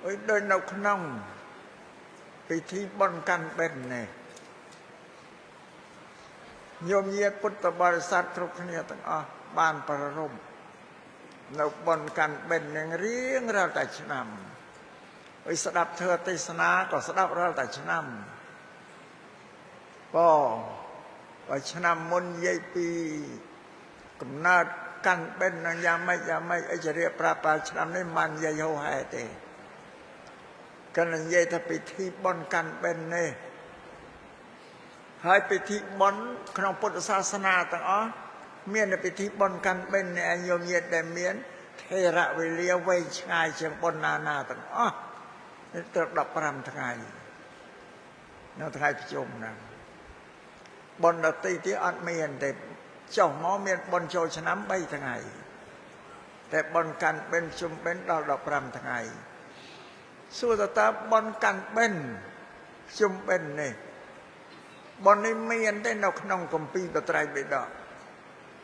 អុយដោយនៅក្នុងពិធីបុណ្យកាន់បិណ្ឌនេះញោមញាតិពុទ្ធបរិស័ទគ្រប់គ្នាទាំងអស់បានប្រារព្ធនៅបុណ្យកាន់បិណ្ឌនឹងរៀងរាល់តែឆ្នាំអុយស្ដាប់ធម៌ទេសនាក៏ស្ដាប់រាល់តែឆ្នាំបើឆ្នាំមុននិយាយពីកំណើតកាន់បិណ្ឌនឹងយ៉ាងម៉េចអិច្ចរិយប្រាប់ឆ្នាំនេះមិននិយាយហោហែទេគណនិយាយថាពិធីបុណ្យកាន់បិណ្ឌនេះហើយពិធីបុណ្យក្នុងពុទ្ធសាសនាទាំងអស់មានពិធីបុណ្យកាន់បិណ្ឌនេះញោមញាតិដែលមានថេរវេលាវែងឆ្ងាយជាងបុណ្យណាទាំងអស់ទៅ15ថ្ងៃនៅថ្ងៃប្រជុំហ្នឹងបុណ្យដទៃទៀតអត់មានទេចុះមកមានបុណ្យចូលឆ្នាំ3ថ្ងៃតែបុណ្យកាន់បិណ្ឌជុំបិណ្ឌដល់15ថ្ងៃសួរតើបុណ្យកាន់បិណ្ឌជុំបិណ្ឌនេះបុណ្យនេះមានទេនៅក្នុងគម្ពីរបត្រៃបិដក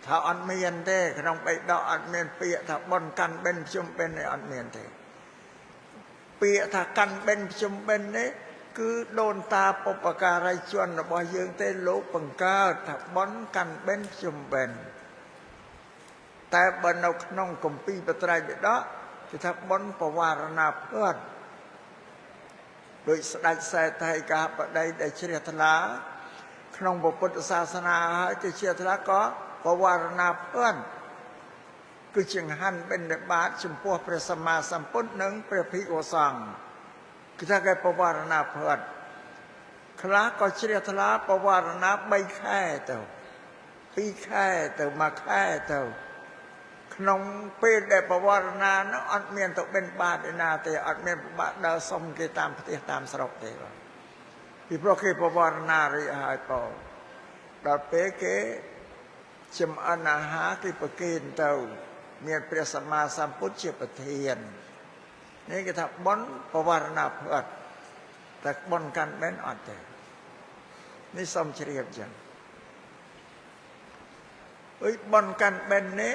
ថាអត់មានទេក្នុងបិដកអត់មានពាក្យថាបុណ្យកាន់បិណ្ឌជុំបិណ្ឌនេះអត់មានទេពាក្យថាកាន់បិណ្ឌជុំបិណ្ឌនេះគឺដូនតាបុព្វការីជនរបស់យើងទេលោកបង្កើតថាបុណ្យកាន់បិណ្ឌជុំបិណ្ឌតែបើនៅក្នុងគម្ពីរបត្រៃបិដកគឺថាបុណ្យបវារណាភើទ្រដោយស្ដេចសេដ្ឋីកាបតីដែលជ្រះថ្លាក្នុងពុទ្ធសាសនាហើយគេជ្រះថ្លាក៏បវារណាភើទ្រគឺចង្ហាន់បិណ្ឌបាតចំពោះព្រះសម្មាសម្ពុទ្ធនិងព្រះភិក្ខុសង្ឃគឺថាគេបវារណាភើទ្រខ្លះក៏ជ្រះថ្លាបវារណា3ខែទៅ2ខែទៅ1ខែទៅក្នុងពេលដែលបវរណានោះអត់មានទៅបិណ្ឌបាតឯណាទេអត់មានពិបាកដើរសុំគេតាមផ្ទះតាមស្រុកទេបាទពីព្រោះគេបវរណារីហើយក៏ដល់ពេលគេចំអិនអាហារគេប្រគេនទៅមានព្រះសម្មាសម្ពុទ្ធជាប្រធាននេះគេថាបុណ្យបវរណាភើទ្រតែបុណ្យកាន់បិណ្ឌអត់ទេនេះសូមជ្រាបចឹងអុយបុណ្យកាន់បិណ្ឌនេះ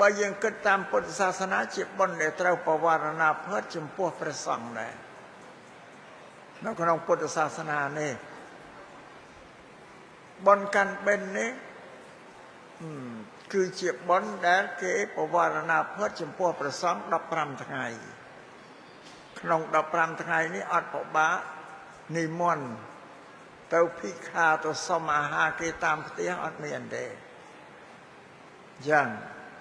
បើយើងគិតតាមពុទ្ធសាសនាជាបុណ្យដែលត្រូវបវារណាភើទ្រចំពោះព្រះសង្ឃដែរនៅក្នុងពុទ្ធសាសនានេះបុណ្យកាន់បិណ្ឌនេះគឺជាបុណ្យដែលគេបវារណាភើទ្រចំពោះព្រះសង្ឃ15ថ្ងៃក្នុង15ថ្ងៃនេះអត់ពិបាកនិមន្តទៅភិក្ខាទៅសុំអាហារគេតាមផ្ទះអត់មានទេយ៉ាង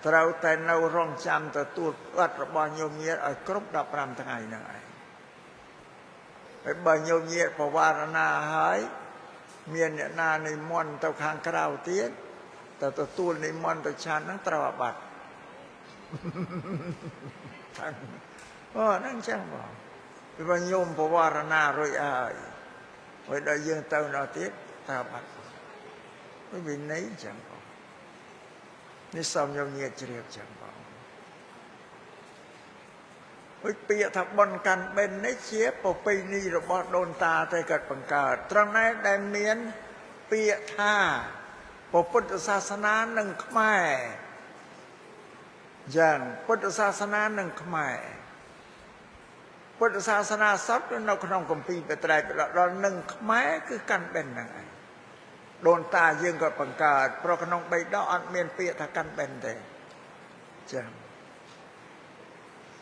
ត្រូវតែនៅរងចាំទទួលផ្ទាត់របស់ញោមញាតិឲ្យគ្រប់15ថ្ងៃហ្នឹងឯងហើយបើញោមញាតិបវារណាហើយមានអ្នកណានិមន្តទៅខាងក្រៅទៀតទៅទទួលនិមន្តទៅឆានហ្នឹងត្រូវអាបត្តិហ្នឹងចឹងបងពីបើញោមបវារណារួចហើយដល់យើងទៅដល់ទៀតត្រូវអាបត្តិវិន័យចឹងនេះសូមញោមញាតិជ្រាបចឹងបងពាក្យថាបុណ្យកាន់បិណ្ឌនេះជាប្រពៃណីរបស់ដូនតាតែគាត់បង្កើតត្រង់ដែលមានពាក្យថាពុទ្ធសាសនានិងខ្មែរយ៉ាងពុទ្ធសាសនានិងខ្មែរពុទ្ធសាសនាសពនៅក្នុងគម្ពីរបត្រៃបិដកដល់នឹងខ្មែរគឺកាន់បិណ្ឌហ្នឹងឯងដូនតាយើងក៏បង្កើតព្រោះក្នុងបិដកអត់មានពាក្យថាកាន់បិណ្ឌទេចា៎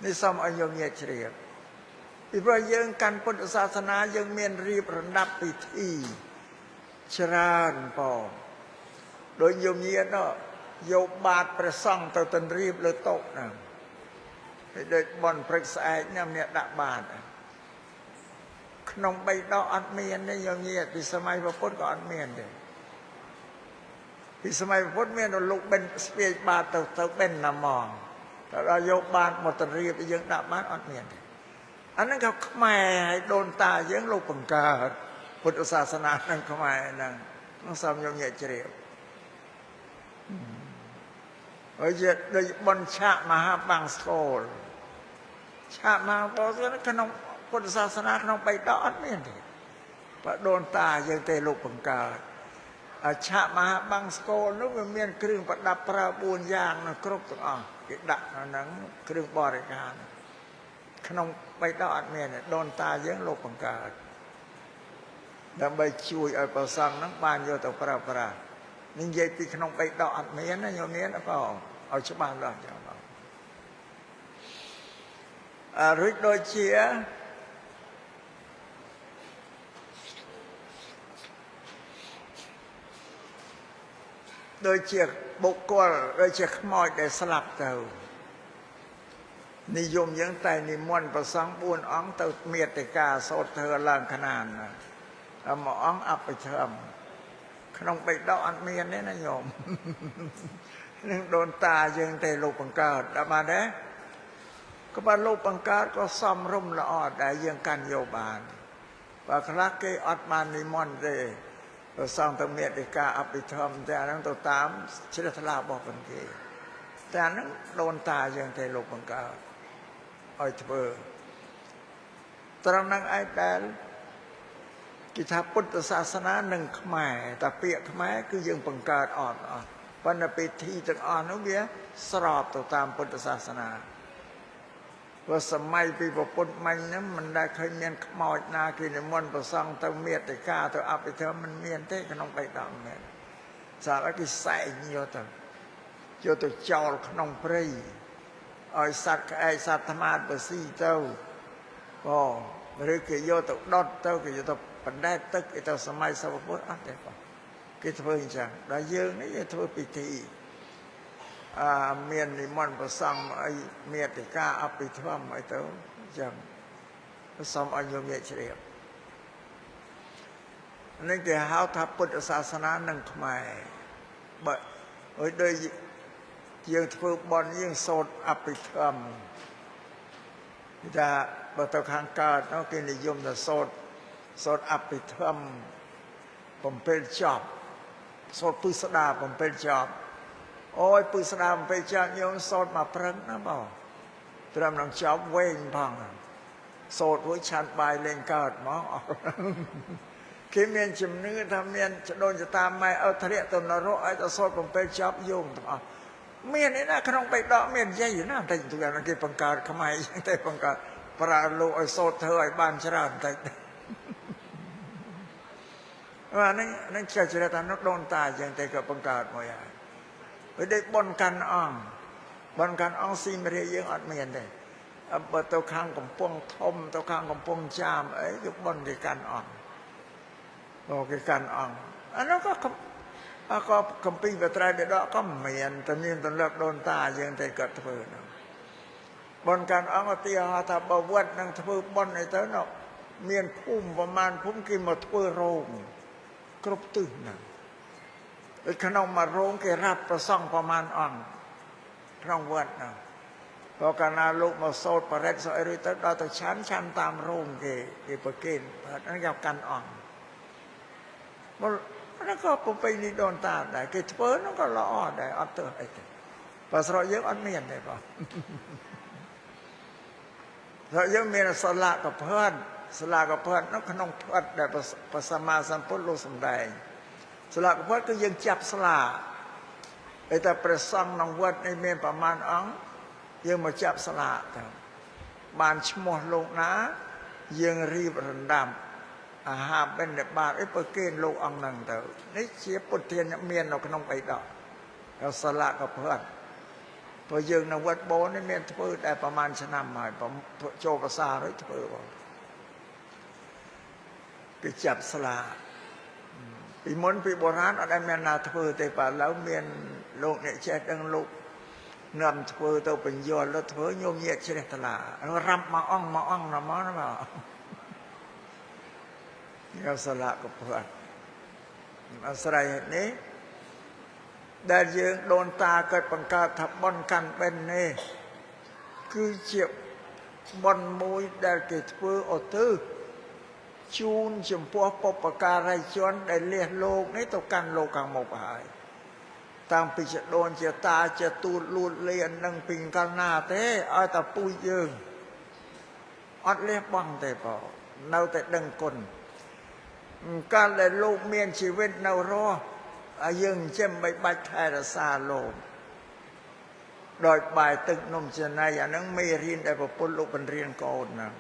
នេះសូមឲ្យញោមញាតិជ្រាបពីព្រោះយើងកាន់ពុទ្ធសាសនាយើងមានរៀបរណ្ដាប់ពិធីច្រើនបងដោយញោមញាតិយកបាតព្រះសង្ឃទៅទន្រៀបលើតុហ្នឹងហើយដូចបន់ព្រឹកស្អែកណាម្នាក់ដាក់បាតក្នុងបិដកអត់មានទេញោមញាតិពីសម័យពុទ្ធក៏អត់មានទេពីសម័យពុទ្ធមានលោកបិណ្ឌស្ពាយបាតទៅបិណ្ឌណាមងតែដល់យកបាតមកទន្រៀបយើងដាក់បាតអត់មានទេអាហ្នឹងក៏ខ្មែរហើយដូនតាយើងលោកបង្កើតពុទ្ធសាសនានឹងខ្មែរហ្នឹងសូមញោមញាតិជ្រាបហើយជាដូចបុណ្យឆាកមហាបង្សកលឆាកមហាបង្សកលក្នុងពុទ្ធសាសនាក្នុងបិដកអត់មានទេបើដូនតាយើងទេលោកបង្កើតឆាកមហាបង្សកលនោះវាមានគ្រឿងប្រដាប់ប្រើ4យ៉ាងនៅគ្រប់ទាំងអស់គេដាក់ក្នុងគ្រឿងបរិការ ក្នុងបៃតងអត់មានដូនតាយើងលោកបង្កើតដើម្បីជួយឲ្យប្រសង់ហ្នឹងបានយកទៅប្រើប្រាស់និយាយពីក្នុងបៃតងអត់មានណាញោមមានណាបងឲ្យច្បាស់លាស់ចឹងបងរួចដូចជាបុគ្គលដូចជាខ្មោចដែលស្លាប់ទៅនិយមយើងតែនិមន្តប្រសង់4អង្គទៅមេត្តាសូត្រធ្វើឡើងខណានមួយអង្គអភិធម្មក្នុងបេដកអត់មានទេណាញោមនឹងដូនតាយើងទេលោកបង្កើតដល់បានទេក៏បានលោកបង្កើតក៏សំរុំល្អដែលយើងកាន់យកបានបើខ្លះគេអត់បាននិមន្តទេប្រសង់ទៅមេត្តាអភិធម្មតែហ្នឹងទៅតាមជ្រះថ្លារបស់ប៉ុនគេតែហ្នឹងដូនតាយើងទេលោកបង្កើតឲ្យធ្វើត្រង់ហ្នឹងឯងដែលគេថាពុទ្ធសាសនានិងខ្មែរតែពាក្យខ្មែរគឺយើងបង្កើតអត់ប៉ុន្តែពិធីទាំងអស់នោះវាស្របទៅតាមពុទ្ធសាសនាព្រោះសម័យពីពុទ្ធមាញ់ហ្នឹងមិនដែលឃើញមានខ្មោចណាគេនិមន្តប្រសង់ទៅមេត្តាទៅអភិធម្មមិនមានទេក្នុងបេដកមែនសារគេសែងយកទៅចោលក្នុងព្រៃឲ្យសត្វក្អែកសត្វថ្មាតបស៊ីទៅឬគេយកទៅដុតទៅគេយកទៅបណ្ដែតទឹកគេទៅសម័យសពពុទ្ធអត់ទេបងគេធ្វើអញ្ចឹងដល់យើងនេះយើងធ្វើពិធីមាននិមន្តប្រសង់អីមេត្តាអភិធម្មអីទៅអញ្ចឹងសូមឲ្យញោមញាក់ជ្រាបនេះគេហៅថាពុទ្ធសាសនានិងខ្មែរបើឲ្យដូចយើងធ្វើបន់យើងសូត្រអភិធម្មគេថាបើទៅខាងកើតនោះគេនិយមទៅសូត្រអភិធម្ម7ចប់សូត្រពុស្ដា7ចប់អូយពុស្ដា7ចប់ញោមសូត្រមកព្រឹកណាបងត្រឹមនឹងចប់វែងផងសូត្ររួចឆាន់បាយលេងកើតហ្មងគេមានជំនឿថាមានចដូនចតាម៉ែឲ្យធ្លាក់ទៅនរកឲ្យទៅសូត្រ7ចប់យងទាំងអស់មានឯណាក្នុងបេដកមាននិយាយណាតែគេបង្កើតខ្មែរយ៉ាងតែបង្កើតប្រើលោកឲ្យសូត្រធ្វើឲ្យបានច្រើនតែនេះចេះជ្រះថានោះដូនតាយ៉ាងតែក៏បង្កើតមួយហើយដូចបុណ្យកាន់អង្គស៊ីមរាយើងអត់មានទេបើទៅខាងកំពង់ធំទៅខាងកំពង់ចាមអីគឺបុណ្យគេកាន់អង្គគេកាន់អង្គអានោះក៏កំពីបត្រៃបិដកក៏មានតែមានទន្លប់ដូនតាយើងតែក៏ធ្វើនោះបុណ្យកាន់អង្គឧទាហរណ៍ថាបើវត្តនឹងធ្វើបុណ្យអីទៅនោះមានភូមិប្រមាណភូមិគេមកធ្វើរោងគ្រប់ទិសណាក្នុងមួយរោងគេរាប់ប្រសង់ប្រមាណអង្គក្នុងវត្តណាបើកាលណាលោកមកសូត្របរិទ្ធសូអីរួចទៅដល់ទៅឆាន់តាមរោងគេប្រគេនហ្នឹងគេកាន់អង្គមកហ្នឹងក៏ប្រពៃណីដូនតាដែរគេធ្វើហ្នឹងក៏ល្អដែរអត់ទៅអីទេបើស្រុកយើងអត់មានទេបងស្រុកយើងមានសាលាកផាត់នោះក្នុងផាត់ដែលព្រះសម្មាសម្ពុទ្ធលោកសម្ដែងសាលាកផាត់គឺយើងចាប់ស្លាឯតែព្រះសង្ឃក្នុងវត្តនេះមានប្រមាណអង្គយើងមកចាប់ស្លាទៅបានឈ្មោះលោកណាយើងរៀបរំដាប់អាហារបិណ្ឌបាតអីប្រគេនលោកអង្គហ្នឹងទៅនេះជាពុទ្ធានមាននៅក្នុងបៃដកហើយសាលាកផាត់ព្រោះយើងនៅវត្តបូននេះមានធ្វើតែប្រហែលឆ្នាំហើយចូលភាសារួចធ្វើបងគេចាប់ស្លាពីមុនពីបុរាណអត់ដែលមានណាធ្វើទេបើឥឡូវមានលោកអ្នកចេះដឹងលោកនាំធ្វើទៅបញ្យល់ទៅធ្វើញោមញាក់ជ្រះថ្លារ៉ាប់មកអង្គណាមកណាបងយកសាលាកផាត់អាស្រ័យនេះដែលយើងដូនតាកើតបង្កើតថាបុណ្យកាន់បិណ្ឌនេះគឺជាបុណ្យមួយដែលគេធ្វើឧទ្ទិសជូនចំពោះបុព្វការីជនដែលលះលោកនេះទៅកាន់លោកខាងមុខហើយតាំងពីចដូនជាតាជាទូតលួតលាននឹងពីកាលណាទេឲ្យតែពូជយើងអត់លះបង់ទេបងនៅតែដឹងគុណកាលដែលលោកមានជីវិតនៅរស់យើងចិញ្ចឹមបីបាច់ថែរក្សាលោក ដោយបាយទឹកនំចំណីអានឹងមេរៀនដែលប្រពន្ធលោកបញ្រៀនកូនហ្នឹង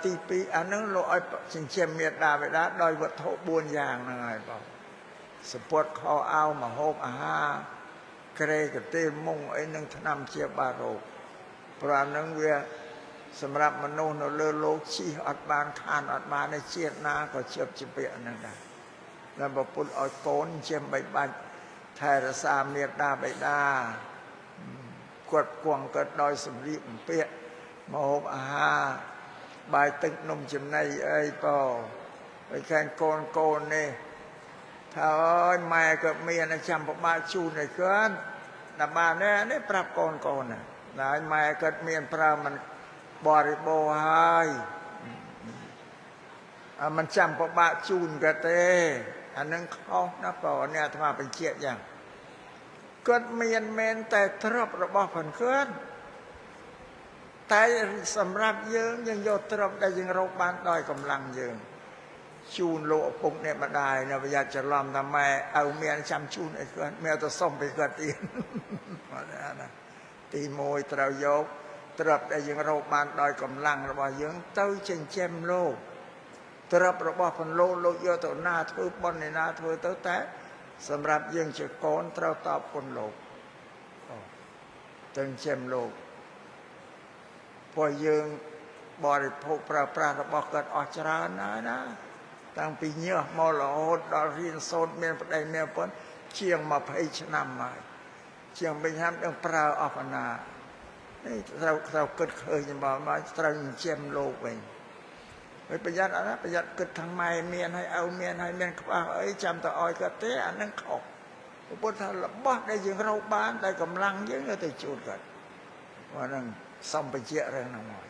ទី2អានឹងលោកឲ្យចិញ្ចឹមមេដាបេដាដោយវត្ថុ4យ៉ាងហ្នឹងហើយបងសពុតខោអាវមហូបអាហារក្រែកទេលមុងអីនឹងថ្នាំជាបារោគព្រោះអានឹងវាសម្រាប់មនុស្សនៅលើលោកជិះអត់បានខានអត់បានជាតិណាក៏ជាប់ជាពាក់ហ្នឹងដែរแล้วប្រពន្ធឲ្យកូនចិញ្ចឹមបីបាច់ថែរក្សាមេដាបេដាគាត់គង់គាត់ដោយសម្លៀកបំពាក់មហូបអាហារបាយទឹកនំចំណីអីប៉ហើយខាងកូននេះថាអើយម៉ែគាត់មានចាំពិបាកជូនឲ្យគាត់តែបាននេះប្រាប់កូនណាហើយម៉ែគាត់មានប្រើមិនបរិបូរណ៍ហើយមិនចាំពិបាកជូនគាត់ទេអានឹងខុសណាបងនេះអាត្មាបញ្ជាក់យ៉ាងគាត់មានមែនតែទ្រព្យរបស់គាត់តែសម្រាប់យើងយកទ្រព្យដែលយើងរកបានដោយកម្លាំងយើងជូនលោកឪពុកអ្នកម្ដាយនៅប្រយ័ត្នច្រឡំថាម៉ែឲ្យមានចាំជូនឲ្យគាត់មានទៅសុំពីគាត់ទៀតណាទី1ត្រូវយកទ្រព្យដែលយើងរកបានដោយកម្លាំងរបស់យើងទៅចិញ្ចឹមលោកទ្រព្យរបស់ពន្លោកយកទៅណាធ្វើបុណ្យណាធ្វើទៅតែសម្រាប់យើងជាកូនត្រូវតបគុណលោកទៅចិញ្ចឹមលោកព្រោះយើងបរិភោគប្រើប្រាស់របស់គាត់អស់ច្រើនណាតាំងពីញើសមករហូតដល់រៀនសូត្រមានប្តីមានប្រពន្ធជាង20ឆ្នាំហើយជាង20ឆ្នាំនឹងប្រើអស់បណ្ណានេះត្រូវគិតឃើញមកត្រូវចិញ្ចឹមលោកវិញហើយប្រយ័ត្នប្រយ័ត្នគិតថាម៉ែមានហើយឪមានហើយមានខ្វះអីចាំទៅឲ្យគាត់ទេអានឹងខុសពុទ្ធថារបស់ដែលយើងរកបានដោយកម្លាំងយើងទៅជូនគាត់ព្រោះនឹងសំបញ្ជាក់រឿងហ្នឹងមក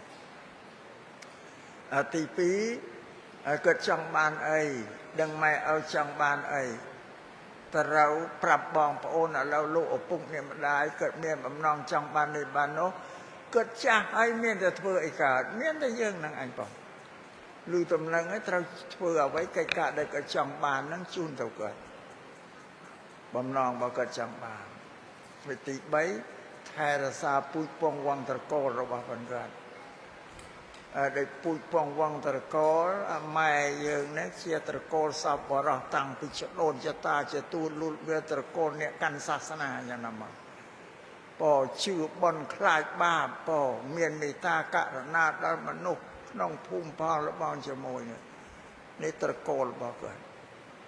ទី2គាត់ចង់បានអីដឹងម៉ែឲ្យចង់បានអីត្រូវប្រាប់បងប្អូនឥឡូវលោកឪពុកអ្នកម្ដាយគាត់មានបំណងចង់បាននេះបាននោះគាត់ចាស់ហើយមានតែធ្វើអីកើតមានតែយើងនឹងអញបងលឺតំណឹងឲ្យត្រូវធ្វើអ្វីកិច្ចការដែលគាត់ចង់បាននឹងជូនទៅគាត់បំណងរបស់គាត់ចង់បានវិធី3ថែរក្សាពូជពង្សវង្សត្រកូលរបស់គាត់ដែលពូជពង្សវង្សត្រកូលម៉ែយើងនេះជាត្រកូលសពបរោះតាំងពីចដូនចតាជាទូលលូតវាត្រកូលអ្នកកាន់សាសនាយ៉ាងណាមកជឿបន់ខ្លាចបាបមានមេត្តាករុណាដល់មនុស្សក្នុងភូមិផលរបស់ជាមួយនេះត្រកូលរបស់គាត់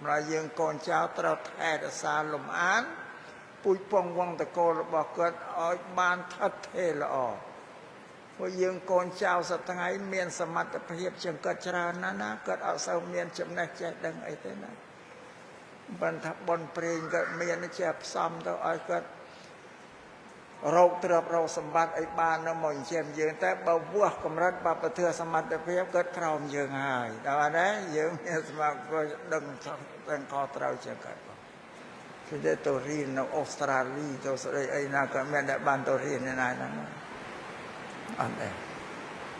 ម្ល៉េះយើងកូនចៅត្រូវថែរក្សាលំអានពូជពង្សវង្សត្រកូលរបស់គាត់ឲ្យបានថិតថេរល្អព្រោះយើងកូនចៅសប្តាហ៍មានសមត្ថភាពជាងគាត់ច្រើនណាគាត់អត់សូវមានចំណេះចេះដឹងអីទេណាបានថាបនព្រេងគាត់មានជាផ្សំទៅឲ្យគាត់រោគទ្រព្យរោគសម្បត្តិអីបាននៅមកចិញ្ចឹមយើងតែបើវាស់កម្រិតបបធរសមត្ថភាពគាត់ក្រោមយើងហើយដល់ណាយើងមានសមត្ថភាពដឹងទាំងខុសត្រូវជាងគាត់គឺទៅរៀននៅអូស្ត្រាលីទៅស្ដីអីណាក៏មានតែបានទៅរៀនណាហ្នឹងអត់ទេ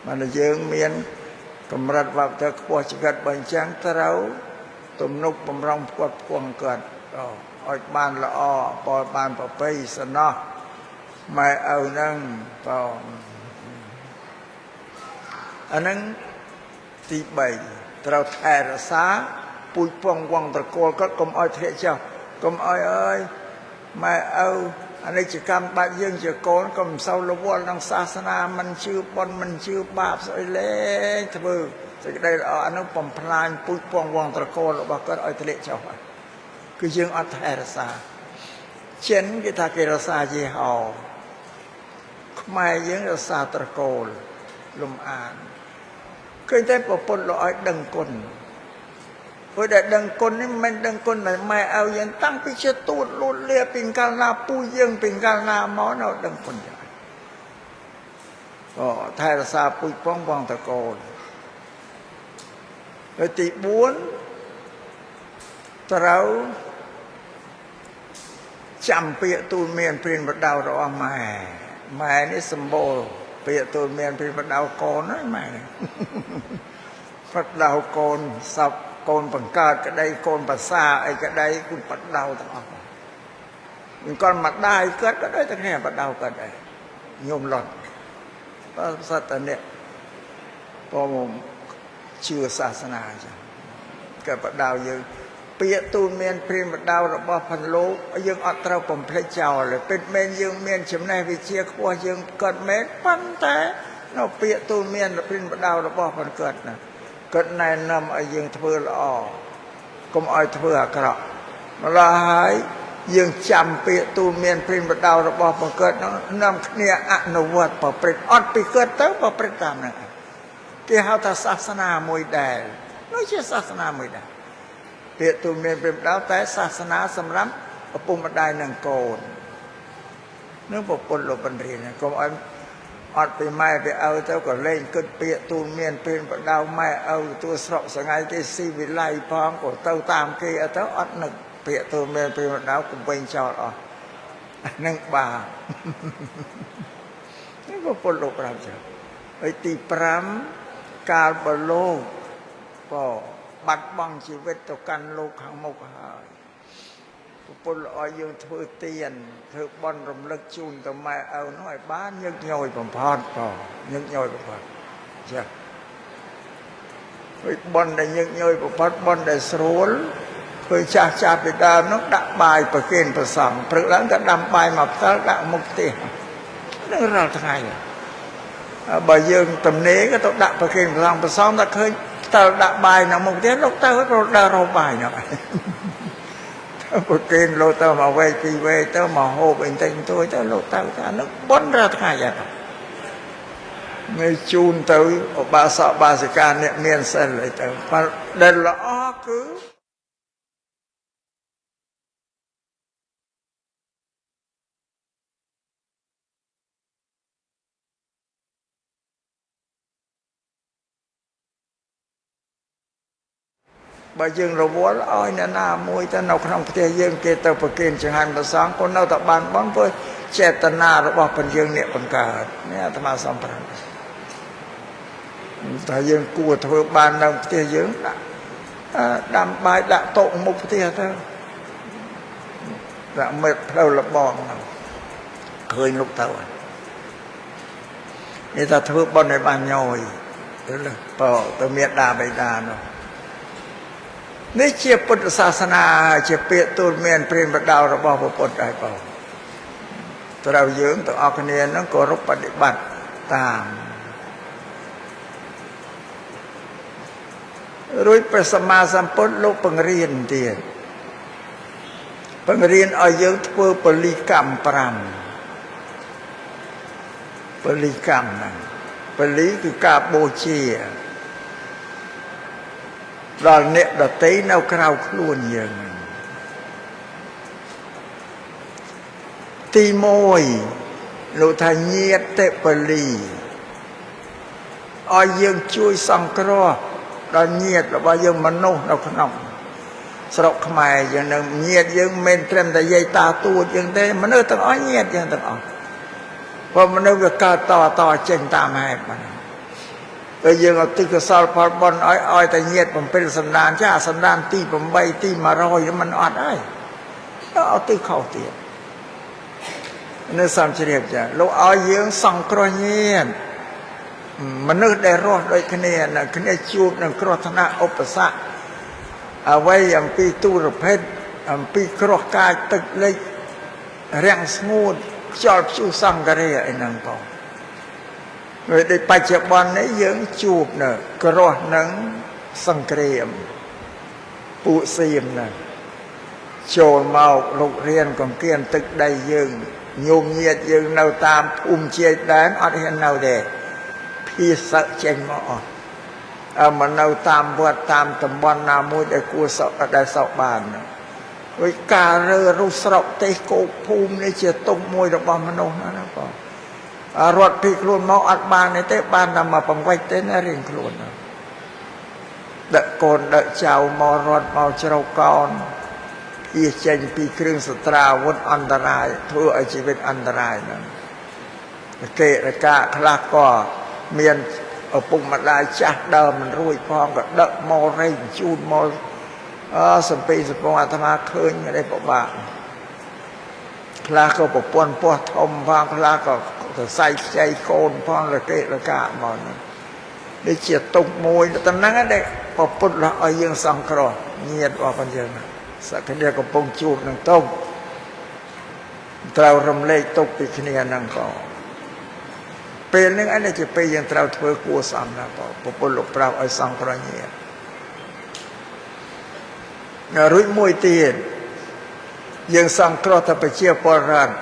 បានយើងមានកម្រិតវប្បធម៌ខ្ពស់ជីវិតបើអញ្ចឹងត្រូវទំនុកបំរុងផ្គត់ផ្គង់គាត់ឲ្យបានល្អបើបានប្រពៃសំណោះម៉ែឪហ្នឹងអាហ្នឹងទី3ត្រូវថែរក្សាពូជពង្សវង្សត្រកូលគាត់កុំឲ្យធ្លាក់ចុះកុំឲ្យអើយម៉ែឪអនិច្ចកម្មបាច់យើងជាកូនក៏មិនសូវរវល់ក្នុងសាសនាមិនជឿបុណ្យមិនជឿបាបស្អីលេងធ្វើសេចក្តីល្អអានោះបំផ្លាញពូជពង្សវង្សត្រកូលរបស់គាត់ឲ្យធ្លាក់ចុះគឺយើងអត់ថែរក្សាចិនគេថាគេរក្សាយេហោខ្មែរយើងរក្សាត្រកូលលំអានឃើញតែប្រពន្ធលោកឲ្យដឹងគុណព្រោះតែដឹងគុណនេះមិនដឹងគុណតែម៉ែឲ្យយើងតាំងពីជាទូតលូតលាពីកាលណាពូយើងពីកាលណាមកនៅដឹងគុណយ៉ាងថែរក្សាពូជពង្សវង្សត្រកូលហើយទី4ត្រូវចាំពាក្យទូលមានព្រានបដៅរបស់ម៉ែនេះសម្បូរពាក្យទូលមានព្រានបដៅកូនហើយម៉ែបដៅកូនសពកូនបង្កើតក្តីកូនភាសាអីក្តីគុណបដៅទាំងអស់ mình còn mặt đai cất cái đấy ta nghe bắt đầu cất đấy nhôm lọt có sát tận đấy có một chưa xa xa chứ cái bắt đầu như bây tu miền prim bắt đầu là bao phần lố dương ở trâu bầm plei chào là bên men dương miền chấm này vì chia qua dương cất mét phân té nó bây tu miền là prim bắt đầu là bao phần cất nè cất này nằm ở dương thưa là cũng ở thưa cả mà là hãy dương chăm bây tu miền prim bắt đầu là bao phần cất nó nằm kia ăn nó vượt vào prim ăn bị cất tới vào prim tam này cái hào ta sát na mùi đè nói chuyện sát na mùi đè việc tu miền prim đáo té sát na sầm lắm ở vùng mặt đai nằng cồn nước bột bột lột bẩn rì này còn anh ọtไปไม้ไปเอาเจ้าก็เล่นขึ้นเปียตูนเมียนเป็นดาวไม้เอาตัวสระสงายที่ซีวิไลพร้อมก็เต้าตามเกี่ยเต้าอดหนึ่งเปียตูนเมียนเป็นดาวกุมเป็นจอดอ่ะนั่งบ่านี่ก็ปนโลกเราเจ้าไอ้ตีพรำการบโลกก็บัดบังชีวิตต่อกันโลกขังมุกหายปนลอยยังเธอเตียนเธอบอลรำลึกจูนต่อมาเอาหน่อยบ้านยังย่อยผมพอดต่อยังย่อยผมพอดใช่บอลได้ยังย่อยผมพอดบอลได้สโลว์เคยชาไปดามน้องดักใบประเคนประสังพรึกหลังก็ดำใบมาพระดักมุกเตียนนั่นเราทั้งไงบ่ยังตำเนี้ก็ต้องดักประเคนประสังประซ้อมตะเคยตะดักใบนะมุกเตียนลูกเต้าก็ได้เราใบเนาะประเคนโลเต้ามาไว้ปีไว้เต้ามาโฮเป็นเต็งตัวเต้าโลเต้าท่านึกบนเราทั้งไงไม่จูนเต้าบาสบาสิการเนี่ยเมียนเส้นเลยเต้าพอเดินละอ้อคือbà dương rồi bố ơi nè na mùi ta nấu không thể dương kê tàu bậc kiên chẳng hạn mà sáng con nấu tập bàn bón với trẻ tân na rồi bỏ phần dương niệm phần cả nè ta mà xong phần ta dương cua thôi bàn nấu thể dương đam bài đã tụng một thể thôi đã mệt đâu là bòn khơi lúc tàu người ta thôi bọn này bàn nhồi tức là bỏ tôi miệt đà bày đà rồiนี่เชี่ยพุทธศาสนาเชี่ยเปียตูนเมียนเปลี่ยนประดาวระบอบพุทธได้เปล่าตัวเราเยื้องตัวออกเนียนนั่งกรบปฏิบัติตามรู้ประสมาสัมพุทธโลกปังเรียนเดียปังเรียนเอาเยื้องทั่วปริกรรมปรำปริกรรมนั่นปริคือกาโบเชียដល់អ្នកដតីនៅក្រៅខ្លួនយើងទី1លោកថាញាតិពលីឲ្យយើងជួយសង្គ្រោះដល់ញាតិរបស់យើងមនុស្សនៅក្នុងស្រុកខ្មែរយើងនឹងញាតិយើងមិនត្រឹមតែយាយតាទួតយើងទេមនុស្សទាំងអស់ញាតិយើងទាំងអស់ព្រោះមនុស្សវាកើតតចេញតាមហេតុហ្នឹងแต่ยังเอาตึกสารพัดบอลอ้อยแต่เงียบผมเป็นสันดานจ้าสันดานตีผมใบตีมารอยมันอดได้แล้วเอาตึกเข้าเตียนนี่สามเฉลี่ยจ้ะเราเอาเยื้องส่องกระเงียนมันนึกได้รอดโดยคะแนนนะคะแนนจูบนั่งกรธนาอุปสรรคเอาไว้อย่างปีตู้ระเพชรปีกรอกกายตึกเล็กแรงสมูทจอบชูสังกะเรียไอ้นางปองngười đâyปัจจุบันนี้ยังจูบเนอะกระโดดนังสังเกตปุซีมเนอะโจรเมาลูกเรียนของเกียนตึกใดยังโยมเงียดยังเนาตามเชียแดนอัดเห็นเนาเดพี่สักเจงมาอ่อนมันเนาตามวัดตามตำบลนามุยได้กูสอบได้สอบบานเนอะวิการเรือรุสระเตโกภูมิในเจตุมวยระบำมโนนั่นนะป่ารถพี่ครูนมาอัดบานในเตะบานนำมาปังไว้เต้นเรียงครูนเด็กโกนเด็กเจ้ามอรถมอเจ้ากรอีเจนปีเครื่องสตราวุธอันตรายทั่วชีวิตอันตรายนั้นเกะกะคลาก็เมียนปุ่มมาได้จักเดิมมันรุ่ยพองกับเด็กมอเร่งจูนมอสมปีสปงอาตมาเคยไม่ได้บอกว่า ខ្លះក៏ប្រពន្ធពោះធំផងខ្លះក៏សរសៃខ្ចីកូនផងរកេរកាមកហ្នឹងដូចជាទុកមួយតំណឹងដែរប្រពុតឲ្យយើងសង្គ្រោះញាតិរបស់យើងសក្តិកំពុងជួបនឹងទុកត្រូវរំលែកទុកពីគ្នាហ្នឹងក៏ពេលហ្នឹងឯងជាពេលយើងត្រូវធ្វើគួរសមណាបងប្រពុតលោកប្រាប់ឲ្យសង្គ្រោះញាតិរួចមួយទៀតយើងសង្គ្រោះតែប្រជាពលរដ្ឋ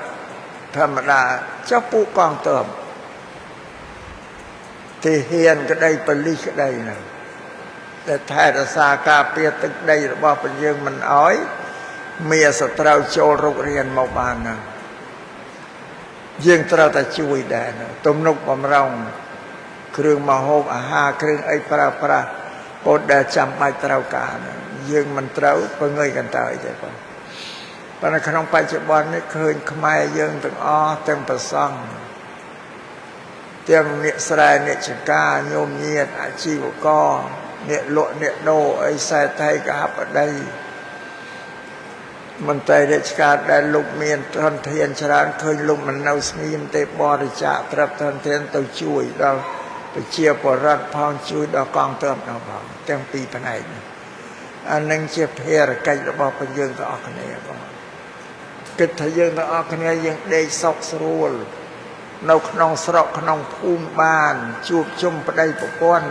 ធម្មតាចុះពួកកងទ័ពទីហ៊ានក្តីបលិសក្តីណាតែថែរក្សាការពារទឹកដីរបស់ព្រះយើងមិនអោយមានសត្រូវចូលរុករៀនមកបានណាយើងត្រូវតែជួយដែរទំនុកបំរុងគ្រឿងម្ហូបអាហារគ្រឿងអីប្រើប្រាស់ពោលដែលចាំបាច់ត្រូវការយើងមិនត្រូវពងើយកន្តើយទេបងប៉ុន្តែក្នុងបច្ចុប្បន្ននេះឃើញខ្មែរយើងទាំងអស់ទាំងប្រសង់ទាំងអ្នកស្រែអ្នកចការញោមញាតិអាជីវករអ្នកលក់អ្នកដូរអីសេដ្ឋីកហបតីមន្ត្រីរាជការដែលលោកមានធនធានច្រើនឃើញលោកមិននៅស្ងៀមទេបរិច្ចាគទ្រព្យធនធានទៅជួយដល់ប្រជាពលរដ្ឋផងជួយដល់កងទ័ពដល់ផងទាំងពីរផ្នែកអានឹងជាភារកិច្ចរបស់ព្រះយើងទាំងអស់គ្នាបងគិតថាយើងទាំងអស់គ្នាយើងដេកសុខស្រួលនៅក្នុងស្រុកក្នុងភូមិបានជួបជុំប្តីប្រពន្ធ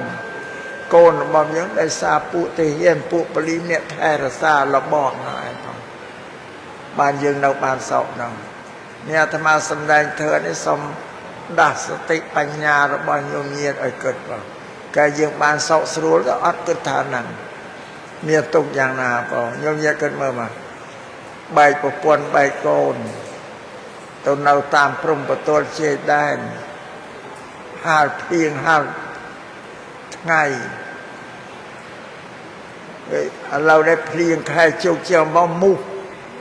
កូនរបស់យើងដែលសារពួកទាហានពួកប៉ូលីសអ្នកថែរក្សារបបហ្នឹងឯងផងបានយើងនៅបានសុខហ្នឹងអ្នកអាត្មាសម្ដែងធ្វើនេះសូមដាស់សតិបញ្ញារបស់ញោមញាតិឲ្យគិតបងកាលយើងបានសុខស្រួលទៅអត់គិតថាហ្នឹងមានទុកយ៉ាងណាបងញោមញាតិគិតមើលមកបែកប្រពន្ធបែកកូនទៅនៅតាមព្រំប្រទល់ជ័យដែនហាលភៀងហាលថ្ងៃឥឡូវនេះភ្លៀងខែជោគជ័យមកមុខ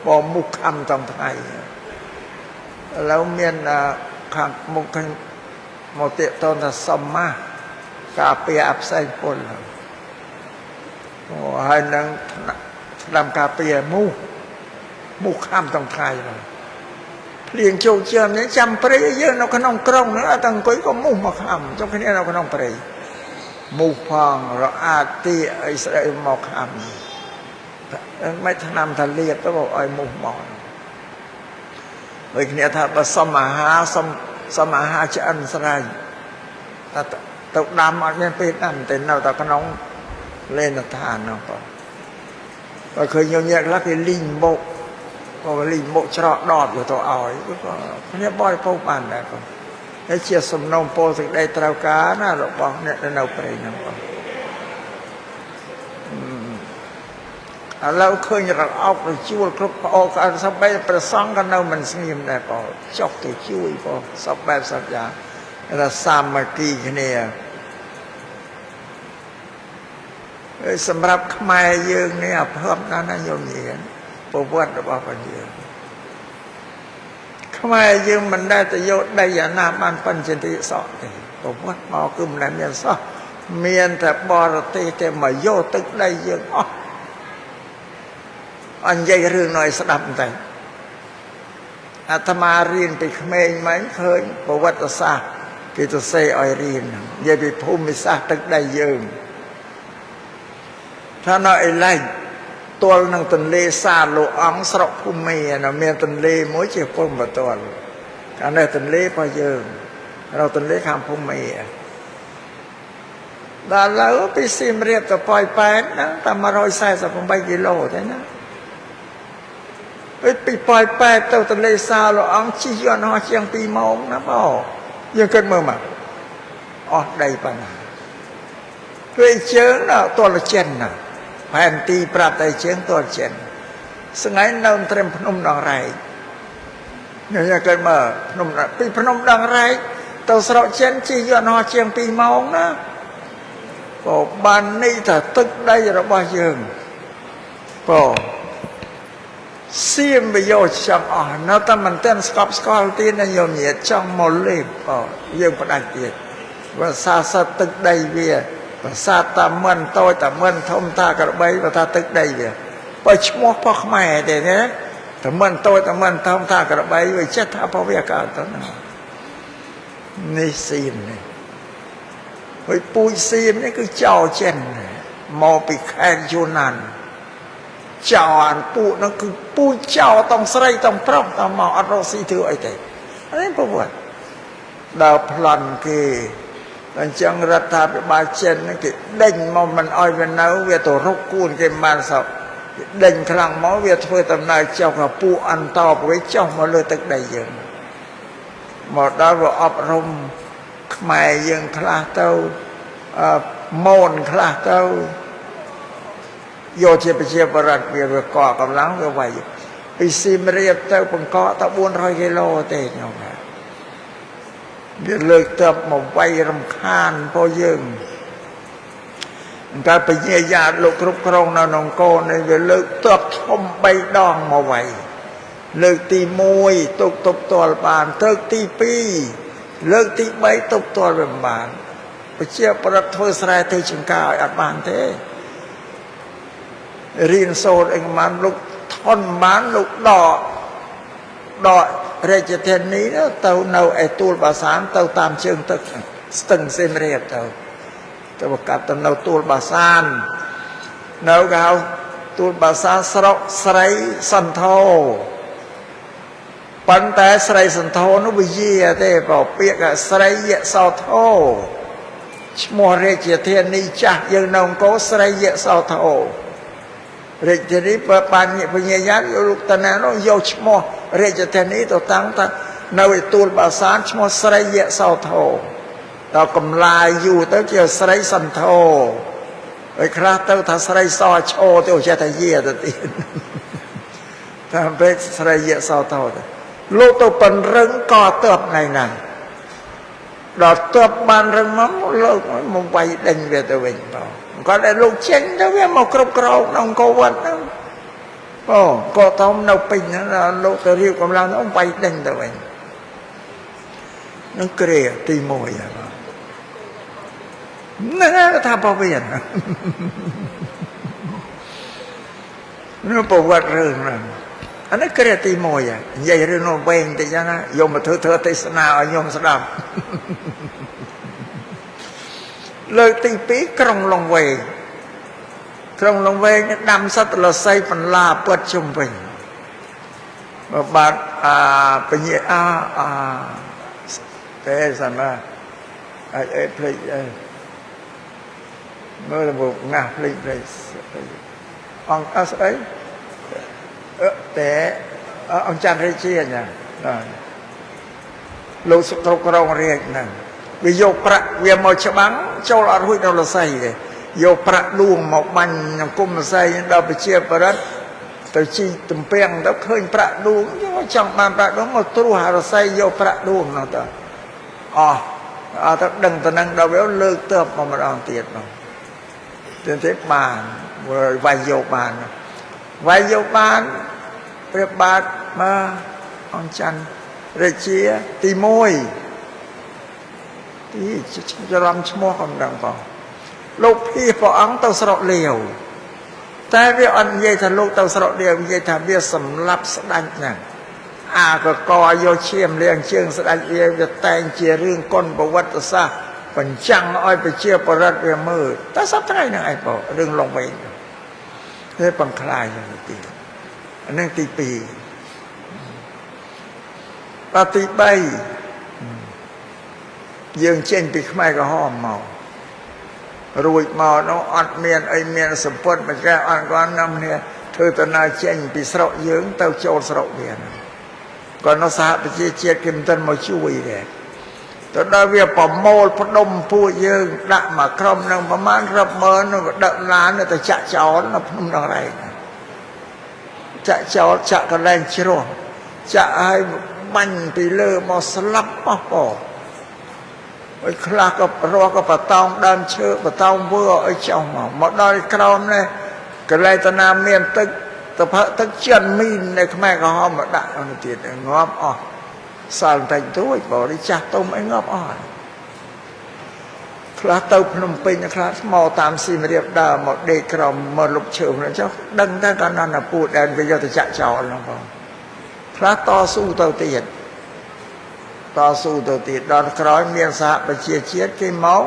បងមុខខំទាំងថ្ងៃឥឡូវមានខាងមុខមកតេតនថាសមមាការពារអផ្សេងពលហើយនឹងស្ដាំការពារមុខខំទាំងថ្ងៃហ្នឹងភ្លៀងជោគជ័យនេះចាំព្រៃយើងនៅក្នុងក្រុងហ្នឹងអត់ទាំងអង្គុយក៏មុខមកខំចុះគ្នានៅក្នុងព្រៃមុខផងរអាទីអីស្ដីមកខំមិនឆ្នាំថាលៀបទៅឲ្យមុខមកដូចគ្នាថាបើសុំអាហារសុំអាហារឆ្អិនស្រេចតែទៅដាំអត់មានពេលដាំតែនៅតែក្នុងលេនឋានហ្នឹងបងបើឃើញញញែកខ្លះគេលីងមុខក៏លីងមុខច្រកដបទៅឲ្យក៏គ្នាបរិភោគបានដែរបងហើយជាសំណូមពរសេចក្តីត្រូវការណារបស់អ្នកនៅព្រៃហ្នឹងបងឥឡូវឃើញរអោបរជួលគ្រប់ប្អូនក៏សម្បីប្រសង់ក៏នៅមិនស្ងៀមដែរបងចុះទៅជួយបងសពបែបសពយ៉ាងថាសាមគ្គីគ្នាសម្រាប់ខ្មែរយើងនេះអភ័ព្វណាស់ណាញោមញាតិប្រវត្តិរបស់ព្រះយើងខ្មែរយើងមិនដែលទៅយកដីអាណាបានបញ្ចន្ទិសក់ទេប្រវត្តិមកគឺមិនដែលមានសោះមានតែបរទេសតែមកយកទឹកដីយើងអស់អញនិយាយរឿងnóiស្ដាប់តែអាត្មារៀនពីក្មេងមកឃើញប្រវត្តិសាស្ត្រគេទៅសេឲ្យរៀននិយាយពីភូមិសាស្ត្រទឹកដីយើងថានៅឯឡែកទល់នឹងទន្លេសាបលោកអង្គស្រុកភូមិនៅមានទន្លេមួយជាព្រំប្រទល់កាលនេះទន្លេរបស់យើងនៅទន្លេខាងភូមិដល់ឥឡូវពីសៀមរាបទៅប៉ោយប៉ែតហ្នឹងតែ148គីឡូទេណាពីប៉ោយប៉ែតទៅទន្លេសាបលោកអង្គជិះយន្តហោះជាង2ម៉ោងណាបងយើងគិតមើលមកអស់ដីប៉ុណ្ណាពេលជើងដល់ទល់ចិនណាផែនទីប្រាប់តែជើងទល់ចិនស្ងៃនៅត្រឹមភ្នំដងរែកយើងគិតមើលពីភ្នំដងរែកទៅស្រុកចិនជិះយន្តហោះជាង2ម៉ោងណាក៏បាននេះថាទឹកដីរបស់យើងបងសៀមវាយកចង់អស់នៅតែមិនទាន់ស្កប់ស្កល់ទៀតណាញោមញាតិចង់មកលេបបងយើងផ្ដាច់ទៀតវាសាសទឹកដីវាប្រាសាទតាមិនតូចតាមិនធំតាក្របីបើថាទឹកដីវាបើឈ្មោះរបស់ខ្មែរទេណា แต่มันโตแต่มันทำท่ากระบายไว้เช็ดท่าพระเวกาตนะนี่ซีนนี่ไอ้ปุยซีนนี่คือเจ้าเช่นมอปีแข่งยูนันเจ้าอันปูนั่นคือปูเจ้าต้องใส่ต้องพร้อมต้องมาอัดรสีถือไอ้ใจอันนี้ประวัติดาวพลันคือหลังจากรัฐบาลเช่นนั่นคือเด้งมันอ้อยเป็นเนื้อเวทตัวรกกูนเกมบานสับเด้งครั้งหมอเวทเพื่อตำนายเจ้ากับปูอันตอบไว้เจ้ามาเลยตึกใดยังหมดดาวว่าอบรมหมายยังคลาเต้าโมนคลาเต้าโยเชียปเชียบรัดเบียร์ก่อกำลังเบียร์ไว้ไปซีมเรียบเต้าปังเกาะตะบุญ100 กิโลเตะเนาะเบียร์เลิกเติบมาไว้รำคาญพอยึงการไปเยียวยาลูกครุกครองนานองโกในเบียร์เลิกเติบชมใบดองมาไว้เลิกตีมวยตกตัวบานเลิกตีปีเลิกตีใบตกตัวแบบบานไปเชียประทับสลายเตชิงกาอัดบานเตเรียนโซนเองมันลูกท่อนมันลูกดอกเรจเทนนี้นะเต่าเนาไอตูลบาสานเต่าตามเชิงตึกตึงเซมเรียบเต่าประกาศเต่าเนาตูลบาสานเนาเขาตูลบาสานสระสไรสันโธปันแต่สไรสันโธนุบเยียเต้เปล่าเปียกสไรเยสาวโธชโมเรจเทนนี้จ้ะยังนองโกสไรเยสาวโธเรจนี้เปิดปานเนี่ยพญายาโยลุกตนาโนโยชโมเรจเทนี้ตัวตั้งตานาวิตูลบาสานชโมสไรเยสาวโธเรากำลายอยู่เต้าเจียวสไรสันโธไอ้คราเต้าทาสไรซอโชเต้าเจตเยียตตีนทำเป็นสไรเยสาวโธลูกตัวเป็นเรื่องก่อเติบไงนั่นเราเติบบานเรื่องมันเลิกมันไปเด่นเวทเวงเปล่าก็ได้ลูกเช่นเดี๋ยวมาครบครองน้องโกวันนั่นโอ้ก็ต้องเราปิ่นนั่นลูกตัวเรียวกำลังต้องไปเด่นตัวเองนั่งเกลียตีมวยอ่ะนั่นก็ทำพอเปลี่ยนนี่ประวัติเรื่องนั้นอันนั้นเกลียตีมวยอ่ะใหญ่เรื่องโนเบงแต่ยังนะโยมมาเธอเทศนาโยมสดับเลยตีปีกรงลงเวงกรงลงเวงดำสัตว์ละไซปันลาเปิดชมเป็นบาดเป็นยี่แต่สันว่าเพลย์เมื่อระบบงาเพลย์องอะไรแต่องจันทร์เรียเชียเนี่ยลูกสุกกรงเรียกนั่นวิโยประเวียมอชบังเจ้าอารุยเราละไซเลยโยประลุงหมอกมันยังกุมละไซเราไปเชียร์ประดับแต่ชีตุ่มเปียงเราเคยประลุงยังว่าจังมันประลุงมาตรูหาละไซโยประลุงนั่นต่อถ้าดังตอนนั้นเราเลิกเติบมาลองเตียดมาเตียนเทปบานวายโยบานวายโยบานเปรียบบาทมาองจันเรเชียตีมวยที่จะรำชั่วโมงคำดังฟังลูกพี่พออังเต่าสระเลียวแต่เรื่องอันใหญ่ถ้าลูกเต่าสระเลียวใหญ่ถ้าเบี้ยสำรับสดังนั่นก็กอโยเชียมเลี้ยงเชื่องสดังเอียจะแต่งเชียเรื่องก้นประวัติศาสตร์ปัญจังอ้อยไปเชื่อประรัตเรียมือแต่สับไทยนะไอ้ปอเรื่องลงไปเรื่องปังคลายอย่างตีอันนั้นตีปีปฏิใบยังเช่นปีขมายก็ห้อมเมารวยเมาเนาะอัดเมียนไอเมียนสมบูรณ์มันแก่อันก้อนน้ำเนี่ยเธอตนาเช่นปีสระเยื้องเต้าโจรสระเมียนก่อนนักสาไปเชี่ยกิมตันมาช่วยเลยตอนนั้นเวียปอมโมลพดมผู้เยื้องดักมาครมนั่งประมาณรับเมินดักล้านแต่จะจอดนับนุ่มอะไรจะจอดจะกระแรงชิโร่จะให้บันไปเลื่อมาสลับมาปอไอ้คลาก็รอก็ปะตองดันเชื่อปะตองเบื่อไอ้เจ้าหมดได้คราวนี้ก็เลยตนาเมียนตึกแต่พระตึกเชียนมีนในขมายก็หอมมาด่าอันนี้งอบอ่อนสารแต่งตัวบอกได้จัดต้มไอ้งอบอ่อนคลาเต้าพนมเป็นคลาหมอตามซีมาเรียบดาหมดเด็กกรอมมาลุกเชื่อมแล้วเจ้าดังแต่ตอนนั้นพูดแดนไปยอดจะเจ้าแล้วพอ ខ្លះតស៊ូទៅទៀតតស៊ូទៅទៀតដល់ក្រោយមានសហប្រជាជាតិគេមក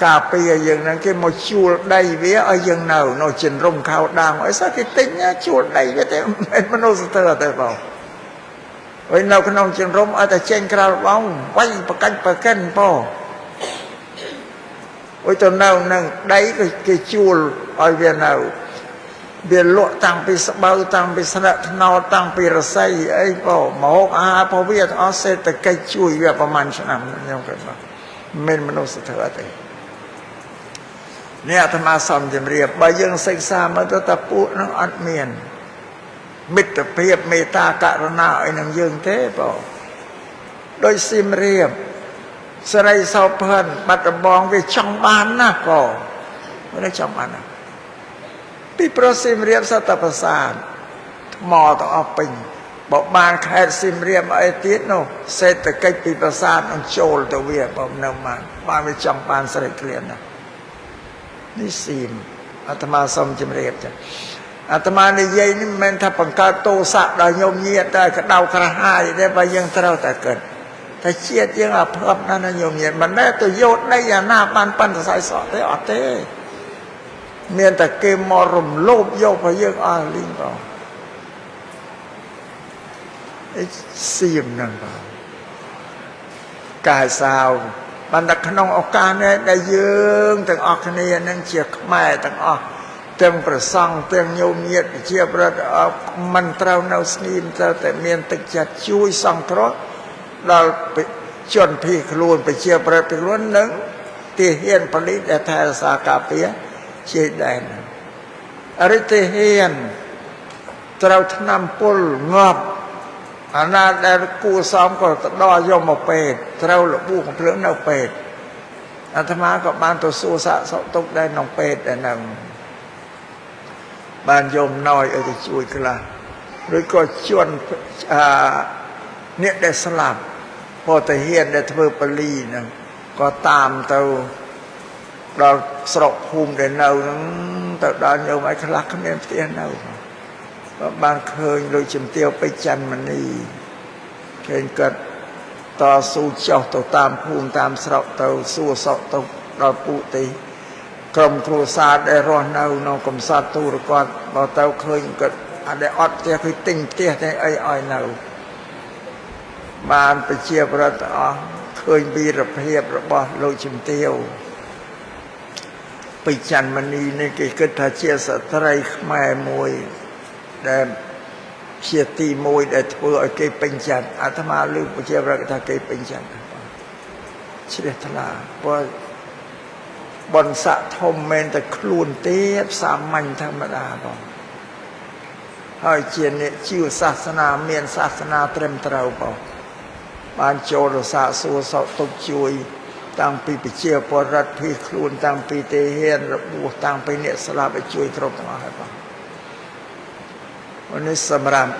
ការពារយើងហ្នឹងគេមកជួលដីវាឲ្យយើងនៅចិនរំខៅដាងអីសោះគេទិញជួលដីវាទៅមិនមនុស្សទៅទៅបងហើយនៅក្នុងចិនរំឲ្យតែចេញក្រៅបងវាយប្រកាច់ប្រកិនបងអុយទៅនៅនឹងដីគេជួលឲ្យវានៅវាលក់តាំងពីស្បូវតាំងពីស្លឹកត្នោតតាំងពីរស័យអីបងមកអាហាររបស់វាអស់សេដ្ឋកិច្ចជួយវាប្រហែលឆ្នាំខ្ញុំគិតថាមិនមនុស្សទៅអត់ទេនេះអាត្មាសំជម្រាបបើយើងសិក្សាមើលទៅតាពួកនឹងអត់មានមិត្តភាពមេត្តាករុណាអីនឹងយើងទេបងដោយសៀមរាបស្រីសោផិនបាត់ដំបងវាចង់បានណាបងវាចង់បានណាពីប្រសៀមរាបសតប្រសាទថ្មទាំងអស់ពេញបើបានខេត្តសៀមរាបអីទៀតនោះសេដ្ឋកិច្ចពីប្រាសាទនឹងចូលទៅវាបើនៅបានវាចង់បានស្រីក្លៀនណានេះសៀមអាត្មាសូមជម្រាបចាអាត្មានិយាយនេះមិនមែនថាបង្កើតទោសៈដល់ញោមញាតតែក្តៅក្រហាយទេបើយើងត្រូវតែគិតតែជាតិយើងអាភ័ព្វណាស់ញោមញាតមិនដែលទៅយកដីអាណាបានប៉ុនសរសៃសក់ទេអត់ទេមានតែគេមករំលោភយករបស់យើងអស់លីងបងអីសៀមហ្នឹងបងកាយសាវបានតែក្នុងឱកាសនេះដែលយើងទាំងអស់គ្នានឹងជាខ្មែរទាំងអស់ទាំងប្រសង់ទាំងញោមញាតជាប្រដ្ឋមិនត្រូវនៅស្ងៀមត្រូវតែមានទឹកចិត្តជួយសង្គ្រោះដល់ជនភៀសខ្លួនប្រជាប្រដ្ឋភៀសខ្លួននឹងទាហានប៉ូលីសដែលថែរក្សាការពារជាដែនអរិទ្ធិហ៊ានត្រូវថ្នាំពុលងាប់អាណាដែលគួសមក៏ទៅដល់យកមកពេទ្យត្រូវរបួសកំភ្លើងនៅពេទ្យអាត្មាក៏បានទៅសួរសាកសពទុកដែរក្នុងពេទ្យដែរនឹងបានយកណយឲ្យទៅជួយខ្លះឬក៏ជន់អ្នកដែលស្លាប់ពតហ៊ានដែលធ្វើប៉ូលីហ្នឹងក៏តាមទៅដល់ស្រុកភូមិដែលនៅហ្នឹងទៅដល់ញោមឲ្យខ្លះគ្មានផ្ទះនៅក៏បានឃើញលោកជំទាវពេជ្រច័ន្ទមនីឃើញគាត់តស៊ូចុះទៅតាមភូមិតាមស្រុកទៅសួរសក់ទៅដល់ពុទ្ធិក្រុមគ្រួសារដែលរស់នៅក្នុងកំសត់ទូរគាត់បើទៅឃើញគាត់អត់ដែលអត់ផ្ទះគឺទិញផ្ទះតែអីឲ្យនៅបានប្រជាប្រដ្ឋអស់ឃើញវីរភាពរបស់លោកជំទាវពេជ្រច័ន្ទមនីនេះគេគិតថាជាស្ត្រីខ្មែរមួយដែលជាទីមួយដែលធ្វើឲ្យគេពេញចិត្តអាត្មាឮប្រជាប្រដ្ឋថាគេពេញចិត្តជ្រះថ្លាព្រោះបនស័កធំមែនតែខ្លួនទេសាមញ្ញធម្មតាបងហើយជាអ្នកជីវសាសនាមានសាសនាត្រឹមត្រូវបងបានចូលរសាសួរសោកទុកជួយតាំងពីប្រជាពលរដ្ឋភៀសខ្លួនតាំងពីទេហ៊ានរបួសតាំងពីអ្នកស្លាប់ឲ្យជួយគ្រប់ទាំងអស់ហើយបងនេះសម្រាប់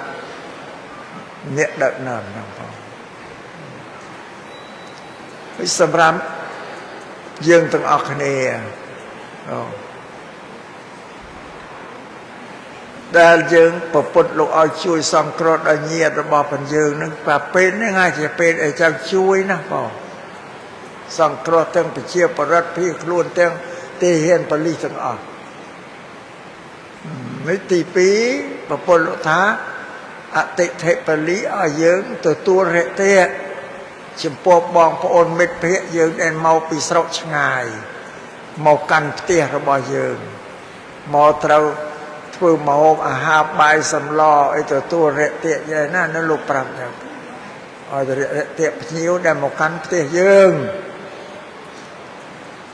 អ្នកដឹកនាំហ្នឹងបងហើយសម្រាប់យើងទាំងអស់គ្នាដែលយើងប្រពុតលោកឲ្យជួយសង្គ្រោះដល់ញាតិរបស់ផងយើងនឹងប្រពេលនេះហើយជាពេលឲ្យចាំជួយណាបងសង្គ្រោះទាំងប្រជាប្រដ្ឋភៀសខ្លួនទាំងទេហ៊ានប៉ូលីសទាំងអស់នេះទី2ប្រពុតលោកថាអតិថិពលីឲ្យយើងទទួលរយៈចំពោះបងប្អូនមិត្តភក្តិយើងដែលមកពីស្រុកឆ្ងាយមកកាន់ផ្ទះរបស់យើងមកត្រូវធ្វើម្ហូបអាហារបាយសម្លអីទទួលរយៈយ៉ាងណានៅលោកប្រាប់ថាឲ្យរយៈភ្ញៀវដែលមកកាន់ផ្ទះយើង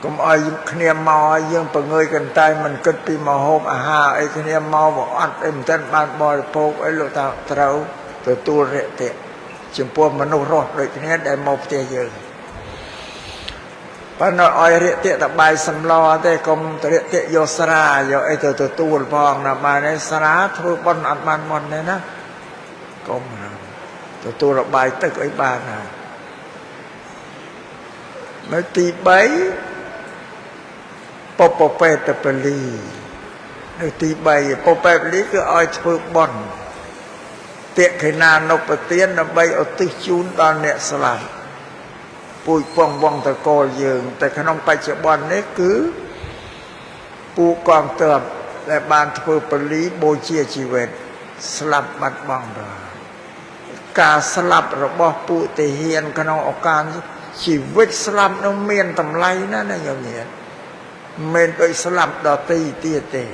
កុំឲ្យគ្នាមកឲ្យយើងបង្ងើយកន្តើយមិនគិតពីម្ហូបអាហារអីគ្នាមកអត់អីមិនទាន់បានបរិភោគអីលោកថាត្រូវទទួលរយៈចំពោះមនុស្សរស់ដូចគ្នាដែលមកផ្ទះយើងប៉ុន្តែឲ្យរយៈតបាយសម្លទេកុំរយៈយកស្រាយកអីទៅទទួលផងណាបានឯស្រាធ្វើបន់អត់បានមុនទេណាកុំទទួលរបាយទឹកអីបានណានៅទី3ពពពេតពលីនៅទី3ពពពេតពលីគឺឲ្យធ្វើបន់ tiệ cái na nộp tiền là bay ở tư chún đòn nẹt slam bụi quăng vòng tờ cô dường tại khả năng bay chợ bọn đấy cứ bụi quăng tờm lại bàn thơ bật lý bố chia chỉ về slam bắt bằng rồi cả slam rồi bỏ bụi thể hiện khả năng ở can chỉ vết slam nó miền tầm lay nó là nhiều nhỉ miền đôi slam đỏ tì tia tề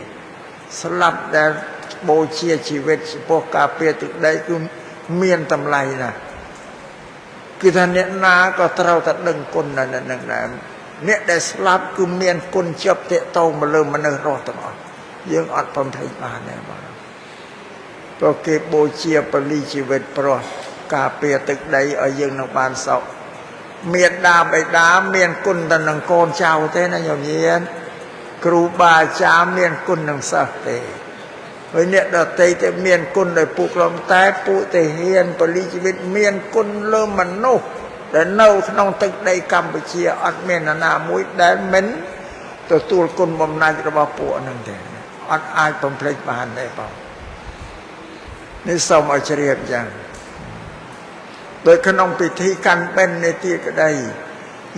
slam đã bố chia chỉ vết bố cà phê từ đây cứ miền tầm lay nèคือท่านเนี่ยนาก็เราแต่ดึงคนนั่นนั่นนั่นเนี่ยได้สลับคือเมียนคนจับเตะโตมาเริ่มมันรอตลอดยังอัดพรมไทยมาเนี่ยมาโปรเกโบเชียปลีชีวิตโปรกาเปียตึกใดเอายังนบานสอบเมียนดาไปดาเมียนกุนแต่นังโกนเจ้าเท่นั่นอย่างเงี้ยครูบาจาเมียนกุนนังสักเตเฮ้ยเนี่ยเราเตะแต่เมียนกุนเลยปลุกลมแต่ปุเตเฮียนปลีชีวิตเมียนกุนเริ่มมันโนแต่เน่าขนมตึกในกัมพูชีอัดเมียนนามุ้ยได้เหม็นตัวกุนบำนาญกระบาปูนั่นเองอัดอายผมเพลงบานได้เปล่านี่สมอัจฉริยะจังโดยขนมพิธีการเป็นในที่ก็ได้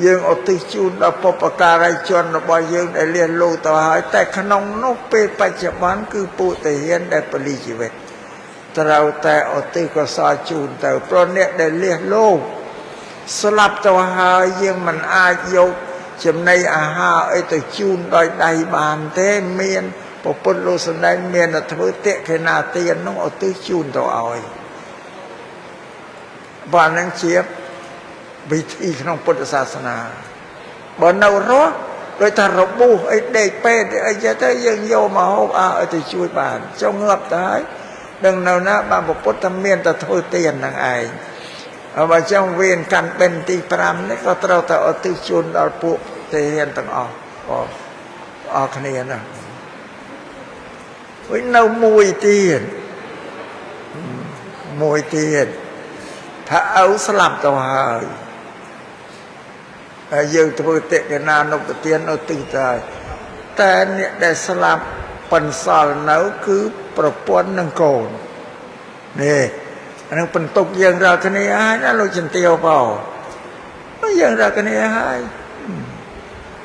ยังอติจูนอปปการายชนบอยยังได้เรียนรู้ต่อหายแต่ขนมนกเป็นปัจจุบันคือปูเตียนได้ปริชีวิตเราแต่อติก็สาจูนแต่เพราะเนี่ยได้เรียนรู้สลับต่อหายยังมันอายุจำในอาหารไอตัวจูนโดยใดบานเทเมียนปปนโลสนายเมียนทวีเตะขนาเตียนน้องอติจูนต่อเอาบ้านนั้นเชียบวิธีของพุทธศาสนาบ่นเอาร้อโดยถ้าเราบูไอ้เด็กเป็ดไอ้เจ้าได้ยังโยมาหอบไอ้ที่ช่วยบ้านเจ้าเงือบตายดังนั้นนะบ้านพุทธเมียนแต่ทวีเตียนนางไอเอามาเจ้าเวียนกันเป็นตีพรำนี่ก็เราแต่อติชุนเอาปุเตียนต่างออกคะแนนนะเฮ้ยเรามวยเตียนมวยเตียนถ้าเอาสลับตัวหายยังตัวเตะกันนานนเตียนเอาตื่นใจแต่เนี่ยได้สลับปันสารเนาคือประปวนนังโกนนี่อันนั้นเป็นตกยังเราคนนี้ให้นั่นเราจันเตียวเปล่าไม่ยังเราคนนี้ให้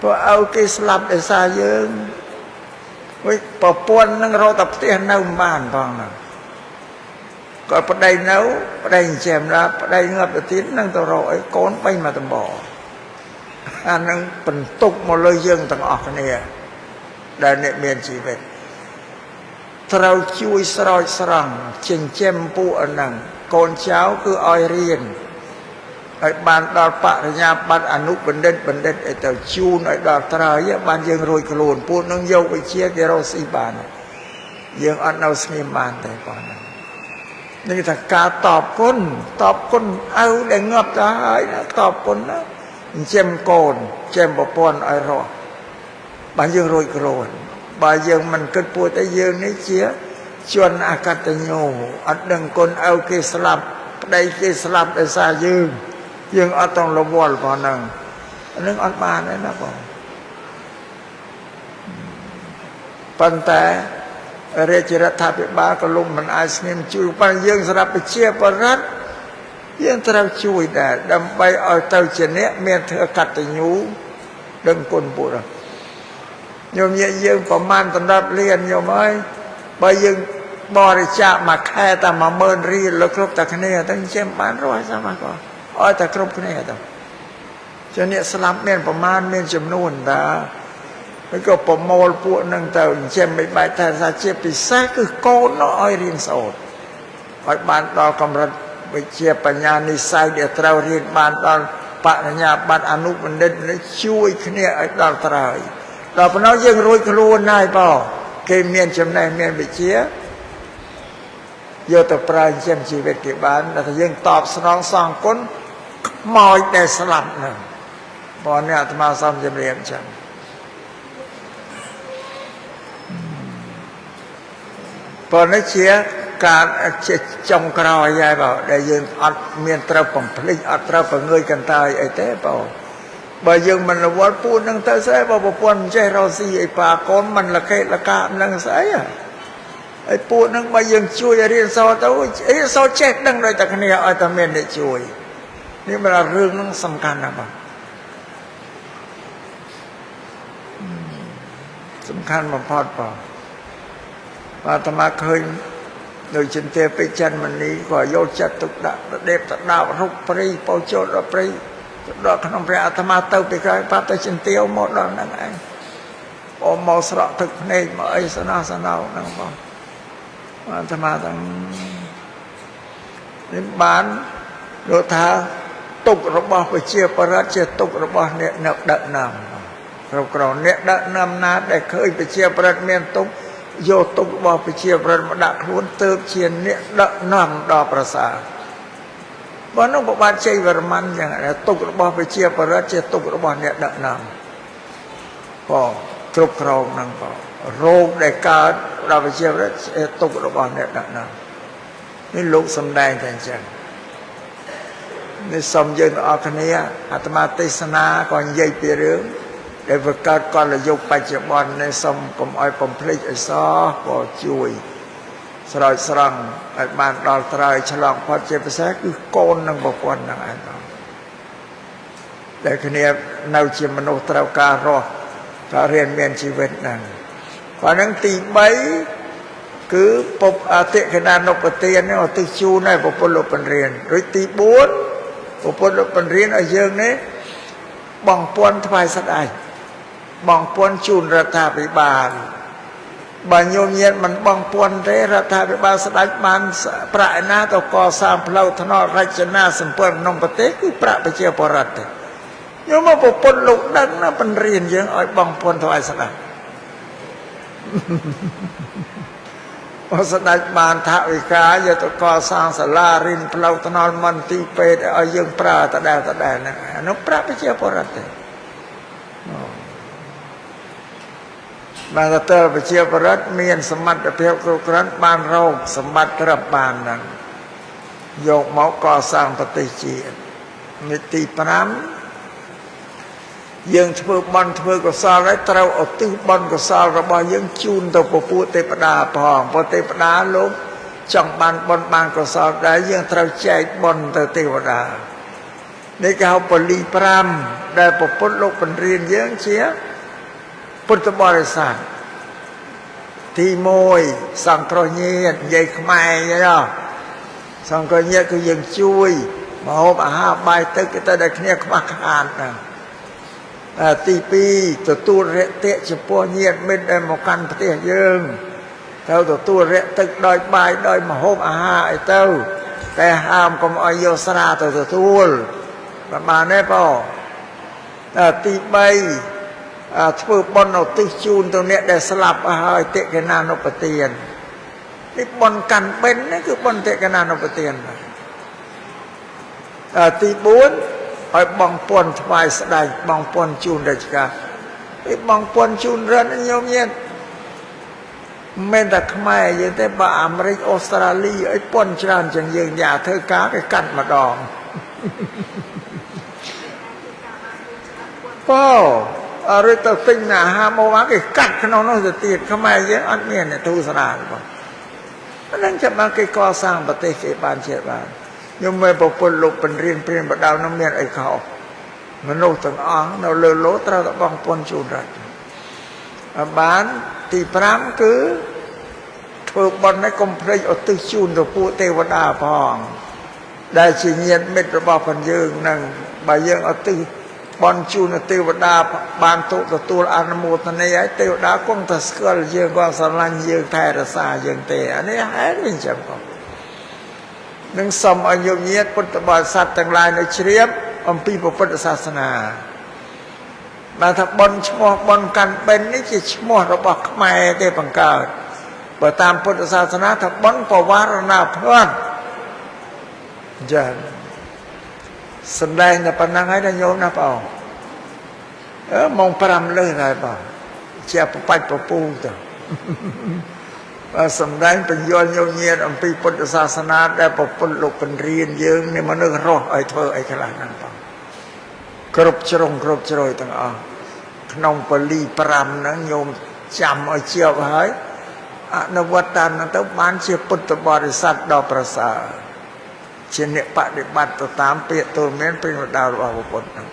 พอเอากีสลับได้สายยังไว้ประปวนนังเราตับเตียนนั่งบ้านฟังนะก็ประเดี๋ยวเนาประเดี๋ยวแจมละประเดี๋ยวเงือบตีนนั่งตัวเราไอ้โกนไปมาตั้งบ่ออันนั้นเป็นตุกมาเลยยังตั้งออกเนี่ยได้เนี่ยเมียนชีวิตเราช่วยสลายสรังเช่นเจมปูอันนั้นโกนเช้าคืออ้อยเรียนไอ้บานดอลปะระยะบานอนุบันเดนไอ้เต่าชูนไอ้ดอลตรายบานยังรวยกระโลนปูนั่งโยกไปเชียร์เดโรสีบานยังอันเอาสมีบานแต่ก่อนนั้นนี่ถ้าการตอบคนเอาได้เงือบได้นะตอบคนนะเจมโกนเจมบปอนไอรอบางยังรวยกรนบางยังมันเกิดปวดแต่ยังนี่เชี่ยชวนอากาศโยอัดดังคนเอาเกสลับได้เกสลับได้ซายังอัดต้องระวอลพอนังอันนึงอัดมาเลยนะบอกปันแต่เรจิรัฐาภิบาลก็ลงมันอาสนิมช่วยปันยังสลับไปเชี่ยปรัดยังเราช่วยได้ดำไปเอาเต่าเจเนเมียนเธอกัดตะยูดังคนปวดโยมยังประมาณตำรับเรียนโยมเอ้ยไปยังบริจาคมาแค่แต่มาเมินรีแล้วครบแต่คะแนนตั้งเช่นบ้านร้อยสามก็แต่ครบคะแนนแต่จะเนี่ยสลับเมียนประมาณเมียนจำนวนแต่แล้วก็ประมวลพวกนั่งแต่เช่นใบแต่ซาเชียปิแซ่คือโกนน้อยเรียนสดอ้บ้านเรากำลังไปเชียปัญญานิสัยเดี๋ยวเราเรียนบ้านตอนปัญญาบ้านอนุบันเดนแล้วช่วยคะแนนไอ้ดาวตรายเราพน้องยังรวยครูนายเปล่าเกมเมียนจำแนกเมียนไปเชียโยตปลายเช่นชีวิตเก็บบ้านแต่ยังตอบสนองสองคนมอยแต่สลับหนึ่งพอเนี่ยอาตมาซ้ำจะเรียนฉันพอนักเชียการจงกรอยยายเปล่าได้ยังอัดเมียนตราผมพลิกอัดตราผมเงยกันตายไอ้เต้เปล่าบ่ยังมันวัดพูดนั่งเตะใส่บ่ปนใจเราสิไอ้ป่าก้นมันละเกะละกะนั่งใส่อะ aiពួកនឹងបើយើងជួយរៀនសូត្រទៅរៀនសូត្រចេះដឹងដោយតែគ្នាឲ្យតែមានអ្នកជួយនេះមិនរឿងនឹងសំខាន់ណាស់បងសំខាន់បំផុតបងអាត្មាឃើញដោយចិន្តាពេជ្រច័ន្ទមនីក៏យកចិត្តទុកដាក់ដេបទៅដាក់រុកព្រៃពោចូលដល់ព្រៃដល់ក្នុងព្រះអាត្មាទៅពីក្រោយបាត់ទៅចិន្តាមកដល់ហ្នឹងឯងអមមកស្រក់ទឹកភ្នែកមកអីសណោហ្នឹងបងអាត្មាទាំងនេះបានលោកថាទុករបស់ប្រជាប្រដ្ឋជាទុករបស់អ្នកដឹកនាំគ្រប់គ្រងអ្នកដឹកនាំណាដែលឃើញប្រជាប្រដ្ឋមានទុកយកទុករបស់ប្រជាប្រដ្ឋមកដាក់ខ្លួនទើបជាអ្នកដឹកនាំដល់ប្រសើរបើនោះប្របាទជ័យវរ្ម័នយ៉ាងទុករបស់ប្រជាប្រដ្ឋជាទុករបស់អ្នកដឹកនាំបងគ្រប់គ្រងហ្នឹងបងរោគដែលកើតដល់ប្រជាប្រដ្ឋជាទុករបស់អ្នកដឹកនាំនេះលោកសំដែងតែអញ្ចឹងនេះសូមយើងទាំងអស់គ្នាអាត្មាទេសនាក៏និយាយពីរឿងដែលវាកើតកលយុគបច្ចុប្បន្ននេះសូមកុំឲ្យបំភ្លេចអីសោះក៏ជួយស្រោចស្រង់ឲ្យបានដល់ត្រើយឆ្លងផុតជាពិសេសគឺកូននិងប្រពន្ធហ្នឹងឯងបងតែគ្នានៅជាមនុស្សត្រូវការរស់ក៏រៀនមានជីវិតហ្នឹងប៉ុណ្ណឹងទី3គឺពុបអតិកណានុបទាននេះឧទ្ទិសជូនឲ្យប្រពន្ធលោកបញ្រៀនរួចទី4ប្រពន្ធលោកបញ្រៀនឲ្យយើងនេះបងពាន់ថ្វាយស្ដេចបងពាន់ជូនរដ្ឋាភិបាលបើញោមញាតមិនបងពាន់ទេរដ្ឋាភិបាលស្ដេចបានប្រាក់ឯណាទៅកសាងផ្លូវថ្នល់រចនាសម្ព័ន្ធក្នុងប្រទេសគឺប្រាក់ប្រជាពលរដ្ឋទេញោមមកប្រពន្ធលោកដឹងណាបញ្រៀនយើងឲ្យបងពាន់ថ្វាយស្ដេចអស្ដេចបានថវិកាយកទៅកសាងសាលារៀនផ្លូវថ្នល់មន្ទីរពេទ្យឲ្យយើងប្រើដដែលហ្នឹងអានោះប្រាក់ប្រជាពលរដ្ឋទេបានទៅប្រជាពលរដ្ឋមានសមត្ថភាពគ្រប់គ្រាន់បានរកសម្បត្តិត្រឹមបានហ្នឹងយកមកកសាងប្រទេសជាតិនេះទី5យើងធ្វើបន់ធ្វើកុសលហើយត្រូវឧទ្ទិសបន់កុសលរបស់យើងជូនទៅពពួកទេវតាផងព្រោះទេវតាលោកចង់បានបន់បានកុសលដែរយើងត្រូវចែកបន់ទៅទេវតានេះគេហៅពលី5ដែលប្រពុតលោកបញ្រៀនយើងជាពុទ្ធបរិស័ទទី1សង្គ្រោះញាតិនិយាយខ្មែរអញ្ចឹងសង្គ្រោះញាតិគឺយើងជួយមកហូបអាហារបាយទឹកទៅតែគ្នាខ្វះខាតហ្នឹងទី2ទទួលរយៈចំពោះញាតិមិត្តដែលមកកាន់ប្រទេសយើងត្រូវទទួលរយៈទឹកដោយបាយដោយម្ហូបអាហារអីទៅតែហាមកុំឲ្យយកស្រាទៅទទួលបានទេបងទី3ធ្វើបុណ្យឧទ្ទិសជូនទៅអ្នកដែលស្លាប់ហើយតិកណានុបទាននេះបុណ្យកាន់បិណ្ឌនេះគឺបុណ្យតិកណានុបទានទី4ឲ្យបងពាន់ថ្វាយស្ដេចបងពាន់ជូនរាជការឯបងពាន់ជូនរដ្ឋញោមញាតមិនតែខ្មែរយើងទេបើអាមេរិកអូស្ត្រាលីអីពាន់ច្រើនជាងយើងយ៉ាធ្វើការគេកាត់ម្ដងប៉ោអរិតទៅទិញអាហារមកគេកាត់ក្នុងនោះទៅទៀតខ្មែរយើងអត់មានទូស្រាបងអានឹងចាំបានគេកសាងប្រទេសគេបានជាបានខ្ញុំមិនប្រពន្ធលោកបញ្រៀនព្រានបដៅនោះមានអីខុសមនុស្សទាំងអស់នៅលើលោកត្រូវតែបងពន្ធជូនរដ្ឋបានទី5គឺធ្វើបុណ្យឲ្យកុំភ្លេចឧទ្ទិសជូនទៅពួកទេវតាផងដែលជាញាតិមិត្តរបស់ផងយើងនឹងបើយើងឧទ្ទិសបន់ជូនទេវតាបានទទួលអនុមោទនាឲ្យទេវតាគង់តែស្គាល់យើងក៏ស្រឡាញ់យើងថែរក្សាយើងទេអានេះហេតុវិញចឹងបងនឹងសូមឲ្យញោមញាតិពុទ្ធបរិស័ទទាំងឡាយនៅជ្រាបអំពីពុទ្ធសាសនាបានថាបន់ឈ្មោះបន់កាន់បិណ្ឌនេះជាឈ្មោះរបស់ខ្មែរទេបង្កើតបើតាមពុទ្ធសាសនាថាបន់បវារណាភ័ណ្ឌចា៎សម្ដែងតែប៉ុណ្ណឹងហើយណាញោមណាបងម៉ោង5លើសហើយបងជាប្របាច់ប្រពូទៅសម្ដែងបញ្យល់ញោមញាតអំពីពុទ្ធសាសនាដែលប្រពន្ធលោកបញ្រៀនយើងនេះមនុស្សរស់ឲ្យធ្វើអីខ្លះហ្នឹងបងគ្រប់ជ្រុងគ្រប់ជ្រោយទាំងអស់ក្នុងពលី5ហ្នឹងញោមចាំឲ្យជាប់ហើយ អនុវត្តតាមទៅបានជាពុទ្ធបរិស័ទដ៏ប្រសើរជាអ្នកបដិបត្តិទៅតាមពាក្យទូលមានពីម្ដៅរបស់ព្រះពុទ្ធហ្នឹង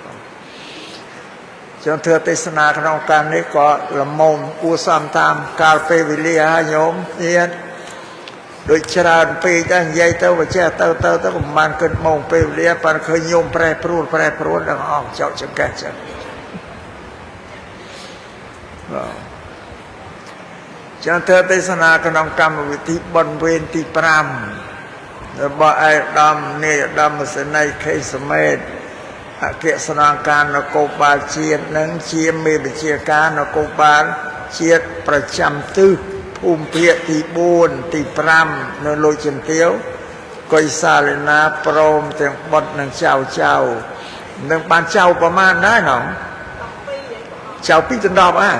ចង់ធ្វើទេសនាក្នុងការនេះក៏ល្មមគួរសមតាមកាលពេលវេលាហើយញោមទៀតដូចច្រើនពេកដែរនិយាយទៅវាចេះទៅប្រហែលគិតម៉ោងពេលវេលាប៉ាន់ឃើញញោមប្រែប្រួលដល់អស់ចោចចង្កេះចឹងចឹងធ្វើទេសនាក្នុងកម្មវិធីបុណ្យវេនទី5របស់ឯកឧត្តមនាយឧត្តមសេនីយ៍ខេសមេតអគ្គស្នងការនគរបាលជាតិនិងជាមេបញ្ជាការនគរបាលជាតិប្រចាំទិសភូមិភាគទី4ទី5នៅលូចិនទាវកុយសាលណាព្រមទាំងបុតនិងចៅនឹងបានចៅប្រមាណដែរណងចៅ2ដណ្ដប់ហ៎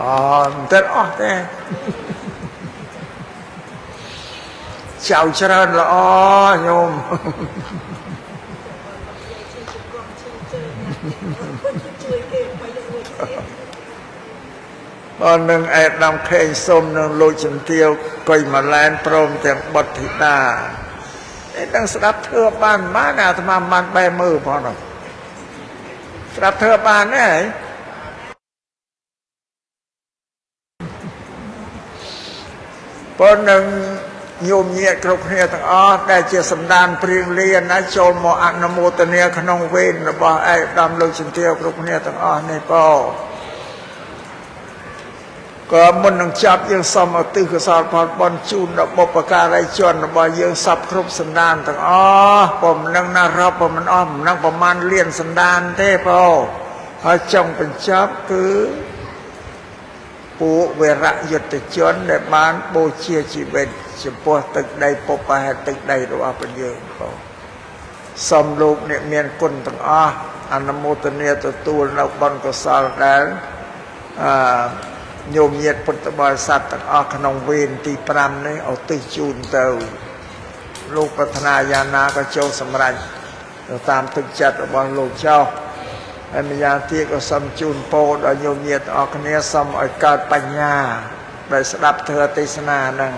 អូមិនទៅអស់ទេចៅច្រើនល្អញោមបងនឹងឯកឧត្តមខេងសុំនឹងលោកជំទាវកុយម៉ាឡែនព្រមទាំងបុត្រធីតានឹងស្ដាប់ធ្វើបានអាត្មាបានបែមើលផងនោះស្ដាប់ធ្វើបានទេបងនឹងញោមញាតិគ្រប់គ្នាទាំងអស់ដែលជាសម្ដានព្រៀងលៀនណាចូលមកអនុមោទនាក្នុងវេនរបស់ឯកឧត្តមលោកជំទាវគ្រប់គ្នាទាំងអស់នេះបងក៏មុននឹងចាប់យើងសូមឧទ្ទិសកុសលផលបុណ្យជូនដល់បុព្វការីជនរបស់យើងសពគ្រប់សន្តានទាំងអស់ពុំនឹងណារាប់ពុំមិនអស់មិននឹងប្រមាណលានសន្តានទេបងហើយចុងបញ្ចប់គឺពួកវេរយុទ្ធជនដែលបានបូជាជីវិតចំពោះទឹកដីពុបហេតុទឹកដីរបស់ព្រះយើងបងសូមលោកអ្នកមានគុណទាំងអស់អនុមោទនាទទួលនៅបុណ្យកុសលដែលញោមញាតិពុទ្ធបរិស័ទទាំងអស់ក្នុងវេនទី5នេះឧទ្ទិសជូនទៅលោកប្រាថ្នាយ៉ាងណាក៏ចូលសម្រេចទៅតាមទឹកចិត្តរបស់លោកចោះហើយម្យ៉ាងទៀតក៏សូមជូនពរដល់ញោមញាតិទាំងអស់គ្នាសូមឲ្យកើតបញ្ញាដែលស្ដាប់ធម៌ទេសនាហ្នឹង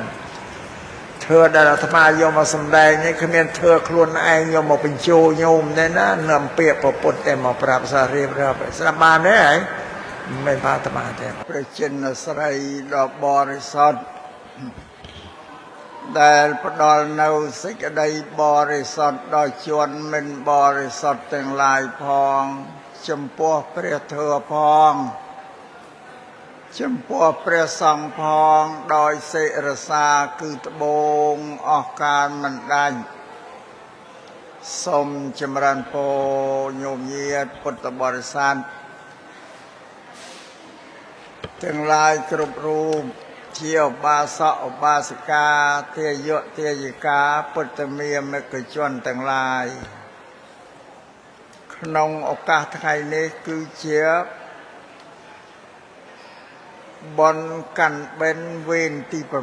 ធម៌ដែលអាត្មាយកមកសម្ដែងនេះគ្មានធម៌ខ្លួនឯងយកមកបញ្ជោញោមទេណានាំពាក្យព្រះពុទ្ធតែមកប្រាប់សាររៀបរាប់ស្ដាប់បានទេហ៎មិនបានអាត្មាទេព្រះចិនស្រីដ៏បរិសុទ្ធដែលផ្ដល់នៅសេចក្តីបរិសុទ្ធដល់ជនមិនបរិសុទ្ធទាំងឡាយផងចំពោះព្រះធម៌ផងចំពោះព្រះសង្ឃផងដោយសេរសាគឺត្បូងអស់កាលមិនដាច់សូមចម្រើនពរញោមញាតិពុទ្ធបរិស័ទទាំងឡាយគ្រប់រូបជាឧបាសកឧបាសិកាទាយកទាយិកាពុទ្ធមាមិកជនទាំងឡាយក្នុងឱកាសថ្ងៃនេះគឺជាបុណ្យកាន់បិណ្ឌវេនទី7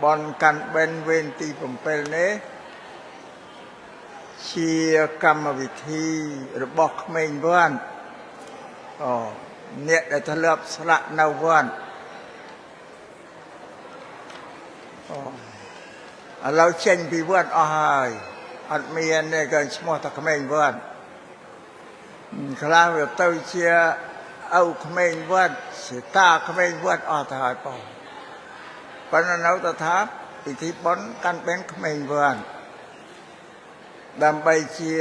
បុណ្យកាន់បិណ្ឌវេនទី7នេះជាកម្មវិធីរបស់ក្មេងវត្តអ្នកដែលធ្លាប់ស្លាក់នៅវត្តឥឡូវចេញពីវត្តអស់ហើយអត់មានទេក៏ឈ្មោះតែក្មេងវត្តខ្លះវាទៅជាឪក្មេងវត្តជាតាក្មេងវត្តអស់ទៅហើយបងប៉ុន្តែនៅទៅថាពិធីបុណ្យកាន់បិណ្ឌក្មេងវត្តដើម្បីជា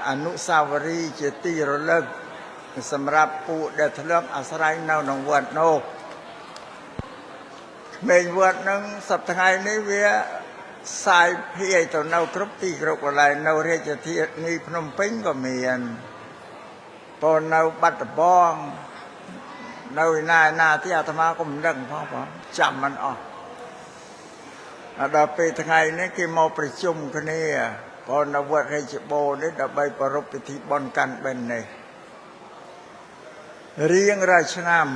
អនុស្សាវរីយ៍ជាទីរលឹកសម្រាប់ពួកដែលធ្លាប់អាស្រ័យនៅក្នុងវត្តនោះក្មេងវត្តនឹងសប្តាហ៍ថ្ងៃនេះវាសាយភាយទៅនៅគ្រប់ទីគ្រប់កន្លែងនៅរាជធានីភ្នំពេញក៏មានប៉ុន្តែនៅបាត់ដំបងនៅណាទីអាត្មាក៏មិនដឹងផងចាំមិនអស់ដល់ពេលថ្ងៃនេះគេមកប្រជុំគ្នាប៉ុន្តែវត្តរាជបូរនេះដើម្បីប្រារព្ធពិធីបុណ្យកាន់បិណ្ឌនេះរៀងរាល់ឆ្នាំ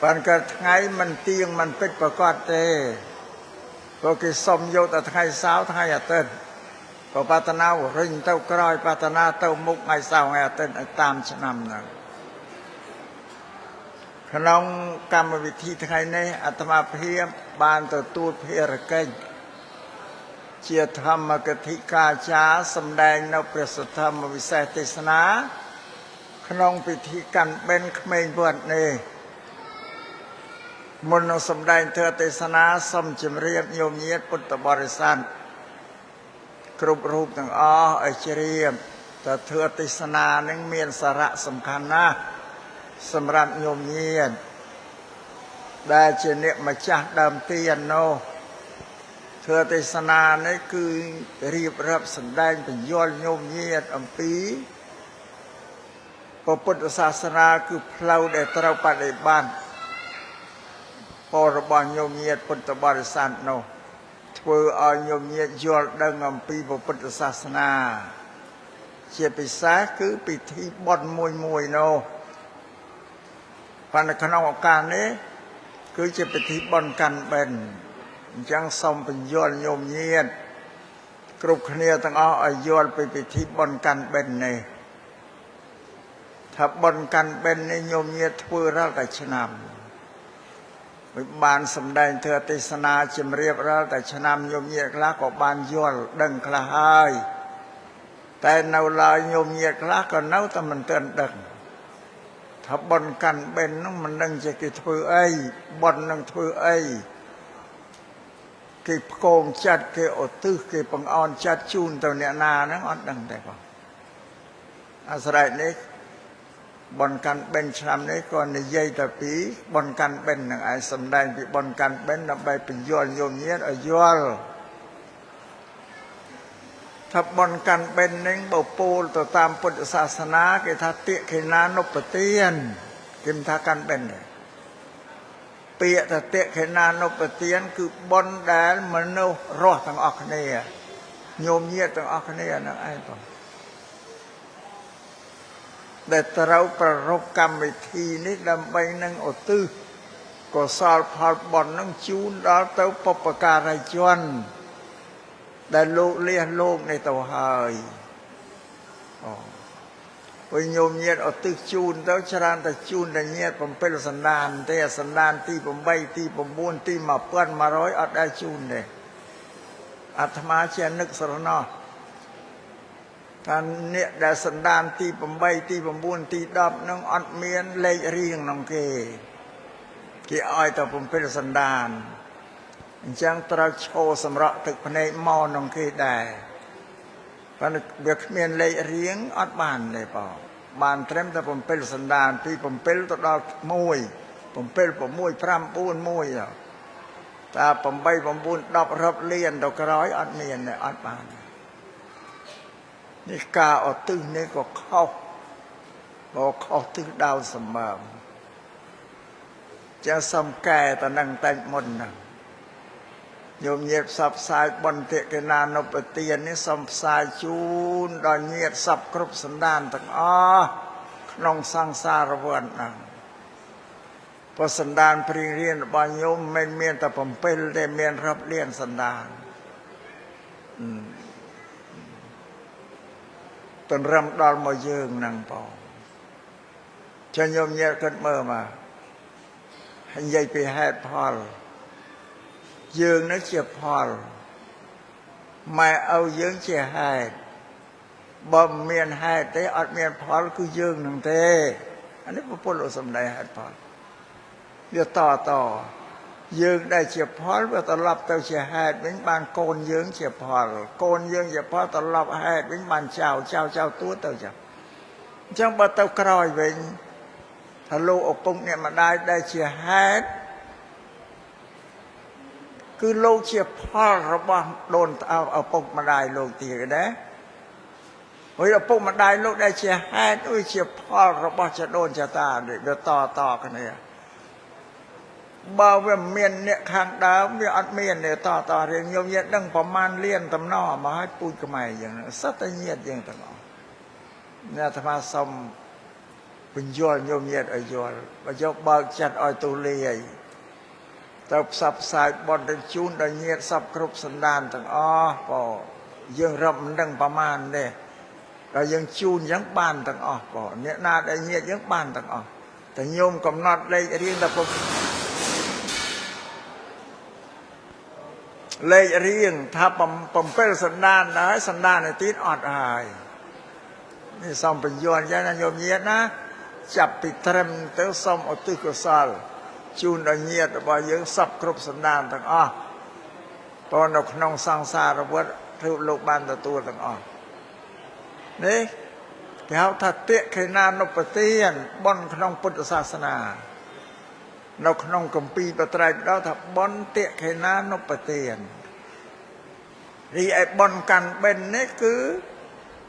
ប៉ុន្តែថ្ងៃមិនទៀងមិនពិតប្រកបទេព្រោះគេសុំយកតែថ្ងៃសៅរ៍ថ្ងៃអាទិត្យក៏ប្រាថ្នារិញទៅក្រោយប្រាថ្នាទៅមុខថ្ងៃសៅរ៍ថ្ងៃអាទិត្យតាមឆ្នាំហ្នឹង ក្នុងកម្មវិធីថ្ងៃនេះអាត្មាភាពបានទទួលភារកិច្ចជាធម្មកថាកាចារ្យសម្ដែងនៅព្រះសទ្ធម្មវិសេសទេសនាក្នុងពិធីកាន់បិណ្ឌក្មេងវត្តនេះមុននឹងសម្ដែងធម៌ទេសនាសូមជម្រាបញោមញាតិពុទ្ធបរិស័ទគ្រប់រូបទាំងអស់ឲ្យជ្រាបថាធម៌ទេសនានឹងមានសារៈសំខាន់ណាស់សម្រាប់ញោមញាតិដែលជាអ្នកម្ចាស់ដើមទាននោះធម៌ទេសនានេះគឺរៀបរាប់សម្ដែងបញ្យល់ញោមញាតិអំពីពុទ្ធសាសនាគឺផ្លូវដែលត្រូវបដិបត្តិពលរបស់ញោមញាតិពុទ្ធបរិស័ទនោះធ្វើឲ្យញោមញាតិយល់ដឹងអំពីពុទ្ធសាសនាជាពិសេសគឺពិធីបុណ្យមួយនោះប៉ុន្តែក្នុងឱកាសនេះគឺជាពិធីបុណ្យកាន់បិណ្ឌអញ្ចឹងសូមបញ្យល់ញោមញាតិគ្រប់គ្នាទាំងអស់ឲ្យយល់ពីពិធីបុណ្យកាន់បិណ្ឌនេះថាបុណ្យកាន់បិណ្ឌនេះញោមញាតិធ្វើរាល់តែឆ្នាំមិនបានសម្ដែងធម៌ទេសនាជម្រាបរាល់តែឆ្នាំញោមញាតិខ្លះក៏បានយល់ដឹងខ្លះហើយតែនៅឡើយញោមញាតិខ្លះក៏នៅតែមិនទាន់ដឹងថាបុណ្យកាន់បិណ្ឌនោះមិនដឹងជាគេធ្វើអីបុណ្យនឹងធ្វើអីគេផ្គងចិត្តគេឧទ្ទិសគេបង្អន់ចិត្តជូនទៅអ្នកណាហ្នឹងអត់ដឹងទេបងអាស្រ័យនេះបុណ្យកាន់បិណ្ឌឆ្នាំនេះក៏និយាយតែពីបុណ្យកាន់បិណ្ឌនឹងឯងសំដែងពីបុណ្យកាន់បិណ្ឌដើម្បីបញ្យល់ញោមញាតិឲ្យយល់ថាបុណ្យកាន់បិណ្ឌនឹងបើពោលទៅតាមពុទ្ធសាសនាគេថាតិខេណានុបទានគេមិនថាកាន់បិណ្ឌទេពាក្យថាតិខេណានុបទានគឺបុណ្យដែលមនុស្សរស់ទាំងអស់គ្នាញោមញាតិទាំងអស់គ្នាហ្នឹងឯងបងដែលត្រូវប្រារព្ធកម្មវិធីនេះដើម្បីនឹងឧទ្ទិសកុសលផលបុណ្យនឹងជូនដល់ទៅបុព្វការីជនដែលលោកលះលោកនេះទៅហើយវិញញោមញាតិឧទ្ទិសជូនទៅច្រើនតែជូនតែញាតិ7សន្តានទេសន្តានទី8ទី9ទី1100អត់ដែលជូនទេអាត្មាជានឹកស្រណោះថាអ្នកដែលសន្តានទី8ទី9ទី10នឹងអត់មានលេខរៀងក្នុងគេឲ្យតែ7សន្តានអញ្ចឹងត្រូវឈោសម្រក់ទឹកភ្នែកមកក្នុងគេដែរប៉ុន្តែវាគ្មានលេខរៀងអត់បានទេបងបានត្រឹមតែ7សន្តានពី7ទៅដល់1 7 6 5 4 1តែ8 9 10រាប់លានទៅក្រោយអត់មានទេអត់បាននេះការឧទ្ទិសនេះក៏ខុសបើខុសទិសដៅសម្បើមចាសំកែតនឹងតែមុនហ្នឹងញោមញាតិផ្សព្វផ្សាយបុណ្យតិកេណានុបទាននេះសូមផ្សាយជូនដល់ញាតិសពគ្រប់សន្តានទាំងអស់ក្នុងសង្សារវដ្តហ្នឹងព្រោះសន្តានព្រៀងរៀនរបស់ញោមមិនមានតែ7ទេមានរាប់លានសន្តានទន្រឹមដល់មកយើងហ្នឹងបងចាញោមញាតិគិតមើលមកហើយនិយាយពីហេតុផលយើងនឹងជាផលម៉ែឪយើងជាហេតុបើមិនមានហេតុទេអត់មានផលគឺយើងនឹងទេអានេះពុទ្ធលោកសំដែងហេតុផលវាតយើងដែលជាផលវាត្រឡប់ទៅជាហេតុវិញបានកូនយើងជាផលកូនយើងជាផលត្រឡប់ហេតុវិញបានចៅទួទៅចឹងអញ្ចឹងបើទៅក្រោយវិញថាលោកឪពុកអ្នកម្ដាយដែលជាហេតុគឺលោកជាផលរបស់ដូនឪពុកម្ដាយលោកទៀតដែរហើយឪពុកម្ដាយលោកដែលជាហេតុដូចជាផលរបស់ចដូនចតាដូចវាតគ្នាបើវាមានអ្នកខាងដើមវាអត់មានទេតរៀងញោមញាតិដឹងប្រមាណលានតំណមកឲ្យពូជខ្មែរយ៉ាងហ្នឹងសត្វតែញាតិយ៉ាងទាំងអស់អ្នកអាត្មាសូមបញ្យល់ញោមញាតិឲ្យយល់បើយកបើកចិត្តឲ្យទូលាយទៅផ្សព្វផ្សាយបុណ្យជូនដល់ញាតិសពគ្រប់សន្តានទាំងអស់ក៏យើងរឹបមិនដឹងប្រមាណទេដល់យើងជូនអញ្ចឹងបានទាំងអស់ក៏អ្នកណាដែលញាតិយើងបានទាំងអស់ แต่โยมกำหนดเลขเรียงแต่ผมเลขเรียงถ้าผมเป็นสันดานนะสันดานในตีนอดอายนี่ส่งเป็นโยนยันโยมเยียนะจับปิดเทรมเต้าส่งอตุกุศลจูนเยียดบ่เยอะสับครบสันดานทั้งอ้อตอนเราขนองสังสารวัฏทุโลกบานตัวทั้งอ้อนี่เขาถ้าเตะขนานนปเตียนบนขนองพุทธศาสนาเราขนองกัมปีปไตรเราถ้าบนเตะขนานนปเตียนนี่ไอ้บนกันเป็นนี่คือ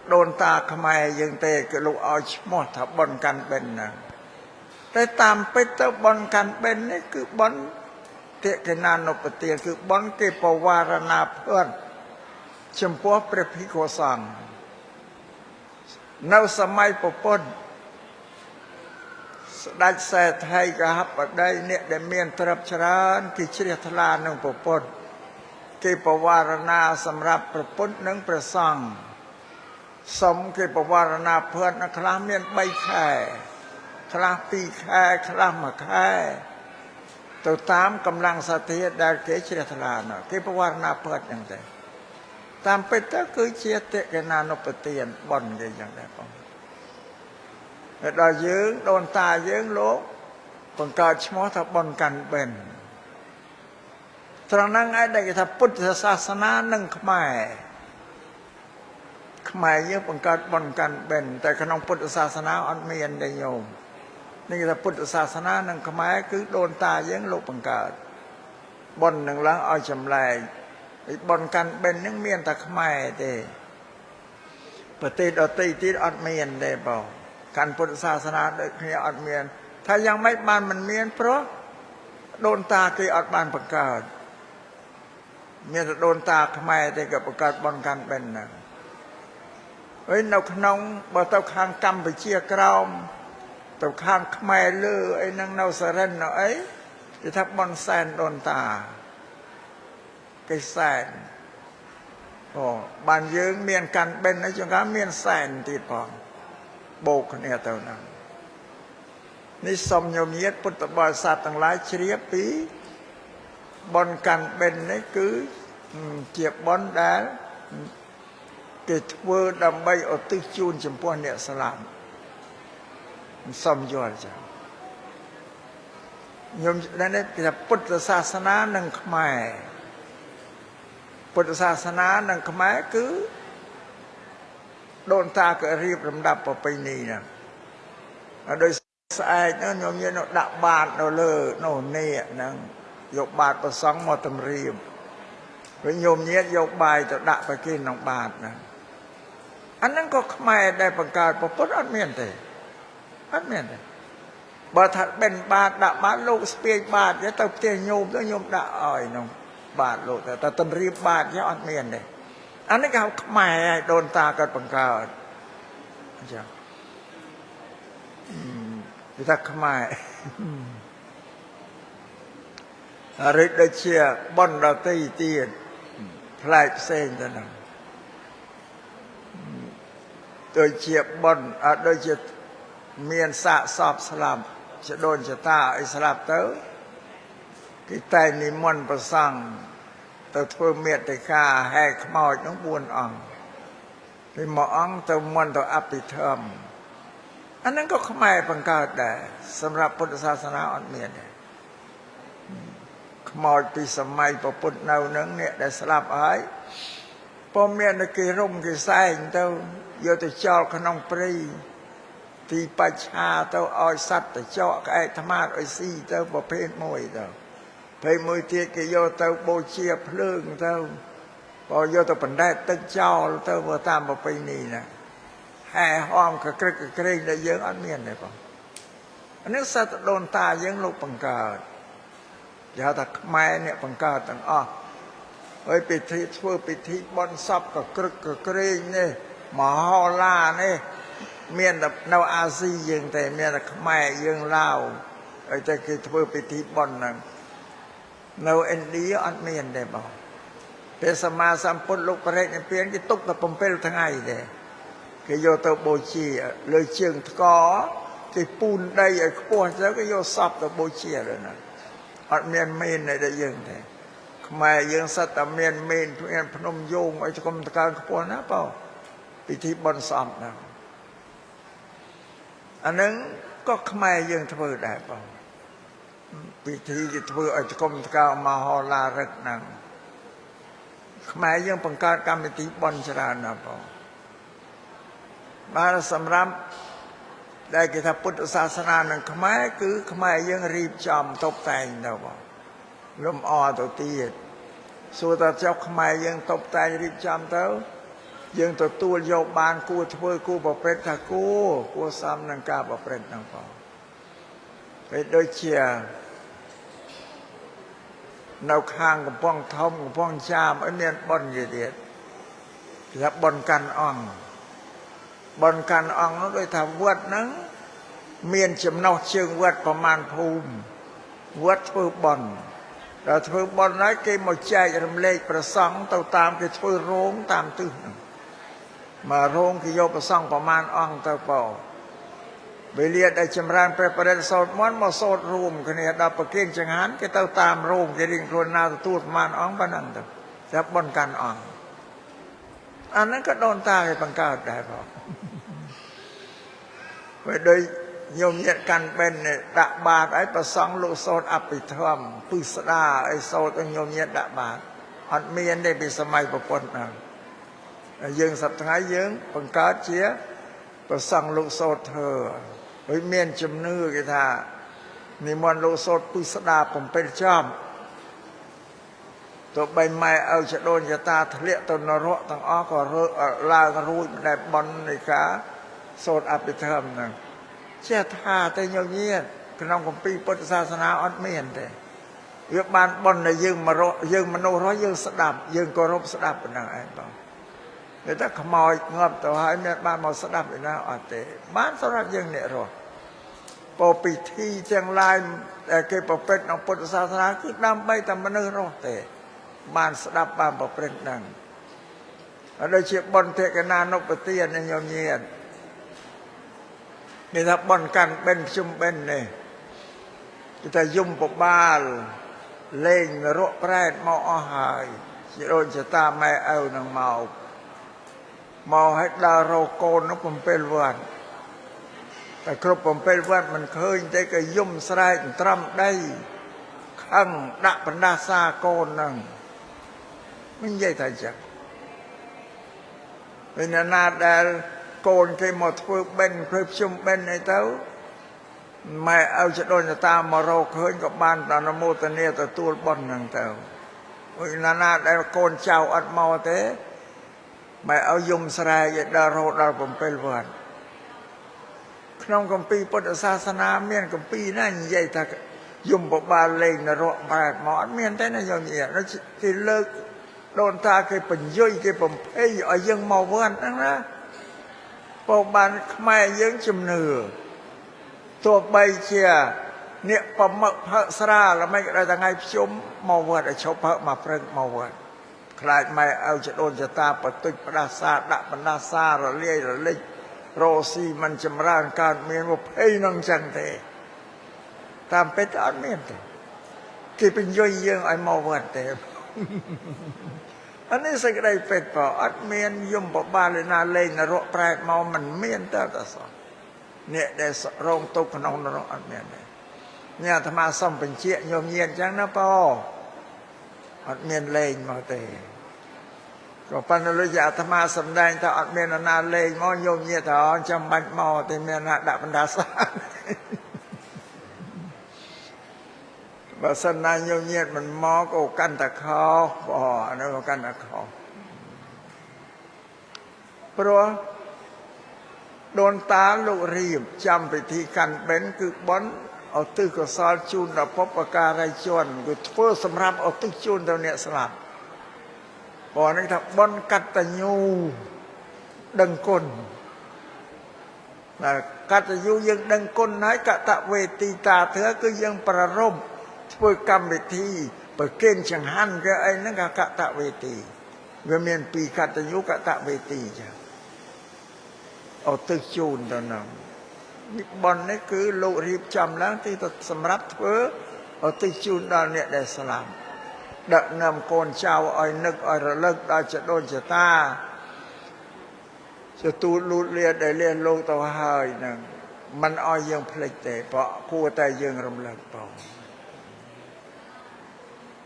โดนตาขมายยังเตะก็ลูกเอาชมอถ้าบนกันเป็นนะแต่ตามไปเตะบนกันเป็นนี่คือบนเตะขนานนปเตียนคือบนเก็บวารณาเพื่อนชมพูพระพิโกสังในสมัยปปนได้แสดให้กับได้เนี่ยได้เมียนตรับชรานที่เชี่ยทลาหนึ่งปปนเก็บวารณาสำหรับประปนหนึ่งประสังสมเก็บวารณาเพื่อนคลาเมียนใบแค่คลาปีแค่คลามาแค่ตัวตามกำลังสติได้เกเชี่ยทลาเนาะเก็บวารณาเพื่อนอย่างไรตามไปก็คือเชียเตกนานปเตียนบอนอย่างไรก็เรายืงโดนตายืงโลกปังกาชมอทับบอนกันเป็นตรงนั้นไอ้ได้ทับพุทธศาสนาหนึ่งขมายเยอะปังกาบอนกันเป็นแต่ขนมพุทธศาสนาอันเมียนได้โยมนี่ทับพุทธศาสนาหนึ่งขมายคือโดนตายืงโลกปังกาบอนหนึ่งแล้วเอาจำแรงบนกันเป็นยังเมียนตะขมายเด้ปฏิดอติติดอดเมียนเด้บอกการพุทธศาสนาเด็กนี่อดเมียนถ้ายังไม่บานมันเมียนเพราะโดนตาคืออดบานประกาศเมียนโดนตาขมายเด้กับประกาศบนกันเป็นนะเฮ้ยเราขนมบ่เต้าคางกำไปเชี่ยกรอมเต้าคางขมายเลือไอ้นังเนาสะเรนเนาะไอ้จะทับบนแซนโดนตาไก่แสนบานยืงเมียนกันเป็นนะจังการเมียนแสนติดพอโบกเนี่ยเท่านั้นนี่สมโยมเยศพุทธบริษัทต่างหลายเฉียบปีบนกันเป็นนี่คือเจียบบนได้เกิดเวอร์ดำใบอติจูนจมพวกเนี่ยสลามสมโยนจ้ะโยมนั่นเนี่ยเป็นพุทธศาสนาหนึ่งขมายพุทธศาสนาหนังขมายคือโดนตาเกิดรีบลำดับไปนี่นะโดยสายนั่นโยมเนี่ยดับบาทเราเลยโน่นนี่นั่งยกบาทประสองมอตมรีมเป็นโยมเนี่ยยกใบจะดับไปกินน้องบาทนะอันนั้นก็ขมายได้ประกาศประพุทธอันเมียนเตอันเมียนเตบาทัดเป็นบาทดับบาทลูกสเปียบาทเนี่ยต้องเตียโยมต้องโยมด่าอ่อยน้องบาทโลดแต่ต้นรีบบาทเยอะอันเมียนเลยอันนี้เขาขมายโดนตากันปังกาจ้ะที่ทักขมายอะไรได้เชียบอนเราตีเตียนพลายเส้นแต่นั้นโดยเชียบอนโดยเชียเมียนสะสอบสลับจะโดนจะตาไอ้สลับเต้าที่ใต้นิมนต์ประสังตัวทั่วเมียติกาให้ขมอดน้องบุญอ่องที่หมออ่องตัวมันตัวอภิธรรมอันนั้นก็ขมายปังกาแต่สำหรับพุทธศาสนาอ่อนเมียนขมอดปีสมัยพระพุทธเนาหนึ่งเนี่ยได้สลับหายพอเมียนกีร่มกีแสงเต้าโยติจอขนมปรีที่ปัญชาเต้าอ้อยสัตว์แต่เจาะไอ้ธรรมะไอ้ซีเต้าประเภทมวยเต้าเพยมือเทียกโยเต้าโบเชียเพลิงเต้าพอโยเต้าปันได้ตั้งเจ้าเต้าบ่ตามบ่ไปนี่นะแห่ห้อมกระกรึกกระเกรงได้เยอะอันเมียนเลยป่ะอันนี้สัตว์โดนตาเยอะลูกปังกาดอย่าแต่แม่เนี่ยปังกาดต่างอ้อเฮ้ยปิธีช่วยปิธีบอนซับกระกรึกกระเกรงนี่หมอฮอล่านี่เมียนแบบนาวอาซียังแต่เมียนแบบแม่ยังเล่าไอ้จะคือช่วยปิธีบอนนั่นเราเอ็นดีอันเมียนได้บอกเป็นสมาสัมพุทธลูกประเทศเปลี่ยนที่ตุกตะปมเปลทั้งไงเด้คือโยโตโบชีเลยเชียงกอ គេពូនដីឲ្យខ្ពស់ទៅគេយកសពទៅបូជាទៅណាអត់មានមេនតែយើងទេខ្មែរយើងសិតតែមានមេនមានភ្នំយោងឲ្យគុំតកើខ្ពស់ណាបងពិធីបុណ្យសពណាអានឹងក៏ខ្មែរយើងធ្វើដែរបងពិធីគេធ្វើឲ្យគុំតកើមហោឡារិកហ្នឹងខ្មែរយើងបង្កើតកម្មវិធីបុណ្យច្រើនណាបងបានសម្រាប់ដែលគេថាពុទ្ធសាសនានឹងខ្មែរគឺខ្មែរយើងរៀបចំតុបតែងទៅបងលំអទៅទៀតសួរថាចុះខ្មែរយើងតុបតែងរៀបចំទៅយើងទទួលយកបានគួរធ្វើគួរប្រព្រឹត្តថាគួរសមនឹងការប្រព្រឹត្តហ្នឹងបងពេលដូចជានៅខាងកំពង់ធំកំពង់ចាមឲ្យមានបុណ្យទៀតគេថាបុណ្យកាន់អង្គបុណ្យកាន់អង្គនោះដូចថាវត្តហ្នឹងមានចំណុះជើងវត្តប្រមាណភូមិវត្តធ្វើបុណ្យដល់ធ្វើបុណ្យហើយគេមកចែករំលែកប្រសង់ទៅតាមគេធ្វើរោងតាមទិសហ្នឹងមករោងគេយកប្រសង់ប្រមាណអង្គទៅពោវេលាដែលចម្រើនព្រះបរិត្តសោតមន្តមកសោតរួមគ្នាដល់ប្រគិនចង្ហាន់គេទៅតាមរោងគេរៀងខ្លួនណាទទួលប្រមាណអង្គប៉ុណ្ណឹងទៅតែបុណ្យកាន់អង្គអាហ្នឹងក៏ដូនតាគេបង្កើតដែរបងពេលដូចញោមញាតកាន់បិណ្ឌដាក់បាតឲ្យប្រសង់លោកសោតអភិធម្មពិស្ដាឲ្យសោតឲ្យញោមញាតដាក់បាតអត់មានទេពីសម័យប្រពន្ធហ្នឹងយើងសប្តាហ៍យើងបង្កើតជាប្រសង់លោកសោតធ្វើហើយមានជំនឿគេថានិមន្តលោកសោតពិស្ដា7ចំទោះបីម៉ែឪចដូនចតាធ្លាក់ទៅនរកទាំងអស់ក៏ឡើងរួចមិនដែលបន់នៃការសូត្រអភិធម្មហ្នឹងចេះថាតែញញាតក្នុងគម្ពីរពុទ្ធសាសនាអត់មានទេវាបានបន់ដែលយើងមនុស្សរស់យើងស្ដាប់យើងគោរពស្ដាប់ប៉ុណ្ណឹងឯងបងតែថាខ្មោចងាប់ទៅហើយមានបានមកស្ដាប់ឯណាអត់ទេបានសម្រាប់យើងអ្នករស់ពោពិធីទាំងឡាយដែលគេប្រព្រឹត្តក្នុងពុទ្ធសាសនាគឺដើម្បីតែមនុស្សរស់ទេបានស្ដាប់បានប្រព្រឹត្តហ្នឹងហើយដូចជាបុណ្យទេកណានុបទានញោមញាតនេះថាបុណ្យកាន់បិណ្ឌជុំបិណ្ឌនេះគេថាយមបបាលលេងនរកប្រែតមកអស់ហើយជាដូនចតាម៉ែឪនឹងមកឲ្យដើររកកូននោះ7វត្តតែគ្រប់7វត្តមិនឃើញទេក៏យំស្រែកត្រឹមដីខឹងដាក់បណ្ដាសាកូនហ្នឹងមិននិយាយថាចឹងពេលណាដែលកូនគេមកធ្វើបិណ្ឌធ្វើជុំបិណ្ឌអីទៅម៉ែឪចដូនចតាមករកឃើញក៏បានអនុមោទនាទទួលបុណ្យហ្នឹងទៅពេលណាដែលកូនចៅអត់មកទេម៉ែឪយំស្រែកដល់រហូតដល់7វត្តក្នុងគម្ពីរពុទ្ធសាសនាមានគម្ពីរណានិយាយថាយមបបាលលេងនរកបែបមកអត់មានទេណាញោមញាតគេលើកដូនតាគេបញ្ញុយគេបំភ័យឲ្យយើងមកវត្តហ្នឹងណាពោលបានខ្មែរយើងជំនឿទោះបីជាអ្នកប្រមឹកផឹកស្រាល្មិចដល់ថ្ងៃភ្ជុំមកវត្តឲ្យឈប់ផឹកមកព្រឹកមកវត្តខ្លាចម៉ែឪចដូនចតាបទុចផ្ដាសាដាក់បណ្ដាសារលាយរលិចរស់ស៊ីមិនចម្រើនកើតមានមកភ័យនឹងចឹងទេតាមពិតអត់មានទេគេបញ្ញុយយើងឲ្យមកវត្តទេអានេះសេចក្តីពិតបើអត់មានយមបបាលណាលេងនរកប្រែតមកមិនមានតែសោះអ្នកដែលរងទុកក្នុងនរកអត់មានទេនេះអាត្មាសូមបញ្ជាក់ញោមញាតចឹងណាប៉អត់មានលេងមកទេក៏ប៉ុន្តែលោកអាត្មាសម្ដែងថាអត់មានណាលេងមកញោមញាតថាចាំបាច់មកទេមានណាដាក់បណ្ដាសាបើសិនណាញោមញាតមិនមកក៏កាន់តែខុសអានោះក៏កាន់តែខុសព្រោះដូនតាលោករៀបចំពិធីកាន់បិណ្ឌគឺបុណ្យឧទ្ទិសកុសលជូនដល់បុព្វការីជនគឺធ្វើសម្រាប់ឧទ្ទិសជូនទៅអ្នកស្លាប់បើនេះថាបុណ្យកតញ្ញូដឹងគុណតែកតញ្ញូយើងដឹងគុណហើយកតវេទីតាធ្វើគឺយើងប្ររពធ្វើកម្មវិធីប្រគេនចង្ហាន់គេអីហ្នឹងកតវេទីវាមានពីរកតញ្ញូកតវេទីចាឧទ្ទិសជូនទៅហ្នឹង និបន់នេះគឺលោករៀបចំឡើងទីទៅសម្រាប់ធ្វើឧទ្ទិសជូនដល់អ្នកដែលស្លាប់ដឹកនាំកូនចៅឲ្យនឹកឲ្យរលឹកដល់ចដូនចតាជាទូលលូតលាដែលលះលោកទៅហើយនឹងមិនឲ្យយើងភ្លេចទេព្រោះគួរតែយើងរំលឹកផង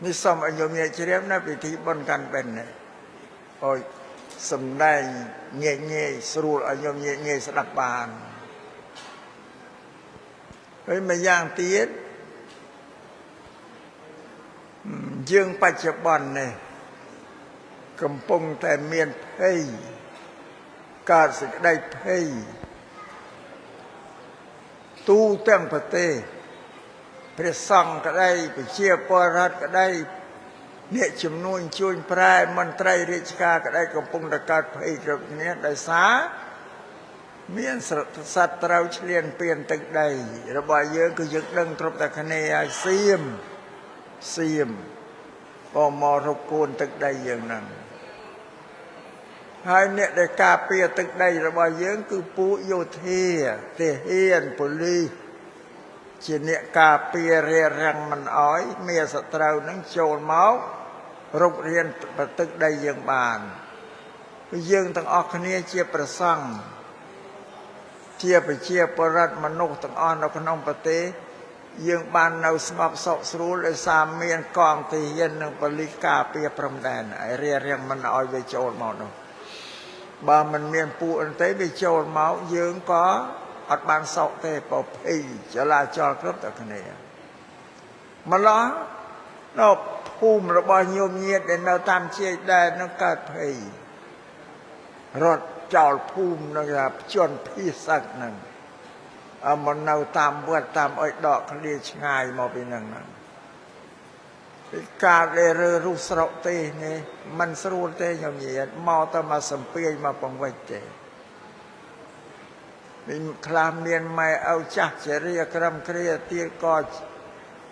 នេះសូមឲ្យញោមញាជ្រាបនៅពិធីបុណ្យកាន់បិណ្ឌនេះអោយសំដែងងាយស្រួលឲ្យញោមញាងាយស្ដាប់បានហើយមួយយ៉ាងទៀតយើងបច្ចុប្បន្ននេះកំពុងតែមានភ័យកើតសេចក្តីភ័យទូទាំងប្រទេសព្រះសង្ឃក្តីប្រជាពលរដ្ឋក្តីអ្នកជំនួញជួយប្រែមន្ត្រីរាជការក្តីកំពុងតែកើតភ័យគ្រប់គ្នាដោយសារមានសត្វត្រូវឈ្លានពានទឹកដីរបស់យើងគឺយើងដឹងគ្រប់តែគ្នាហើយសៀមក៏មករកគួនទឹកដីយើងហ្នឹងហើយអ្នកដែលការពារទឹកដីរបស់យើងគឺពួកយោធាទាហានប៉ូលីសជាអ្នកការពាររារាំងមិនអោយមានសត្រូវនឹងចូលមករុករៀនទឹកដីយើងបានគឺយើងទាំងអស់គ្នាជាព្រះសង្ឃជាប្រជាពលរដ្ឋមនុស្សទាំងអស់នៅក្នុងប្រទេសយើងបាននៅស្ងប់សុខស្រួលដោយសារមានកងទាហាននិងប៉ូលីសការពារព្រំដែនហើយរារាំងមិនអោយវាចូលមកនោះបើមិនមានពួកអន្តិវាចូលមកយើងក៏អត់បានសោកទេប្រភ័យចលាចលគ្រប់តែគ្នាម្ល៉េះនៅភូមិរបស់ញោមញាតដែលនៅតាមជាយដែននឹងកើតភ័យរត់ចោលភូមិនឹងថាជន់ភីសឹកហ្នឹងមកនៅតាមវត្តតាមអុយដកឃ្លាឆ្ងាយមកពីហ្នឹងពីការដែលរើរុះស្រកទេនេះมันស្រួលទេញោមញាតមកទៅមកសំពាយមកបង្វិចទេមានខ្លះមានម៉ែឪចាស់ជារាក្រឹមគ្រាទៀតក៏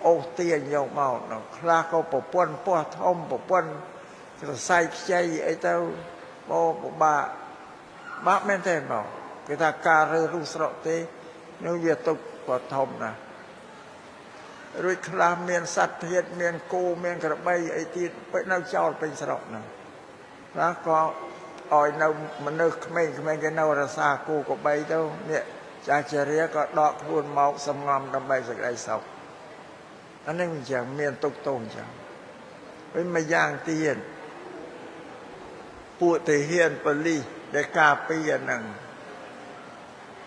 អូសទាញយកមកខ្លះក៏ប្រពន្ធពោះធំប្រពន្ធសរសៃខ្ចីអីទៅបោពិបាកមែនទេមកគេថាការរើរុះស្រកទេនោះវាទុកក៏ធំណាស់រួចខ្លះមានសត្វធាតុមានគោមានក្របីអីទៀតពេញនៅចោលពេញស្រុកហ្នឹងខ្លះក៏ឲ្យនៅមនុស្សក្មេងៗគេនៅរសាគោក្របីទៅនេះចាស់ជារាក៏ដកខ្លួនមកសំងំដើម្បីសេចក្តីសុខអានេះអញ្ចឹងមានទុកទោសអញ្ចឹងវិញមួយយ៉ាងទៀតពួកទាហានប៉ូលីសដែលការពារហ្នឹង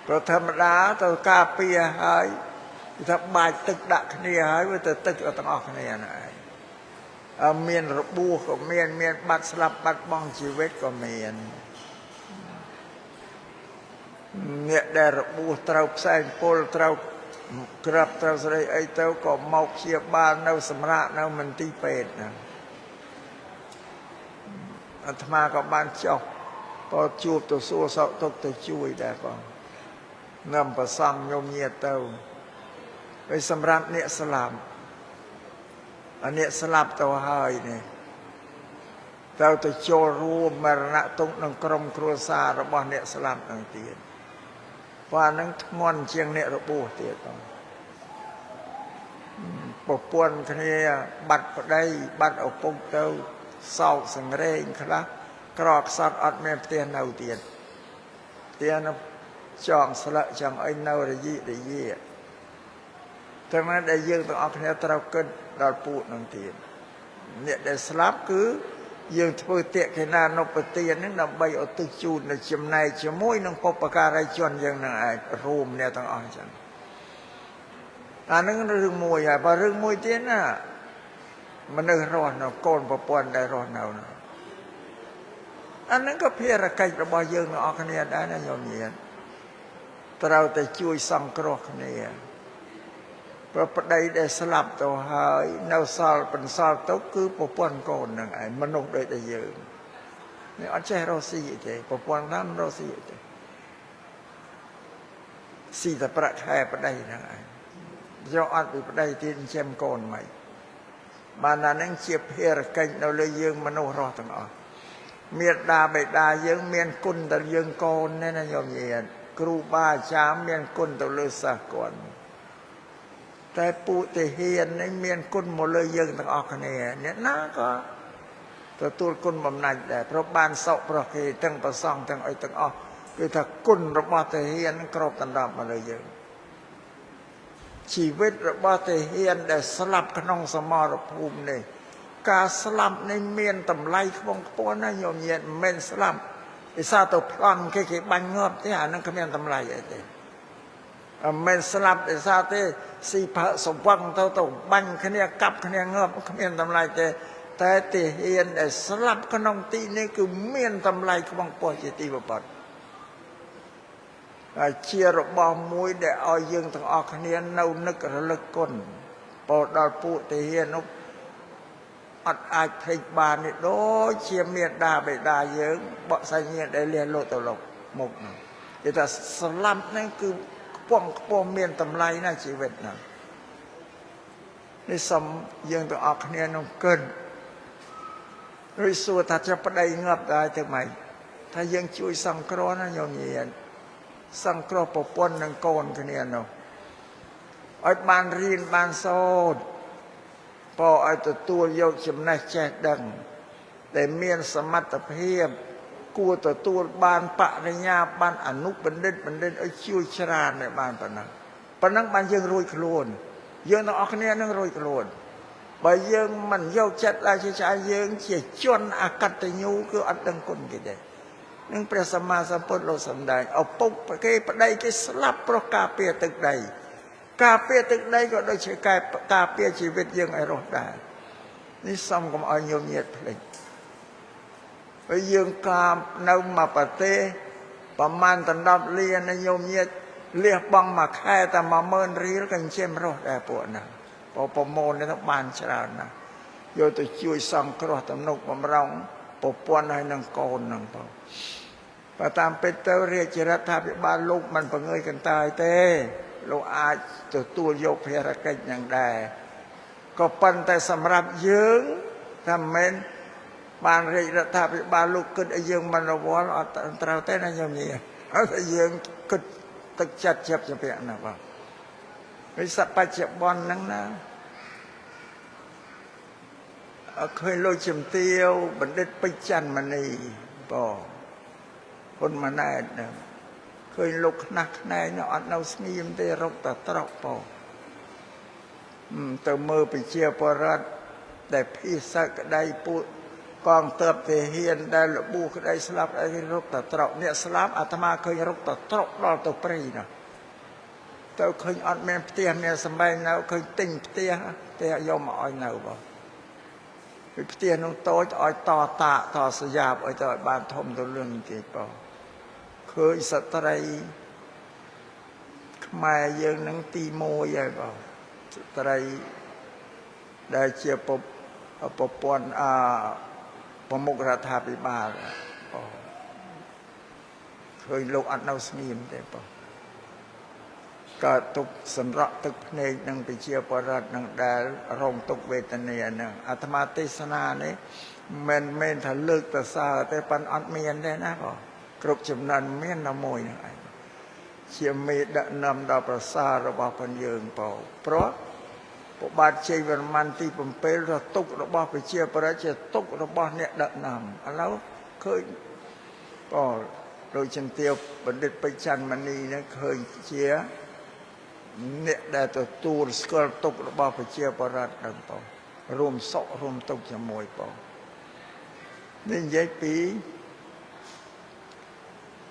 ប្រធម្មតាទៅការពារហើយថាបាច់ទឹកដាក់គ្នាហើយវាទៅទឹកទាំងអស់គ្នាណាឯងមានរបួសក៏មានបាត់ស្លាប់បាត់បង់ជីវិតក៏មានអ្នកដែលរបួសត្រូវផ្សែងពុលត្រូវក្រាប់ត្រូវស្រីអីទៅក៏មកព្យាបាលនៅសម្រាប់នៅមន្ទីរពេទ្យណាអាត្មាក៏បានចុះក៏ជួបទៅសួរសោកទុកទៅជួយដែរបងនាំប្រសំញោមញាតទៅហើយសម្រាប់អ្នកស្លាប់អ្នកស្លាប់ទៅហើយនេះទៅចូលរួមមរណទុក្ខក្នុងក្រុមគ្រួសាររបស់អ្នកស្លាប់នឹងទៀតព្រោះអានឹងធ្ងន់ជាងអ្នករបួសទៀតបងប្រពន្ធគ្នាបាត់ប្តីបាត់ឪពុកទៅសោកសង្រេងខ្លះក្រខ្សត់អត់មានផ្ទះនៅទៀតផ្ទះនៅចងស្លឹកចង់អីនៅរយៈទាំងนั้นដែលយើងទាំងអស់គ្នាត្រូវគិតដល់ពួកនឹងទៀតអ្នកដែលស្លាប់គឺយើងធ្វើតេកេណានុបទានហ្នឹងដើម្បីឧទ្ទិសជូននៅចំណែកជាមួយនឹងបុព្វការីជនយើងនឹងឯងរួមអ្នកទាំងអស់អញ្ចឹងអានឹងរឿងមួយហើយបើរឿងមួយទៀតណាមនុស្សរស់នៅកូនប្រពន្ធដែលរស់នៅអានឹងក៏ភារកិច្ចរបស់យើងទាំងអស់គ្នាដែរណាញោមញាតត្រូវតែជួយសង្គ្រោះគ្នាព្រោះប្តីដែលស្លាប់ទៅហើយនៅសល់បន្សល់ទុកគឺប្រពន្ធកូននឹងឯងមនុស្សដូចតែយើងនេះអត់ចេះរស់ស៊ីទេប្រពន្ធណាមិនរស់ស៊ីទេស៊ីតែប្រាក់ខែប្តីហ្នឹងឯងយកអត់ពីប្តីទៀតចិញ្ចឹមកូនមិនបានតែនឹងជាភារកិច្ចនៅលើយើងមនុស្សរស់ទាំងអស់មេត្តាបិតាយើងមានគុណដល់យើងកូនណាញោមញាត គ្រូបាអាចារ្យមានគុណទៅលើសិស្សគាត់តែពុទ្ធិហ៊ាននេះមានគុណមកលើយើងទាំងអស់គ្នាអ្នកណាក៏ទទួលគុណបំណាច់ដែរព្រោះបានសោកប្រោះគេទាំងប្រសងទាំងអីទាំងអស់គឺថាគុណរបស់ទាហានគ្របដណ្ដប់មកលើយើងជីវិតរបស់ទាហានដែលស្លាប់ក្នុងសមរភូមិនេះការស្លាប់នេះមានតម្លៃខ្ពង់ខ្ពស់ណាស់ញោមញាតិមិនមែនស្លាប់ឯសារទៅប្លន់គេបាញ់ងាប់ទេអានឹងគ្មានតម្លៃអីទេមិនស្លាប់ឯសារទេស៊ីផើសវឹងទៅបាញ់គ្នាកាប់គ្នាងាប់គ្មានតម្លៃទេតែទាហានដែលស្លាប់ក្នុងទីនេះគឺមានតម្លៃខ្ពង់ខ្ពស់ជាទីបំផុតហើយជារបស់មួយដែលឲ្យយើងទាំងអស់គ្នានៅនឹករលឹកគុណពោលដល់ពួកទាហាននោះអត់អាចភ្លេចបាននេះដូចជាមេដាបេដាយើងបកសញ្ញាដែលលះលោទៅលោកមុខនោះគេថាស្លាប់ហ្នឹងគឺខ្ពង់ខ្ពស់មានតម្លៃណាស់ជីវិតហ្នឹងនេះសូមយើងទាំងអស់គ្នានឹងគិតឬសួរថាចាប់ប្តីងាប់ដែរទៅម៉េចថាយើងជួយសង្គ្រោះណាញោមញាតិសង្គ្រោះប្រពន្ធនិងកូនគ្នានោះឲ្យបានរៀនបានសូត្រពោឲ្យទទួលយកចំណេះចេះដឹងដែលមានសមត្ថភាពគួរទទួលបានបរិញ្ញាបត្រអនុបណ្ឌិតឲ្យជួយច្រើនឲ្យបានប៉ុណ្ណឹងបានយើងរួចខ្លួនយើងទាំងអស់គ្នានឹងរួចខ្លួនបើយើងមិនយកចិត្តឲ្យជាឆ្អែយើងជាជនអកតញ្ញូគឺអត់ដឹងគុណគេទេនឹងព្រះសម្មាសម្ពុទ្ធលោកសម្ដែងឪពុកគេប្តីគេស្លាប់ព្រោះការពារទឹកដីការពារទឹកដីក៏ដូចជាការពារជីវិតយើងឲ្យរស់ដែរនេះសូមកុំឲ្យញោមញាតិភ្លេចហើយយើងកាមនៅមកប្រទេសប្រមាណដណ្ដប់លានញោមញាតិលះបង់មួយខែតែ 10000 រៀលក៏ចិញ្ចឹមរស់ដែរពួកហ្នឹងប្រមូលនេះបានច្រើនណាស់យកទៅជួយសង្គ្រោះទំនុកបំរុងប្រពន្ធហើយនឹងកូនហ្នឹងបងបើតាមពិតទៅរាជរដ្ឋាភិបាលលោកមិនបង្ងើយកន្តើយទេលោកអាចទទួលយកភារកិច្ចយ៉ាងដែរក៏ប៉ុន្តែសម្រាប់យើងថាមិនមែនបានរាជរដ្ឋាភិបាលលោកគិតឲ្យយើងមិនរវល់អត់ត្រូវទេណាញោមញាតែយើងគិតទឹកចិត្តជាប់ជាពាក់ណាបងវិសបច្ចុប្បន្នហ្នឹងណាឃើញលោកជំទាវបណ្ឌិតពេជ្រច័ន្ទមនីបងហ៊ុនម៉ាណែតឃើញលោកខ្នះខ្នែងអត់នៅស្ងៀមទេរកតែត្រកបងទៅមើលប្រជាពលរដ្ឋដែលភីសក្តីពួកកងទ័ពទាហានដែលលបួសក្តីស្លាប់អីរកតែត្រកអ្នកស្លាប់អាត្មាឃើញរកតែត្រកដល់ទៅព្រៃណាទៅឃើញអត់មានផ្ទះមានសម្បែងនៅឃើញទិញផ្ទះយកមកឲ្យនៅបងផ្ទះនោះតូចឲ្យតតាតសយាបឲ្យទៅឲ្យបានធំទៅលឿនទៀតបងឃើញស្ត្រីខ្មែរយើងនឹងទី1ហើយបងស្ត្រីដែលជាប្រពន្ធប្រមុខរដ្ឋាភិបាលបងឃើញលោកអត់នៅស្ងៀមទេបងកើតទុកសម្រក់ទឹកភ្នែកនឹងប្រជាពលរដ្ឋនឹងដែលរងទុកវេទនានឹងអាត្មាទេសនានេះមិនមែនថាលើកទៅសើទេប៉ុន្តែអត់មានទេណាបងគ្រប់ចំណិនមានតែមួយហ្នឹងឯងជាមេដឹកនាំដល់ប្រសើររបស់ផងយើងបងព្រោះពុបាទជ័យវរ្ម័នទី7រទុករបស់ប្រជាពលរដ្ឋជាទុករបស់អ្នកដឹកនាំឥឡូវឃើញបងលោកជំទាវបណ្ឌិតពេជ្រច័ន្ទមនីនេះឃើញជាអ្នកដែលទទួលស្គាល់ទុករបស់ប្រជាពលរដ្ឋហ្នឹងបងរួមសុខរួមទុកជាមួយបងនេះនិយាយពី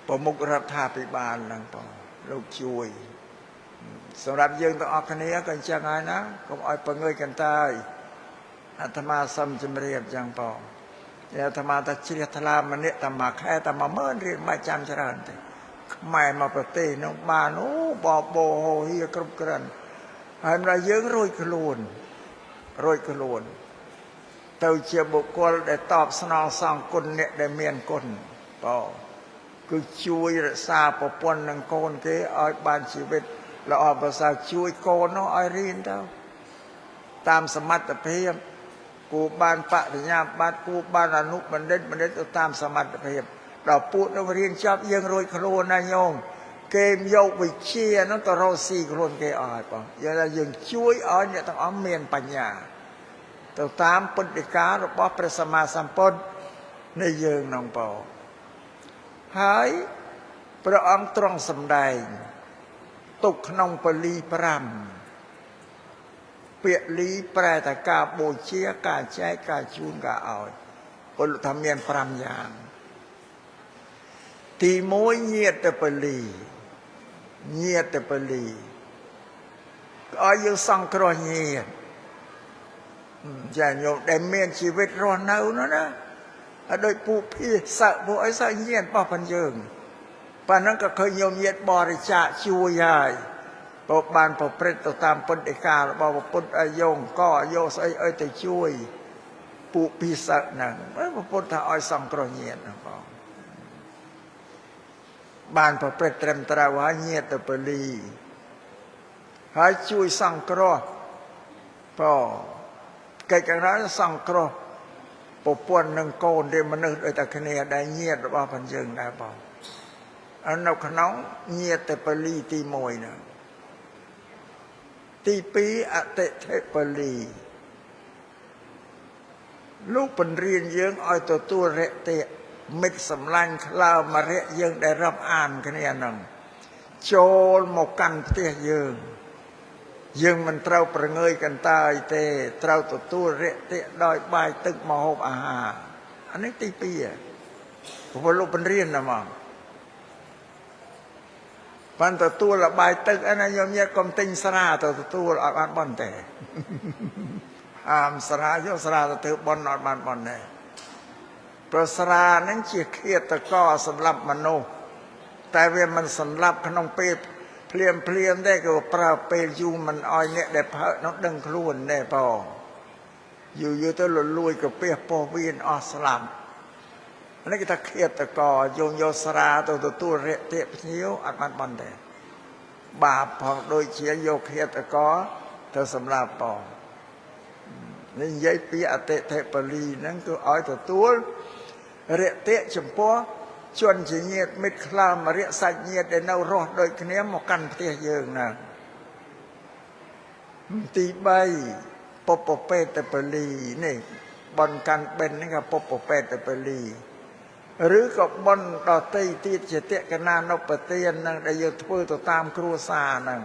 ប្រមុខរដ្ឋាភិបាលហ្នឹងបងលោកជួយសម្រាប់យើងទាំងអស់គ្នាក៏អញ្ចឹងហើយណាកុំឲ្យបង្ងើយកន្តើយអាត្មាសូមជម្រាបចឹងបងអាត្មាថាជ្រះថ្លាម្នាក់តែមួយខែតែ 10000 រៀលមិនចាំច្រើនទេខ្មែរមកប្រទេសនោះបានអូបបោហោហៀគ្រប់គ្រាន់ហើយម្ល៉េះយើងរួចខ្លួនទៅជាបុគ្គលដែលតបស្នងសងគុណអ្នកដែលមានគុណបងគឺជួយរក្សាប្រពន្ធនិងកូនគេឲ្យបានជីវិតល្អប្រសើរជួយកូននោះឲ្យរៀនទៅតាមសមត្ថភាពគួរបានបរិញ្ញាបត្រគួរបានអនុបណ្ឌិតទៅតាមសមត្ថភាពដល់ពួកនោះរៀនចប់យើងរួចខ្លួនណាញោម គេយកវិជានោះទៅរកស៊ីខ្លួនគេអស់បងយើងជួយឲ្យអ្នកទាំងអស់មានបញ្ញាទៅតាមពុទ្ធដីការបស់ព្រះសម្មាសម្ពុទ្ធនៃយើងនោះបងហើយព្រះអង្គទ្រង់សម្ដែងទុកក្នុងពលី5ពាក្យលីប្រែតែការបូជាការចែកការជូនការឲ្យពលថាមាន5យ៉ាងទី1ញាតិពលីញាតិពលីឲ្យយើងសង្គ្រោះញាតិចាញោមដែលមានជីវិតរស់នៅនោះណាដោយពួកភាសៈពួកអីសើញាតិរបស់ផងយើងប៉ណ្ណឹងក៏ឃើញញោមញាតិបរិច្ចាគជួយហើយព្រោះបានប្រព្រឹត្តទៅតាមពុទ្ធដីការបស់ពុទ្ធឲ្យយកក៏យកស្អីឲ្យទៅជួយពួកភាសៈហ្នឹងព្រះពុទ្ធថាឲ្យសង្គ្រោះញាតិណាបងបានប្រព្រឹត្តត្រឹមត្រូវហើយញាតិពលីហើយជួយសង្គ្រោះបងកិច្ចការនោះសង្គ្រោះប្រពន្ធនិងកូនដែលមនុស្សដូចតែគ្នាដែលញាតិរបស់ផងយើងដែរបងនៅក្នុងញាតិពលីទី1ហ្នឹងទី2អតិថិពលីលោកបញ្រៀនយើងឲ្យទទួលរតិមិត្តសម្លាញ់ក្លើមរៈយើងដែលរាប់អានគ្នាហ្នឹងចូលមកកាន់ផ្ទះយើងមិនត្រូវប្រងើយកន្តើយទេត្រូវទទួលរតិដោយបាយទឹកម្ហូបអាហារអានេះទី2ព្រោះលោកបញ្រៀនណាមកបានទទួលបាយទឹកអីណាញោមញាតិកុំទិញស្រាទៅទទួលអត់បានបន់ទេអាមស្រាយកស្រាទៅធ្វើបន់អត់បានបន់ទេព្រោះស្រាហ្នឹងជាឃាតករសម្រាប់មនុស្សតែវាមិនសម្រាប់ក្នុងពេលភ្លាមទេគឺប្រើពេលយូរមិនអោយអ្នកដែលផើនោះដឹងខ្លួនទេបងយូរទៅលលួយកាពះពោះវៀនអស់ស្លាប់នេះគេថាឃាតករយកស្រាទៅទទួលរតិភ្ញៀវអត់បានបន់ទេបាបផងដូចជាយកឃាតករទៅសម្រាប់បងនេះនិយាយពីអតិថិពលីហ្នឹងគឺឲ្យទទួលរតិចំពោះជនជាញាតិមិត្តក្លើមរៈសាច់ញាតិដែលនៅរស់ដូចគ្នាមកកាន់ផ្ទះយើងណាទី3ពុពបេតពលីនេះបនកាន់បិណ្ឌនេះក៏ពុពបេតពលីឬក៏បនដតីទៀតជាតកណានុបទាននឹងដែលយើងធ្វើទៅតាមគ្រួសារហ្នឹង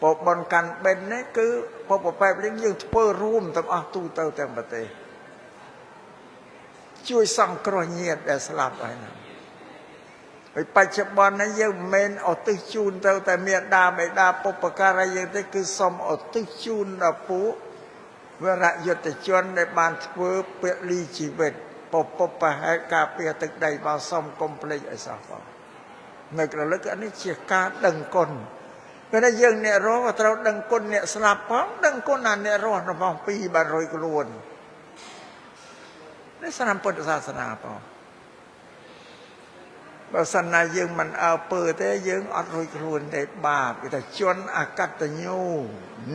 ពុបនកាន់បិណ្ឌនេះគឺពុពបេតពលីយើងធ្វើរួមទាំងអស់ទូទៅទាំងប្រទេសជួយសង្គ្រោះញាតិដែលស្លាប់ហើយណាហើយបច្ចុប្បន្ននេះយើងមិនមែនឧទ្ទិសជូនទៅតែមានដាបេដាពុបការៈយើងទេគឺសូមឧទ្ទិសជូនដល់ពួកវរយុទ្ធជនដែលបានធ្វើពលីជីវិតពុបហេតុការពារទឹកដីមកសូមកុំភ្លេចឲ្យសោះបងនៅក្រឡឹកនេះជាការដឹងគុណពេលនេះយើងអ្នករស់ក៏ត្រូវដឹងគុណអ្នកស្លាប់ផងដឹងគុណណាអ្នករស់របស់2 300ខ្លួននេះស្នាមពុទ្ធសាសនាបងបើសិនណាយើងមិនអើពើទេយើងអត់រួចខ្លួនទេបាបគេថាជន់អកតញ្ញូ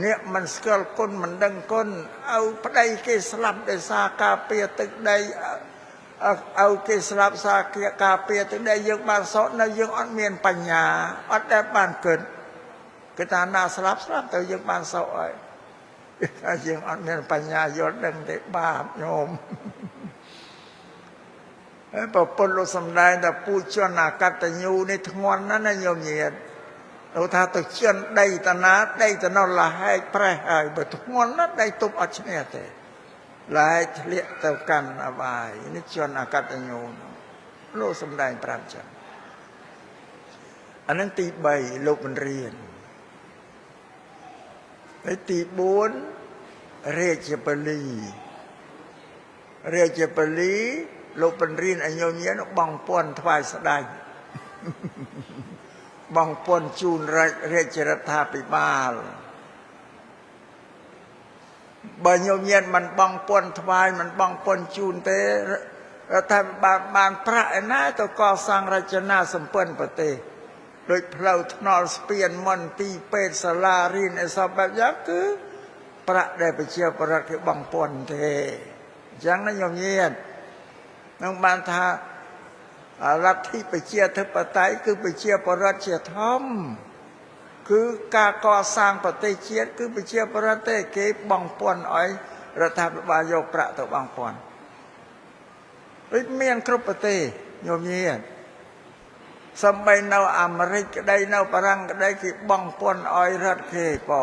អ្នកមិនស្គាល់គុណមិនដឹងគុណឲ្យប្តីគេស្លាប់ដោយសារការពារទឹកដីឲ្យគេស្លាប់សារការពារទឹកដីយើងបានសោតនៅយើងអត់មានបញ្ញាអត់ដែលបានគិតគេថាណាស្លាប់ទៅយើងបានសោតហើយថាយើងអត់មានបញ្ញាយល់ដឹងទេបាបញោមប្រពន្ធលោកសំដែងថាពូជន់អកតញ្ញូនេះធ្ងន់ណាស់ណាញោមញាតិលោកថាទៅជន់ដីតាណាដីទៅនៅលហែកប្រេះហើយបើធ្ងន់ណាស់ដីទប់អត់ឈ្នះទេលហែកធ្លាក់ទៅកាន់អបាយនេះជន់អកតញ្ញូលោកសំដែងប្រាប់ចឹងអានឹងទី3លោកបញ្រៀនហើយទី4រាជពលីលោកបញ្រៀនឲ្យញោមញាតិបងពន្ធថ្វាយស្ដេចបងពន្ធជូនរាជរដ្ឋាភិបាលបើញោមញាតិមិនបងពន្ធថ្វាយមិនបងពន្ធជូនទេរដ្ឋាភិបាលបានប្រាក់ឯណាទៅកសាងរចនាសម្ព័ន្ធប្រទេសដូចផ្លូវថ្នល់ស្ពានមន្ទីរពេទ្យសាលារៀនអីសពបែបយ៉ាងគឺប្រាក់ដែលប្រជាពលរដ្ឋគេបងពន្ធទេអញ្ចឹងណាញោមញាតិនឹងបានថា รัฐที่ប្រជាធិបតេយ្យគឺប្រជាពលរដ្ឋជាធំគឺការកសាងប្រទេសជាតិគឺប្រជាពលរដ្ឋទេគេបងពន្ធឲ្យរដ្ឋាភិបាលយកប្រាក់ទៅបងពន្ធដូចមានគ្រប់ប្រទេសញោមញាតិសំបីនៅអាមេរិកក្តីនៅបារាំងក្តីគេបងពន្ធឲ្យរដ្ឋគេបើ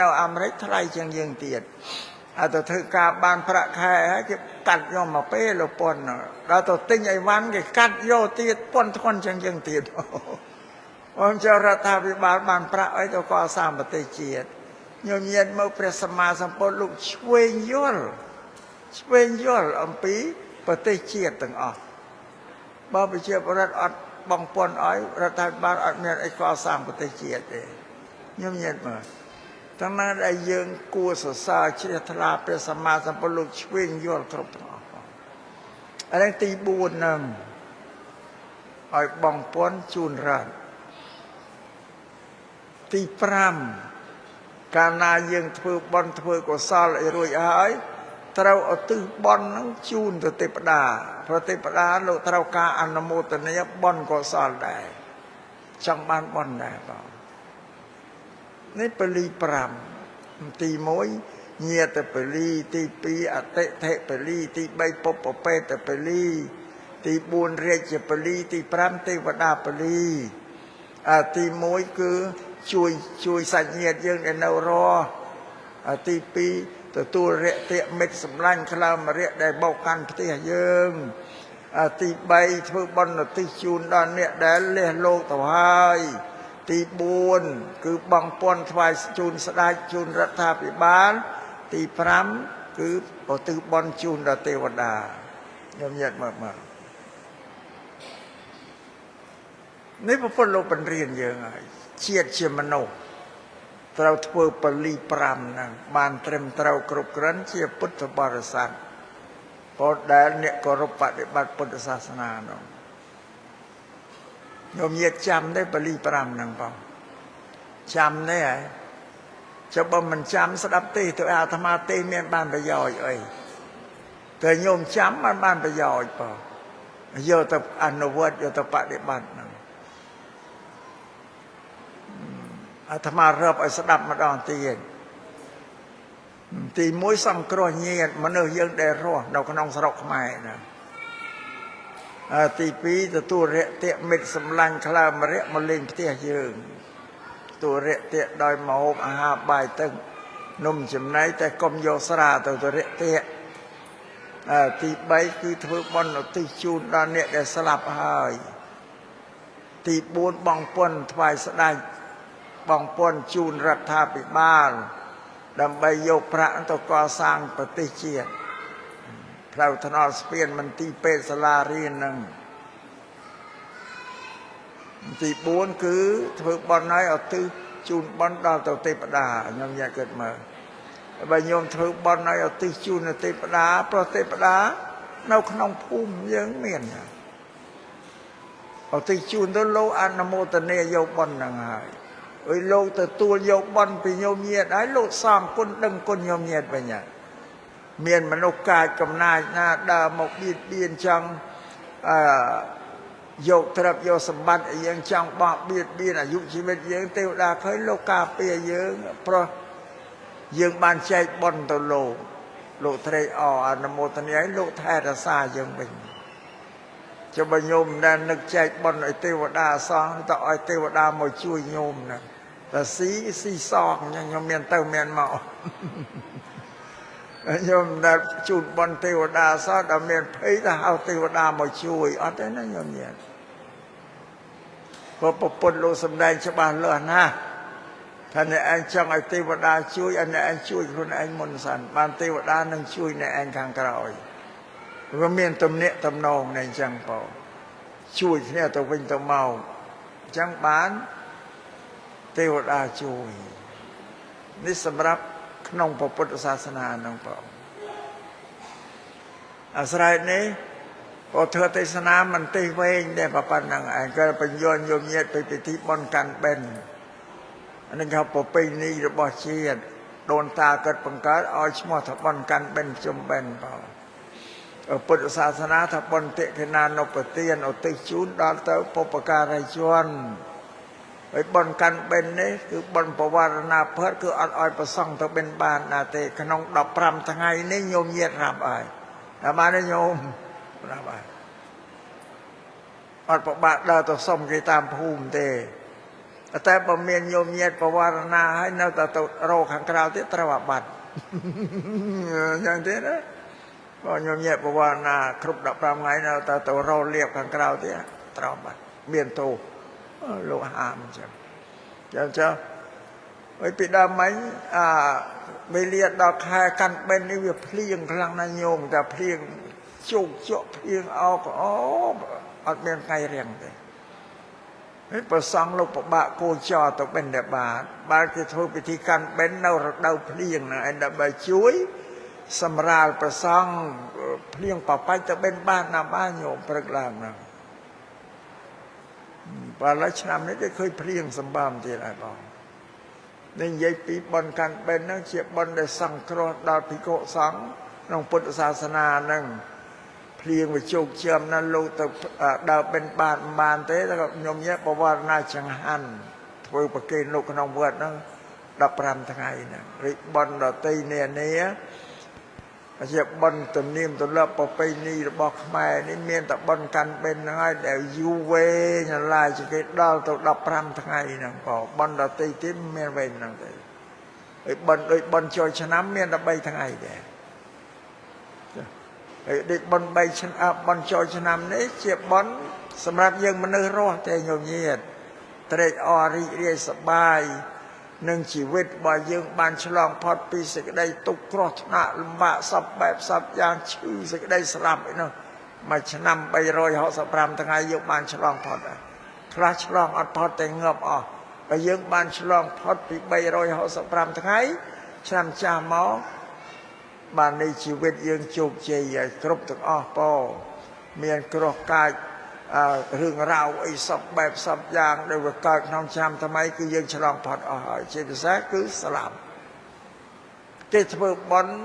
នៅអាមេរិកថ្លៃជាងយើងទៀតឲ្យទៅធ្វើការបានប្រាក់ខែហើយគេកាត់យកមកពេលលពន្ធដល់ទៅទិញអីវ៉ាន់គេកាត់យកទៀតពន្ធធ្ងន់ជាងយើងទៀតអមចរដ្ឋាភិបាលបានប្រាក់អីទៅកសាងប្រទេសជាតិញោមញាតិមកព្រះសម្មាសម្ពុទ្ធលោកឆ្វេងយល់អំពីប្រទេសជាតិទាំងអស់បើប្រជាពលរដ្ឋអត់បងពន្ធឲ្យរដ្ឋាភិបាលអត់មានអីកសាងប្រទេសជាតិទេញោមញាតិមើលទាំងนั้นដែលយើងគួរសរសើរជ្រះថ្លាព្រះសម្មាសម្ពុទ្ធលោកឆ្វេងយល់គ្រប់ទាំងអស់អានេះទី4ហ្នឹងឲ្យបងពន្ធជូនរដ្ឋទី5កាលណាយើងធ្វើបុណ្យធ្វើកុសលឲ្យរួចហើយត្រូវឧទ្ទិសបុណ្យហ្នឹងជូនទៅទេវតាព្រោះទេវតាលោកត្រូវការអនុមោទនាបុណ្យកុសលដែរចង់បានបុណ្យដែរបងនេះពលី5ទី1ញាតពលីទី2អតិថិពលីទី3ពុព្វបេតពលីទី4រាជពលីទី5ទេវតាពលីទី1គឺជួយសាច់ញាតិយើងដែលនៅរស់ទី2ទទួលរយៈមិត្តសម្លាញ់ខ្លោមរយៈដែលបោកកាន់ផ្ទះយើងទី3ធ្វើបុណ្យឧទ្ទិសជូនដល់អ្នកដែលលះលោកទៅហើយទី4គឺបងពន្ធថ្វាយជូនស្ដេចជូនរដ្ឋាភិបាលទី5គឺឧទ្ទិសបុណ្យជូនដល់ទេវតាញោមញាតិមើលនេះព្រះពុទ្ធលោកបញ្រៀនយើងហើយជាតិជាមនុស្សត្រូវធ្វើពលី5ហ្នឹងបានត្រឹមត្រូវគ្រប់គ្រាន់ជាពុទ្ធបរិស័ទពលដែលអ្នកគោរពបដិបត្តិពុទ្ធសាសនានោះញោមញាតិចាំទេពលី5ហ្នឹងបងចាំទេហ៎ចុះបើមិនចាំស្ដាប់ទេទៅអាត្មាទេមានបានប្រយោជន៍អីតែញោមចាំបានប្រយោជន៍បងយកទៅអនុវត្តយកទៅបដិបត្តិហ្នឹងអាត្មារាប់ឲ្យស្ដាប់ម្ដងទៀតទី1សង្គ្រោះញាតិមនុស្សយើងដែលរស់នៅក្នុងស្រុកខ្មែរណាទី2ទទួលរយៈមិត្តសម្លាញ់ខ្លោមរយៈមកលេងផ្ទះយើងទទួលរយៈដោយម្ហូបអាហារបាយទឹកនំចំណីតែកុំយកស្រាទៅរយៈទី3គឺធ្វើបុណ្យឧទ្ទិសជូនដល់អ្នកដែលស្លាប់ហើយទី4បងពន្ធថ្វាយស្ដេចបងពន្ធជូនរដ្ឋាភិបាលដើម្បីយកប្រាក់ទៅកសាងប្រទេសជាតិផ្លូវថ្នល់ស្ពានមន្ទីរពេទ្យសាលារៀនហ្នឹងទី4គឺធ្វើបុណ្យឲ្យឧទ្ទិសជូនបុណ្យដល់ទៅទេវតាញោមញាតិគិតមើលបើញោមធ្វើបុណ្យឲ្យឧទ្ទិសជូនទៅទេវតាព្រោះទេវតានៅក្នុងភូមិយើងមានឧទ្ទិសជូនទៅលោកអនុមោទនាយកបុណ្យហ្នឹងហើយអើយលោកទទួលយកបុណ្យពីញោមញាតិហើយលោកសងគុណដឹងគុណញោមញាតិវិញមានមនុស្សកាចកំណាចណាដើរមកបៀតបៀនចង់យកទ្រព្យយកសម្បត្តិឲ្យយើងចង់បោះបៀតបៀនអាយុជីវិតយើងទេវតាឃើញលោកការពារយើងព្រោះយើងបានចែកបុណ្យទៅលោកត្រេកអរអនុមោទនាឲ្យលោកថែរក្សាយើងវិញចុះបើញោមដែលនឹកចែកបុណ្យឲ្យទេវតាសងទៅឲ្យទេវតាមកជួយញោមណាតែស៊ីសងញោមមានទៅមានមកញោមដែលជូនបុណ្យទេវតាសោះដល់មានភ័យទៅហៅទេវតាមកជួយអត់ទេណាញោមញាតិព្រោះពុទ្ធលោកសម្ដែងច្បាស់លាស់ណាស់ថាអ្នកឯងចង់ឲ្យទេវតាជួយឲ្យអ្នកឯងជួយខ្លួនឯងមុនសិនបានទេវតានឹងជួយអ្នកឯងខាងក្រោយវាមានទំនាក់ទំនងnàyអញ្ចឹងបងជួយគ្នាទៅវិញទៅមកអញ្ចឹងបានទេវតាជួយនេះសម្រាប់ក្នុងពុទ្ធសាសនាហ្នឹងបងអាស្រ័យនេះក៏ធ្វើទេសនាមិនទេវែងដែរប៉ុណ្ណឹងឯងក៏បញ្យល់ញោមញាតិទៅពិធីបុណ្យកាន់បិណ្ឌអានេះเขาប្រពៃណីរបស់ជាតិដូនតាកើតបង្កើតឲ្យឈ្មោះថាបុណ្យកាន់បិណ្ឌជុំបិណ្ឌបង ពុទ្ធសាសនាថាបុណ្យតិខិណានុប្រទានឧទ្ទិសជូនដល់ទៅបុព្វការីជនហើយបុណ្យកាន់បិណ្ឌនេះគឺបុណ្យបវរណាភេទគឺអត់ឲ្យប្រសង់ទៅបិណ្ឌបានណាទេក្នុង15ថ្ងៃនេះញោមញាតរាប់ហើយតែបានទេញោមរាប់ហើយអត់ប្របាក់ដើរទៅសុំគេតាមភូមិទេតែបើមានញោមញាតបវរណាហើយនៅតែទៅរកខាងក្រៅទៀតត្រូវអាបត្តិយ៉ាងទេណាបើញោមញាតបវរណាគ្រប់15ថ្ងៃនៅតែទៅរកលៀបខាងក្រៅទៀតត្រូវអាបត្តិមានទោសលោកហាមអញ្ចឹងហើយពីដើមមិញវេលាដល់ខែកាន់បិណ្ឌនេះវាភ្លៀងខ្លាំងណាស់ញោមតែភ្លៀងជោគជក់ភ្លៀងអោកអត់មានថ្ងៃរៀងទេហើយប្រសង់លោកប្របាក់គោចរទៅបិណ្ឌបាតបើគេធ្វើពិធីកាន់បិណ្ឌនៅរដូវភ្លៀងហ្នឹងឯងដើម្បីជួយសម្រាលប្រសង់ភ្លៀងបបាច់ទៅបិណ្ឌបាតណាបានញោមព្រឹកឡើងហ្នឹងបើឡើយឆ្នាំនេះគេឃើញភ្លៀងសម្បំទៀតហើយបងនេះនិយាយពីបុណ្យកាន់បិណ្ឌហ្នឹងជាបុណ្យដែលសង្គ្រោះដល់ភិក្ខុសង្ឃក្នុងពុទ្ធសាសនាហ្នឹងភ្លៀងវាជោគជើងណាស់លោកទៅដើរបិណ្ឌបាតបានទេតែខ្ញុំញ៉ែបវរណាចង្ហាន់ធ្វើប្រគេនលោកក្នុងវត្តហ្នឹង15ថ្ងៃហ្នឹងរីកបុណ្យដតីនានាជាបុណ្យទំនៀមទម្លាប់ប្រពៃណីរបស់ខ្មែរនេះមានតែបុណ្យកាន់បិណ្ឌហ្នឹងហើយដែលយូរវែងឡាយជាងគេដល់ទៅ15ថ្ងៃហ្នឹងក៏បុណ្យដតីទៀតមានវែងហ្នឹងទេហើយបុណ្យដូចបុណ្យចូលឆ្នាំមានតែ3ថ្ងៃដែរហើយដូចបុណ្យ3ឆ្នាំបុណ្យចូលឆ្នាំនេះជាបុណ្យសម្រាប់យើងមនុស្សរស់តែញោមញាតត្រេកអររីករាយសប្បាយនឹងជីវិតរបស់យើងបានឆ្លងផុតពីសេចក្តីទុក្ខគ្រោះថ្នាក់លំបាកសពបែបសពយ៉ាងឈឺសេចក្តីស្លាប់ឯនោះមួយឆ្នាំ365ថ្ងៃយើងបានឆ្លងផុតហើយខ្លះឆ្លងអត់ផុតតែងាប់អស់បើយើងបានឆ្លងផុតពី365ថ្ងៃឆ្នាំចាស់មកបាននៃជីវិតយើងជោគជ័យហើយគ្រប់ទាំងអស់ពោមានគ្រោះកាចរឿងរ៉ាវអីសពបែបសពយ៉ាងដែលវាកើតក្នុងឆ្នាំថ្មីគឺយើងឆ្លងផុតអស់ហើយជាពិសេសគឺស្លាប់គេធ្វើបុណ្យ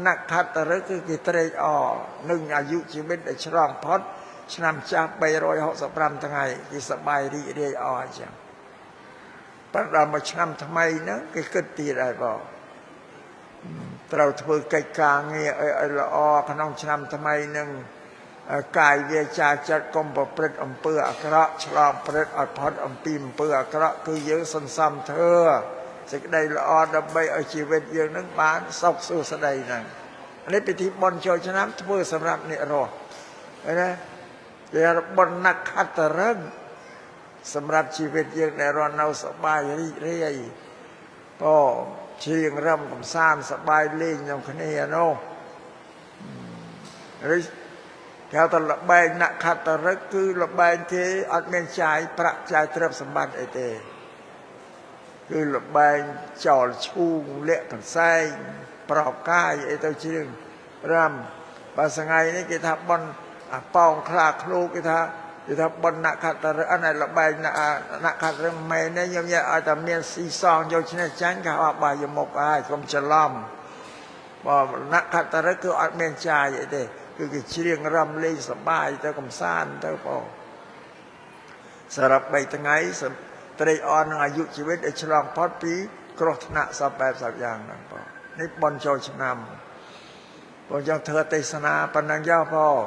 ណក្ខត្តរឹកគឺគេត្រេកអរនឹងអាយុជីវិតដែលឆ្លងផុតឆ្នាំចាស់365ថ្ងៃគេសប្បាយរីករាយអស់អញ្ចឹងប៉ុន្តែមួយឆ្នាំថ្មីហ្នឹងគេគិតទៀតហើយបងត្រូវធ្វើកិច្ចការងារឲ្យល្អក្នុងឆ្នាំថ្មីហ្នឹងកាយវាចាចិត្តកុំប្រព្រឹត្តអំពើអាក្រក់ឆ្លងព្រឹត្តឲ្យផុតអំពីអំពើអាក្រក់គឺយើងសន្សំធ្វើសេចក្តីល្អដើម្បីឲ្យជីវិតយើងនឹងបានសុខសួស្តីហ្នឹងនេះពិធីបុណ្យចូលឆ្នាំធ្វើសម្រាប់អ្នករស់ឃើញទេគេហៅបុណ្យណក្ខត្តរឹកសម្រាប់ជីវិតយើងដែលរស់នៅសប្បាយរីករាយក៏ជៀងរំកំសាន្តសប្បាយលេងក្នុងគ្នានោះឬគេថាល្បែងណក្ខត្តរឹកគឺល្បែងគេអត់មានចាយប្រាក់ចាយទ្រព្យសម្បត្តិអីទេគឺល្បែងចោលឈូងលាក់កន្សែងប្រោបកាយអីទៅជឿងរំបើសងៃនេះគេថាបន់អាប៉ោងខ្លាឃ្លោកគេថាបន់ណក្ខត្តរឹកអានេះល្បែងណក្ខត្តរឹកមែនទេខ្ញុំនិយាយឲ្យតែមានស៊ីសងយកឈ្នះចាញ់គេអបបាយមុខហើយកុំច្រឡំបើណក្ខត្តរឹកគឺអត់មានចាយអីទេគឺគេច្រៀងរំលេងសប្បាយទៅកំសាន្តទៅបងសរុប3ថ្ងៃត្រេកអរនឹងអាយុជីវិតឲ្យឆ្លងផុតពីគ្រោះថ្នាក់សពបែបសពយ៉ាងហ្នឹងបងនេះបុណ្យចូលឆ្នាំបងចង់ធ្វើទេសនាប៉ុណ្ណឹងចុះបង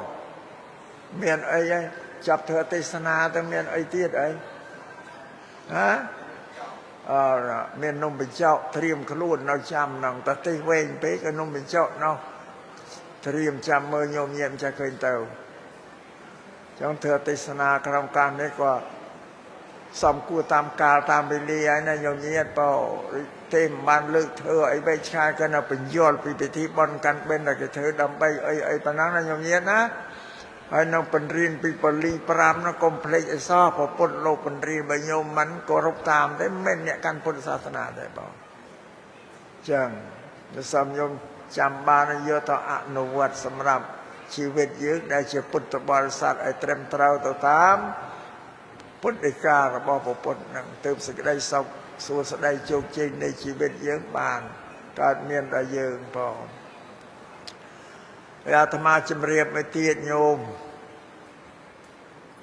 មានអីហើយចាប់ធ្វើទេសនាទៅមានអីទៀតអីហ៎មាននំបញ្ចុកត្រៀមខ្លួននៅចាំហ្នឹងតែទេសវែងពេកក៏នំបញ្ចុកនោះត្រៀមចាំមើលញោមញាតចាឃើញទៅចង់ធ្វើទេសនាក្នុងការនេះក៏សំគួរតាមកាលតាមវេលាហើយណាញោមញាតបើទេមិនបានលើកធ្វើអីវែងឆ្ងាយក៏នៅបញ្យល់ពីពិធីបុណ្យកាន់បិណ្ឌដែលគេធ្វើដើម្បីអីប៉ុណ្ណឹងណាញោមញាតណាហើយនៅបញ្រៀនពីពលី5នោះកុំភ្លេចអីសោះព្រះពុទ្ធលោកបញ្រៀនបើញោមមិនគោរពតាមទេមិនអ្នកកាន់ពុទ្ធសាសនាទេបងចឹងទៅសំញោមចាំបានយកទៅអនុវត្តសម្រាប់ជីវិតយើងដែលជាពុទ្ធបរិស័ទឲ្យត្រឹមត្រូវទៅតាមពុទ្ធដីការបស់ព្រះពុទ្ធនឹងទើបសេចក្តីសុខសួស្តីជោគជ័យនៃជីវិតយើងបានកើតមានដល់យើងផង อาตมาจำเรียบไม่เตียดโยม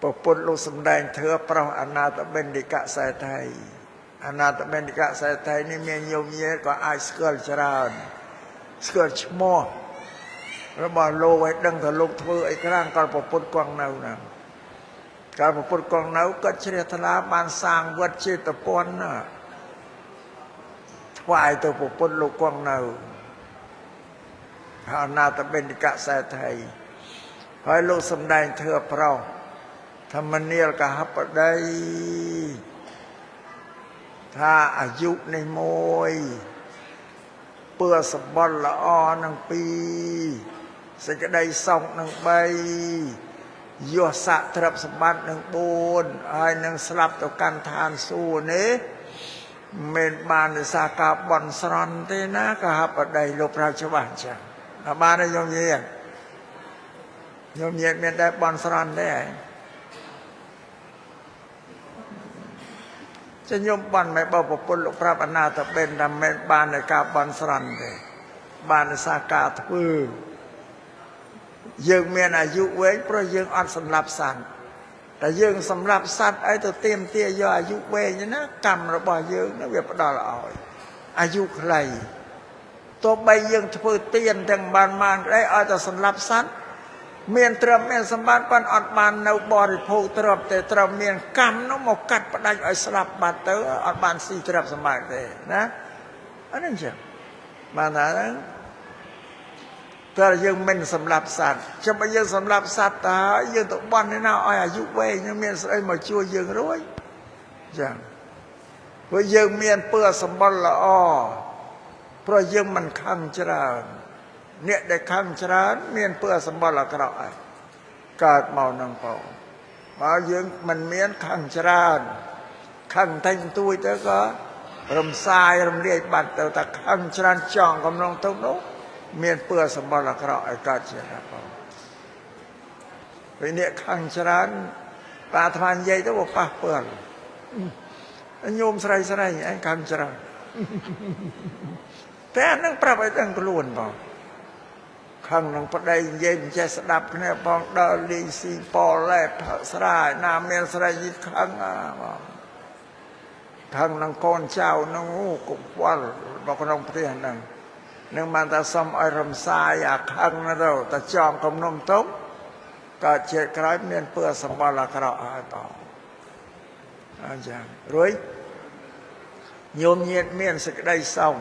ประพุทธลูกสำแดงเธอพระอนาถเบนดิกะสายไทยอนาถเบนดิกะสายไทยนี่เมียโยมเยก็อายสเกิลจรานสเกิลชโมแล้วบอกโลไว้ดังทะลุทไอ้ครั้งการประพุทธกวางเนานะการประพุทธกวางเนาก็เฉลี่ยทลาบานสร้างวัดเจตปนนะถวายตัวประพุทธลูกกวางเนาอนาถเบนดิกะสายไทยพอลูกสำแดงเธอพระธรรมเนียลกะฮับได้ถ้าอายุในโมยเปื่อสบอลละอ่อนนังปีสิกระไดส่องนังใบยัวสะทรับสมบัตินังบูนไอ้นังสลับต่อการทานสู้นี้เมนบานในสากาบอนสรอนเตนะกะฮับได้ลบราชวังจังบานในยมเยียนเมียนได้บอนสรอนได้จะยมบันไม่บอกปุลพระอนาถเบนดำเมบานในกาบันสรันเลยบานในสากาทพือยังเมียนอายุเว้ยเพราะยังอัดสำหรับสัตว์แต่ยังสำหรับสัตว์ไอ้ตัวเต็มเตี้ยย่ออายุเว้ยนี่นะกรรมระบายยังนะเวียบดอลอยอายุใครตัวใบยังถือเตียนแทงบานมานได้เอาแต่สำหรับสัตว์เมียนเตรียมเมียนสมบัติปันอดบานในบริโภคเตรียมแต่เตรียมเมียนกรรมน้องมากัดประดัยไอ้สลับบาดเตออดบานสีเตรียมสมบัติเลยนะอันนั้นใช่มาหนานั้นแต่ยังเป็นสำหรับสัตว์จะไปยังสำหรับสัตว์ตายังตัวบ้านนี่น่าอ้อยอายุเว้ยยังเมียนไอ้มาช่วยยังรวยจังเพราะยังเมียนเปื่อสมบัติละอ้อเพราะยังมันขังจราเนี่ยได้ขังจราเมียนเปื่อสมบัติละกระไรกาดเมานังเป่ามายังมันเมียนขังจราขังทั้งตัวเจ้าก็รำทรายรำเรียบบัดแต่ขังจราจ่องกำลังตรงนู้เมียนเปื่อสมบัติละกระไรกาดเจ้าเป่าไปเนี่ยขังจราปาทานใหญ่ตัวป้าเปื่อนโยมใส่ไอ้ขังจราแต่นั่งปรับไอ้ตั้งกลุ่นเปล่าขังนังประเดี๋ยวเย็นใจสดับเนี่ยปองดอลีซีปอแลบสลายนาเมียนสลายยิขังขังนังก้อนเจ้านังงูกุบวัลบอกน้องเพียงนังมันตาสมไอรำทรายอยากขังนะเราแต่จอมกำนมต้มก็เจ็ดคล้ายเมียนเปื่อสมบัติละกระอาต่ออาจารย์รวยโยมเย็นเมียนสักได้ส่ง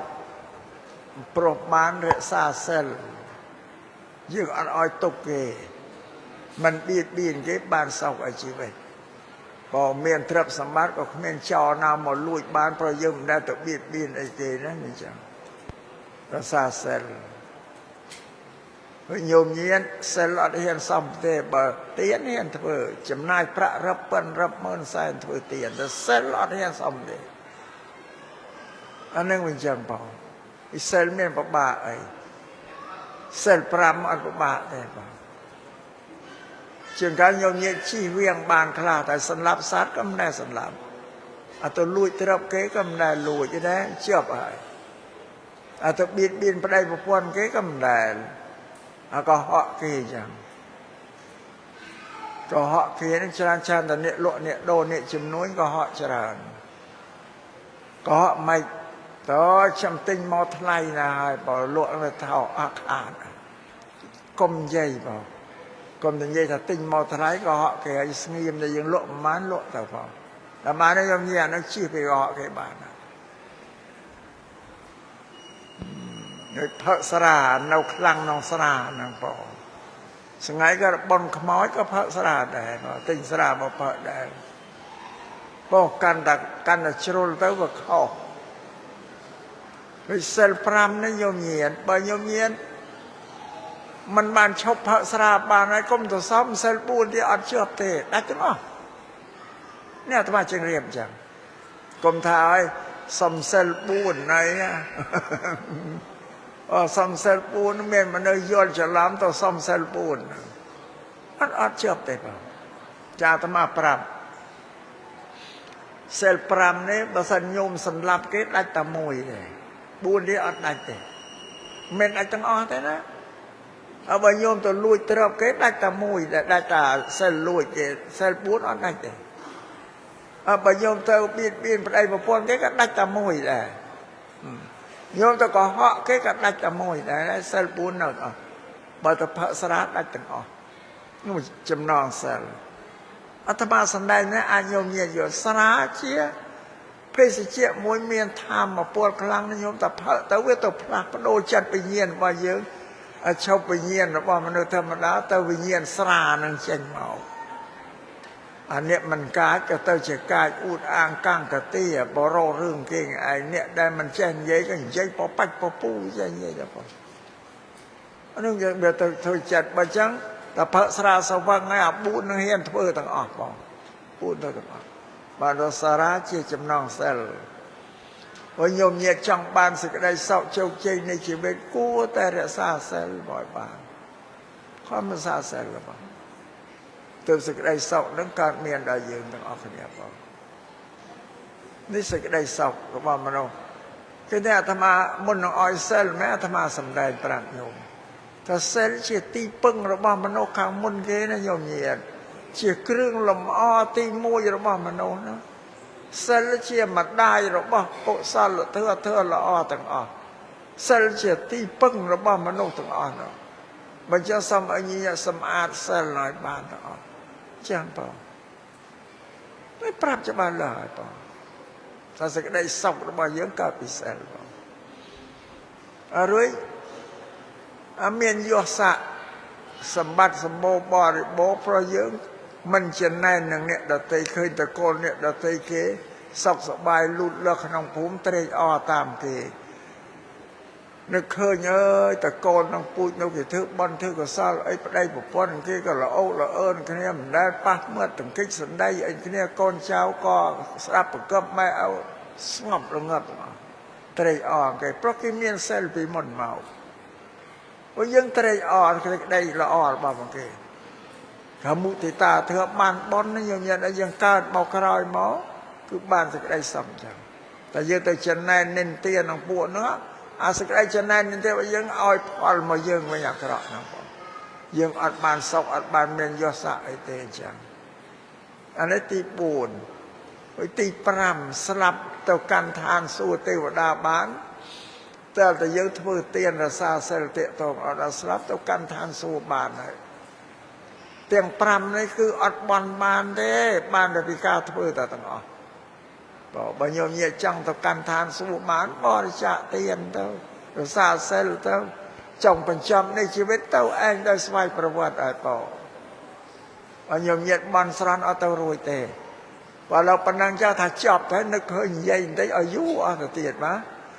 โปรบานเรศาเซลยิ่งอันอ้อยตกเกมันบีนเก็บบานเศร้าไอชีวิตพอเมียนทรัพย์สมบัติก็เมียนเจ้านาหมดลุยบานเพราะยิ่งได้ตกบีนไอเกนั่นนี่จังเรศาเซลโยมเย็นเซลล์เฮียนซ้ำเตบเตียนเฮียนเถื่อจำนายพระรับเปิ้นรับเมินใส่เถื่อเตียนแต่เซลล์เฮียนซ้ำเตอันนั้นเป็นจังเปล่าอิสราเอลเมียนปะบะไอเซลปรามอันปะบะได้เปล่าจึงการโยมเย็นชี้เวียงบานคลาแต่สำหรับสัตว์ก็ไม่ได้สำหรับอัตลุยที่เราเก๋ก็ไม่ได้ลุยจะได้เชื่อไปอัตบินไปได้ประพวนเก๋ก็ไม่ได้ก็เหาะเก๋จังก็เหาะเก๋นั่นชราญชาญแต่เนี่ยโลเนี่ยโดเนี่ยจุ่มนุ้ยก็เหาะชราญก็เหาะไม่ต่อชำติงมอทไลนะบอกลวกเลยเท่าอาคารกลมใหญ่บอกกลมใหญ่ถ้าติงมอทไลก็เหาะแกสงีมแต่ยังลวกมันลวกแต่พอแต่มาในยามเย็นนั่งชี้ไปเหาะแกบ้านพระสราเนาคลังนองสรานังปอสงายก็บนขมอยก็พระสราได้ติงสรามาพระได้ป้องกันแต่กันแต่ชรุลเต้าก็เข้าเซลพรามนั่นโยมเยียนบางโยมเยียนมันบานชอบพระสราบานไอ้ก้มตัวซ้ำเซลปูนที่อัดเชือกเตะได้จังอ่ะเนี่ยธรรมะจึงเรียบจังก้มท้ายซ้ำเซลปูนไหนอ่ะซ้ำเซลปูนเมียนมันเลยย้อนจะล้ำตัวซ้ำเซลปูนมันอัดเชือกเตะเปล่าจ่าธรรมะปรับเซลปรามนี่บสัญญมสำลับเกตได้ตะมวยเลยบูนที่อัดได้แต่เมนไอจังอ้อแต่นะ បើញោមទៅលួចទ្រព្យគេដាច់តែមួយដាច់តែសិលលួចទេសិល4អត់ដាច់ទេបើញោមទៅបៀតបៀនប្តីប្រពន្ធគេក៏ដាច់តែមួយដែរញោមទៅកុហកគេក៏ដាច់តែមួយដែរសិល4នៅអស់បើទៅផឹកស្រាដាច់ទាំងអស់នោះចំណងសិលអាត្មាសំដែងនេះអាចញោមញាតិយល់ស្រាជាភេសជ្ជៈមួយមានធម៌ពលខ្លាំងញោមតែផឹកទៅវាទៅផ្លាស់ប្ដូរចិត្តវិញ្ញាណរបស់យើងឈប់វិញ្ញាណរបស់មនុស្សធម្មតាទៅវិញ្ញាណស្រានឹងចេញមកអានេះមិនកាចក៏ទៅជាកាចអួតអាងកាំងកទីបរោរឿងគេឯងអ្នកដែលមិនចេះនិយាយក៏និយាយបបាច់បពូចេះនិយាយទៅបងអានោះយើងវាទៅធ្វើចិត្តបើចឹងតែផឹកស្រាសវឹងហើយអាបួននឹងហ៊ានធ្វើទាំងអស់បងបួនទៅទាំងអស់បានរសារៈជាចំណងសិលបើញោមញាតចង់បានសេចក្តីសុខជោគជ័យនៃជីវិតគួរតែរក្សាសិលឲ្យបានខំរក្សាសិលបងទើបសេចក្តីសុខនឹងកើតមានដល់យើងទាំងអស់គ្នាបងនេះសេចក្តីសុខរបស់មនុស្សគឺតែអាត្មាមុននឹងឲ្យសិលមែនអាត្មាសម្ដែងប្រាប់ញោមថាសិលជាទីពឹងរបស់មនុស្សខាងមុនគេណាញោមញាតជាគ្រឿងលម្អទី1របស់មនុស្សណាសិលជាម្ដាយរបស់កុសលធម៌ធ្វើល្អទាំងអស់សិលជាទីពឹងរបស់មនុស្សទាំងអស់នោះបើចឹងសូមឲ្យញាតិសម្អាតសិលឲ្យបានទាំងអស់ចឹងបងមិនប្រាប់ច្បាស់ឡើយបងថាសេចក្តីសុខរបស់យើងកើតពីសិលបងរួចមានយសៈសម្បត្តិសម្បូរបរិបូរណ៍ព្រោះយើងមិនចំណែននឹងអ្នកដតីឃើញតកូលអ្នកដតីគេសុខសប្បាយលូតលាស់ក្នុងភូមិត្រេកអរតាមគេនឹកឃើញអើយតកូលនឹងពូជនៅគេធ្វើបន់ធ្វើកុសលអីប្តីប្រពន្ធគេក៏ល្អល្អើនគ្នាមិនដែលប៉ះមាត់ទង្គិចសណ្ដីអីគ្នាកូនចៅក៏ស្ដាប់ប្រកបម៉ែឪស្ងប់រងាប់ត្រេកអរគេព្រោះគេមានសិលពីមុនមកព្រោះយើងត្រេកអរក្តីល្អរបស់គេកាមុទិតាធ្វើបានបន់នេះយើងកើតមកក្រោយមកគឺបានសេចក្តីសុខចឹងតែយើងទៅចំណែននិន្ទាក្នុងពួកនោះអាសេចក្តីចំណែននិន្ទារបស់យើងឲ្យផលមកយើងវិញអាក្រក់ហ្នឹងបងយើងអត់បានសុខអត់បានមានយសៈអីទេអញ្ចឹងអានេះទី4ហើយទី5ស្លាប់ទៅកាន់ឋានសួគ៌ទេវតាបានតែយើងធ្វើទានរសាសិលតិតងអត់ស្លាប់ទៅកាន់ឋានសួគ៌បានហើយទាំង5នេះគឺអត់បន់បានទេបានតែពីការធ្វើតែទាំងអស់បើញោមញាចង់ទៅកាន់ឋានសួគ៌បានបរិច្ចាគទានទៅរសាសិលទៅចង់បញ្ចប់នៃជីវិតទៅឯងដោយស្វ័យប្រវត្តិឲ្យបើញោមញាបន់ស្រន់អត់ទៅរួចទេបើเราប៉ុណ្ណឹងចាស់ថាចប់ទៅនឹកឃើញនិយាយបន្តិចឲ្យយូរអស់ទៅទៀតបាទ